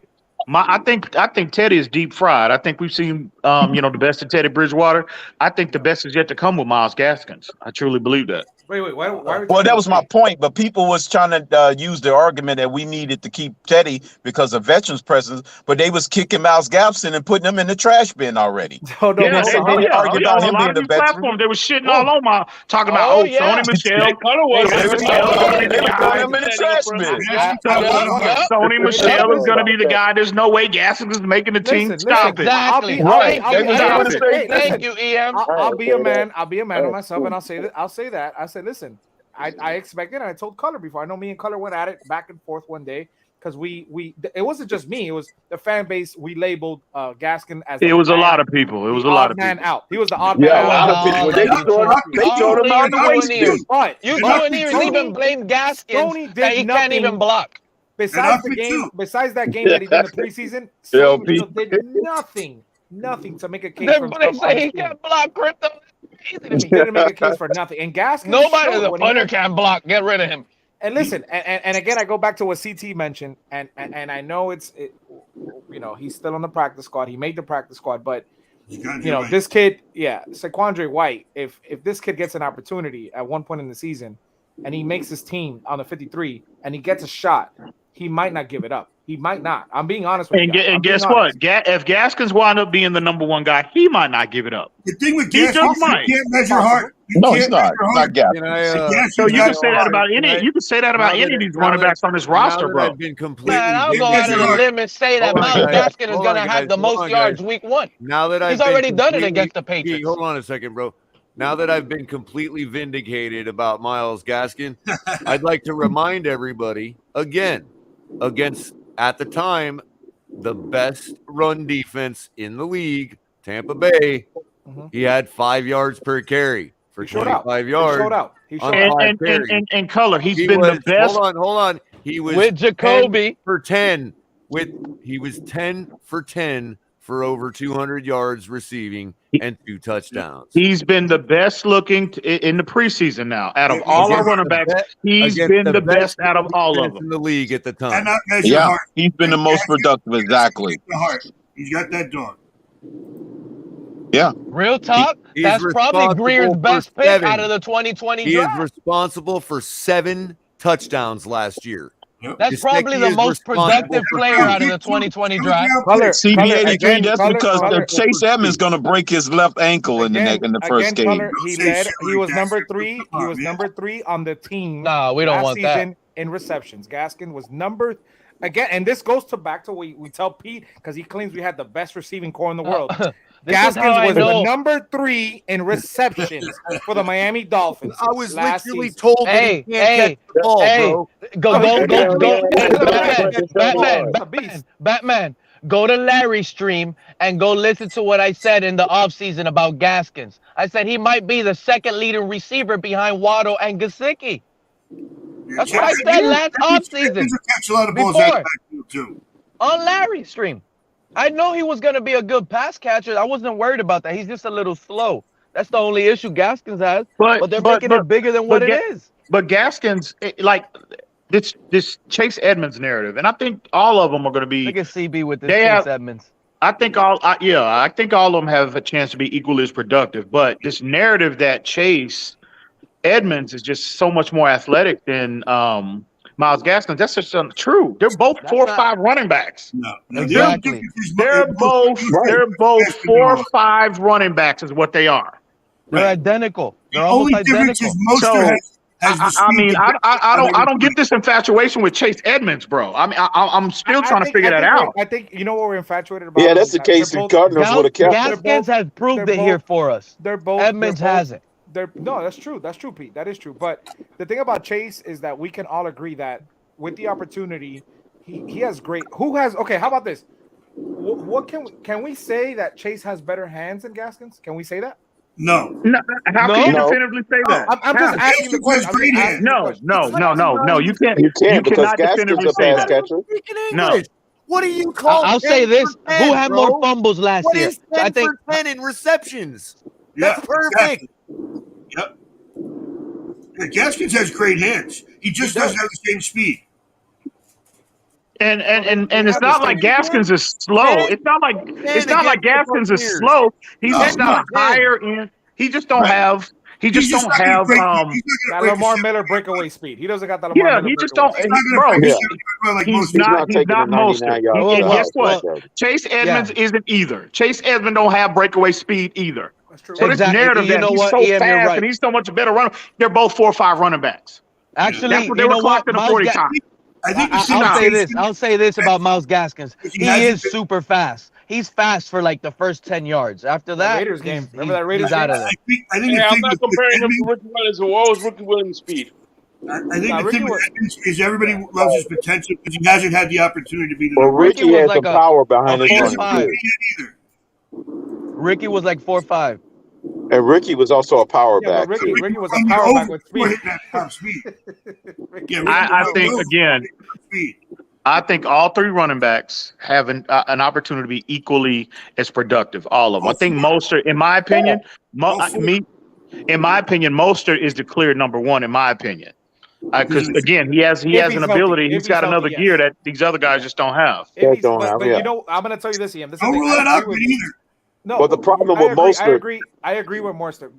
I think Teddy is deep fried. I think we've seen the best of Teddy Bridgewater. I think the best is yet to come with Myles Gaskins. I truly believe that. Wait, why well, that was my point, but people was trying to use the argument that we needed to keep Teddy because of veterans presence, but they was kicking Myles Gaskin and putting him in the trash bin already. They argued about him being a veteran. They were shitting all on my talking about Sony Michel. They were throwing him in the trash bin. Sony Michel is going to be the guy. There's no way Gaskins is making the team. Stop it. Exactly. Right. Thank you, EM. I'll be a man. I'll be a man of myself, and I'll say that. I say, listen, I expected, and I told Color before. I know me and Color went at it back and forth one day because it wasn't just me. It was the fan base. We labeled Gaskin as it was a lot of people. It was a lot of people. Out. He was the odd man out. A lot of people. They showed him out the waist. But you Tony even blamed Gaskin that he can't even block. Besides that game that he did in the preseason, Sony did nothing to make a case for himself. They say he can't block Crypto. He didn't make a case for nothing. And Gaskin, nobody the punter can block. Get rid of him. And listen, and again, I go back to what CT mentioned, and I know he's still on the practice squad. He made the practice squad, but this kid, Saquandre White. If this kid gets an opportunity at one point in the season, and he makes his team on the 53, and he gets a shot, he might not give it up. He might not. I'm being honest with you. And guess what? If Gaskins wound up being the number 1 guy, he might not give it up. The thing with Gaskins, you can't measure heart. No, he's not. Not Gaskins. So you can say that about any. You can say that about any of these running backs on this roster, bro. Man, I'll go out on a limb and say that Myles Gaskin is going to have the most yards week 1. Now that he's already done it against the Patriots. Hold on a second, bro. Now that I've been completely vindicated about Myles Gaskin, I'd like to remind everybody again against. At the time, the best run defense in the league, Tampa Bay, he had 5 yards per carry for 25 yards. He showed out. And Color, he's been the best. Hold on. He was with Jacoby 10 for 10. He was 10 for 10 for over 200 yards receiving and 2 touchdowns. He's been the best looking in the preseason now. Out of all our running backs, he's been the best out of all of them in the league at the time. Yeah, he's been the most productive. Exactly. He's got that dog. Yeah. Real talk. He's That's probably responsible Greer's for best pick 7. out of the 2020 He draft. is responsible for 7 touchdowns last year. That's probably the most productive player out of the 2020 draft. CB83, that's because Chase Edmonds going to break his left ankle in the first game. He was number 3. He was number 3 on the team. No, we don't last want that. season in receptions. Gaskin was number again, and this goes back to what we tell Pete because he claims we had the best receiving core in the world. Gaskins was the number 3 in receptions for the Miami Dolphins. I was literally season. told that he can't catch the ball, bro. Batman, go to Larry's stream and go listen to what I said in the offseason about Gaskins. I said he might be the second leading receiver behind Waddle and Gesicki. That's what I said last offseason. Catch a lot of balls out of the backfield too. On Larry's stream. I know he was going to be a good pass catcher. I wasn't worried about that. He's just a little slow. That's the only issue Gaskins has. But they're making it bigger than what it is. But Gaskins, like this Chase Edmonds narrative, and I think all of them are going to be. Look at CB with this Chase Edmonds. I think all of them have a chance to be equally as productive. But this narrative that Chase Edmonds is just so much more athletic than Myles Gaskins, that's just untrue. They're both 4 or 5 running backs. No, exactly. They're both 4 or 5 running backs is what they are. They're identical. They're almost identical. I don't get this infatuation with Chase Edmonds, bro. I mean, I'm still trying to figure that out. I think you know what we're infatuated about. Yeah, that's the case. The Cardinals would have kept Gaskins has proved it here for us. They're both. Edmonds hasn't. No, that's true. That's true, Pete. That is true. But the thing about Chase is that we can all agree that with the opportunity, he has great. Who has? Okay, how about this? What can we say that Chase has better hands than Gaskins? Can we say that? No. How can you definitively say that? I'm just asking the question. No. You can't. You can't because cannot Gaskins definitively is a say pass that. catcher. No. What do you call? I'll say this: 10, who had more fumbles last what year? Is 10 I think for 10 in receptions. Yeah, That's perfect. Yep. Yeah, Gaskins has great hands. He just doesn't have the same speed. And it's not like Gaskins is slow. It's not like Gaskins is slow. He's just not a higher end. He just don't have. He just don't have. That Lamar Miller breakaway speed. He doesn't got that. Lamar Miller he just breakaway don't. speed. He's not Mostert. And guess what? Chase Edmonds isn't either. Chase Edmonds don't have breakaway speed either. So this narrative that he's so fast and he's so much better runner, they're both 4 or 5 running backs. Actually, that's what they were clocked in the 40 time. I'll say this about Myles Gaskins. He is super fast. He's fast for like the first 10 yards. After that, Raiders game. Remember that Raiders he's out game? of there. I'm not comparing him to Ricky Williams. What was Ricky Williams' speed? I think the thing with Edmonds is everybody loves his potential because he hasn't had the opportunity to be the. Well, Ricky has the power behind his running. Ricky was like 4'5". And Ricky was also a power back. Ricky was a power back with speed. I think again. I think all 3 running backs have an opportunity to be equally as productive. All of them. I think Mostert, in my opinion, Mostert is the clear number 1. In my opinion, because again, he has an ability. He's got another gear that these other guys just don't have. But you know, I'm going to tell you this, Ian. Don't rule it out either. No, but the problem with Mostert, I agree with Mostert.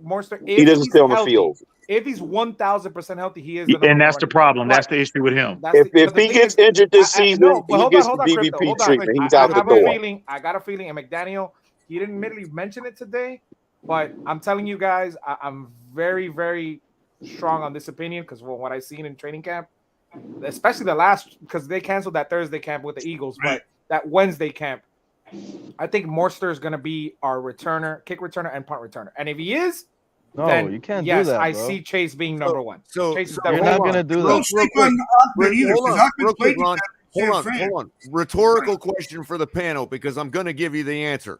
He doesn't stay on the field. If he's 1,000% healthy, he is. And that's the problem. That's the issue with him. If he gets injured this season, he gets the BVP treatment. He's out the door. I got a feeling, and McDaniel, he didn't admittedly mention it today, but I'm telling you guys, I'm very, very strong on this opinion because what I've seen in training camp, especially because they canceled that Thursday camp with the Eagles, but that Wednesday camp, I think Mostert is going to be our returner, kick returner, and punt returner. And if he is, then you can't yes, do that, I bro. see Chase being number 1. So Chase is you're not going to do that. Hold on. Rhetorical question for the panel because I'm going to give you the answer.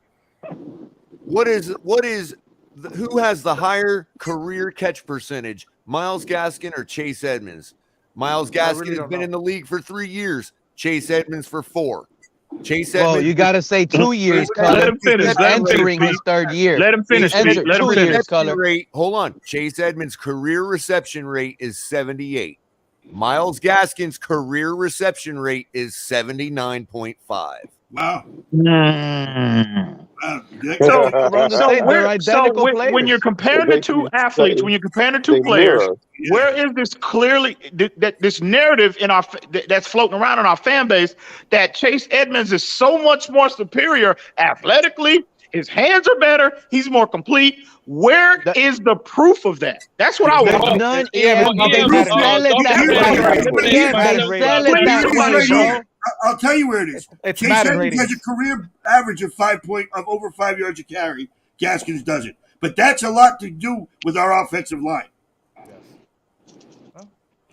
Who has the higher career catch percentage, Myles Gaskin or Chase Edmonds? Myles Gaskin has been in the league for 3 years. Chase Edmonds for 4. Chase Well, Edmonds. you got to say 2 years, Color. Let him finish. He's Let him entering finish. his third year. Let him finish. He's entered Let him 2 finish. years, Color. Rate, hold on. Chase Edmonds' career reception rate is 78. Miles Gaskin's career reception rate is 79.5. Wow. When you're comparing the two athletes, when you're comparing the two players, where is this clearly this narrative in our that's floating around in our fan base that Chase Edmonds is so much more superior athletically? His hands are better. He's more complete. Where is the proof of that? That's what I want. None. I'll tell you where it is. It's Chase Madden Edmonds has ratings. a career average of over 5 yards a carry. Gaskins doesn't, but that's a lot to do with our offensive line.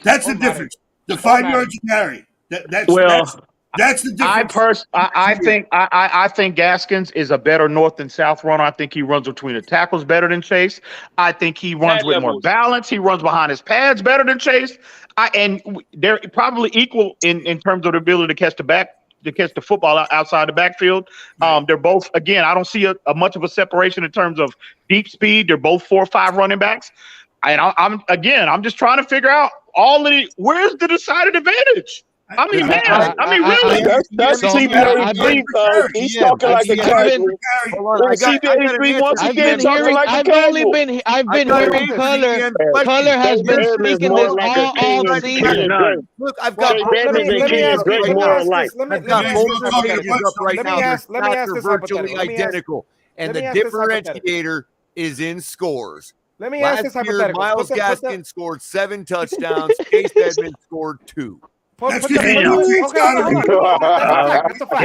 That's the difference. The 5 yards a carry. That's the difference. I think Gaskins is a better north and south runner. I think he runs between the tackles better than Chase. I think he runs with more balance. He runs behind his pads better than Chase. And they're probably equal in terms of the ability to catch the football outside the backfield. They're both, again, I don't see a much of a separation in terms of deep speed. They're both 4 or 5 running backs. And I'm just trying to figure out where's the decided advantage? Really. That's CB83, cuz. He's talking like a casual. CB83 once again talking like a casual. I've been hearing Color. Color has been speaking this all season. Look, I've got Let me ask this virtually identical, and the differentiator is in scores. Let me ask this hypothetical. Miles Gaskin scored 7 touchdowns. Chase Edmonds scored 2. That's a fact.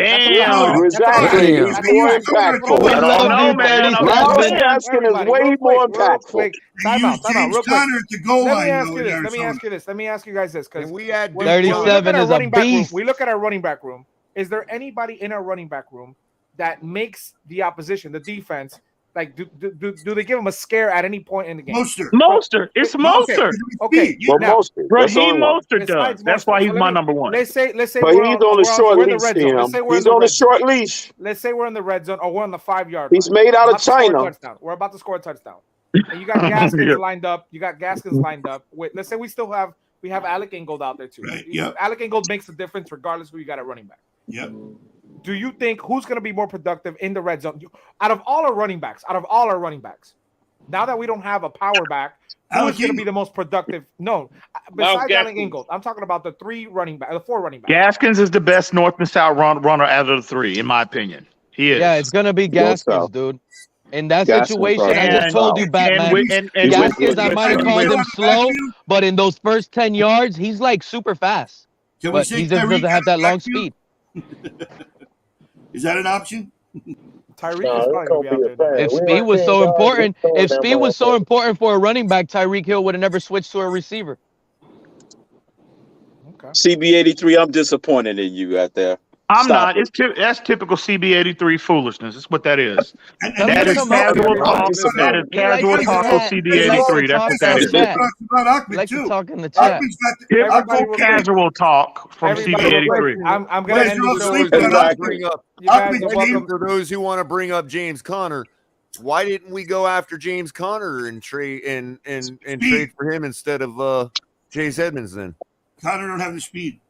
Exactly. He's more impactful. Miles Gaskin is way more impactful. Time out. Real quick. At the goal line, Let me ask you guys this. Because we had 37 is a beast. We look at our running back room. Is there anybody in our running back room that makes the opposition, the defense, like do they give him a scare at any point in the game? Mostert. It's Mostert. Okay. Mostert does. That's why he's my number one. Let's say. But he's on a short leash. He's on a short leash. Let's say we're in the red zone or we're on the 5-yard line. He's made out of China. We're about to score a touchdown. And you got Gaskins lined up. Let's say we have Alec Ingold out there too. Right, yep. Alec Ingold makes a difference regardless who you got at running back. Yep. Do you think who's going to be more productive in the red zone? Out of all our running backs, now that we don't have a power back, who's going to be the most productive? No, besides Alec Ingold, I'm talking about the 4 running backs. Gaskins is the best north and south runner out of the 3, in my opinion. He is. Yeah, it's going to be Gaskins, dude. In that situation, I just told you, Batman. Gaskins, I might have called him slow, but in those first 10 yards, he's like super fast. But he just doesn't have that long speed. Is that an option? Tyreek is probably gonna be out there. If speed was so important for a running back, Tyreek Hill would have never switched to a receiver. Okay. CB83, I'm disappointed in you out there. I'm not. That's typical CB83 foolishness. That's what that is. That is casual talk. That is casual talk of CB83. That's what that is. I like to talk in the chat. Typical casual talk from CB83. I'm going to end the show. For those who want to bring up James Conner, why didn't we go after James Conner and trade for him instead of Chase Edmonds then? Conner don't have the speed.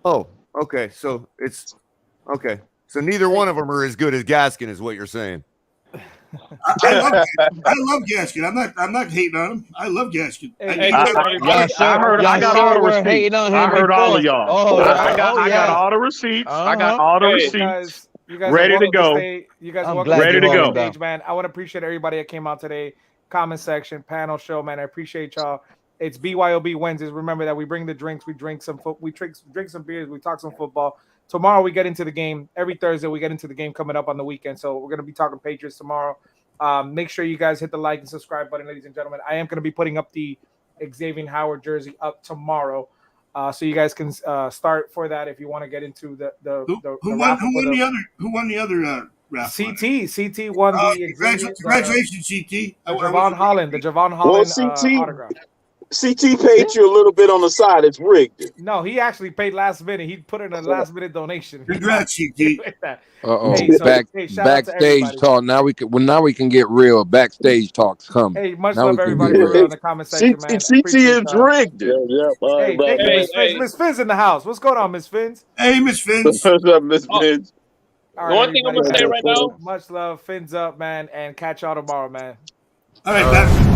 Oh. Okay, so So neither one of them are as good as Gaskin, is what you're saying. I love Gaskin. I'm not hating on him. I love Gaskin. I got all the receipts. I heard all of y'all. I got all the receipts. I got all the receipts. You guys ready to go. You guys are ready to go. Man, I want to appreciate everybody that came out today. Comment section, panel show, man. I appreciate y'all. It's BYOB Wednesdays. Remember that we bring the drinks, we drink some drink some beers, we talk some football. Tomorrow we get into the game. Every Thursday we get into the game coming up on the weekend. So we're going to be talking Patriots tomorrow. Make sure you guys hit the like and subscribe button, ladies and gentlemen. I am going to be putting up the Xavier Howard jersey up tomorrow. So you guys can start for that if you want to get into who won the other raffle? CT won the congratulations, CT. The Javon Holland autograph. CT paid you a little bit on the side. It's rigged. No, he actually paid last minute. He put in a last minute donation. Congrats, CT. Hey, so, shout out to backstage everybody. talk. Now we can get real. Backstage talks coming. Hey, much now love everybody for real in the comment section, man. CT is rigged. Hey, thank you, Miss Phins. Miss Phins in the house. What's going on, Miss Phins? Hey, Miss Phins. What's up, Miss Phins? All The one thing I'm gonna say right now. Much love, Fins up, man, and catch y'all tomorrow, man. All right, back.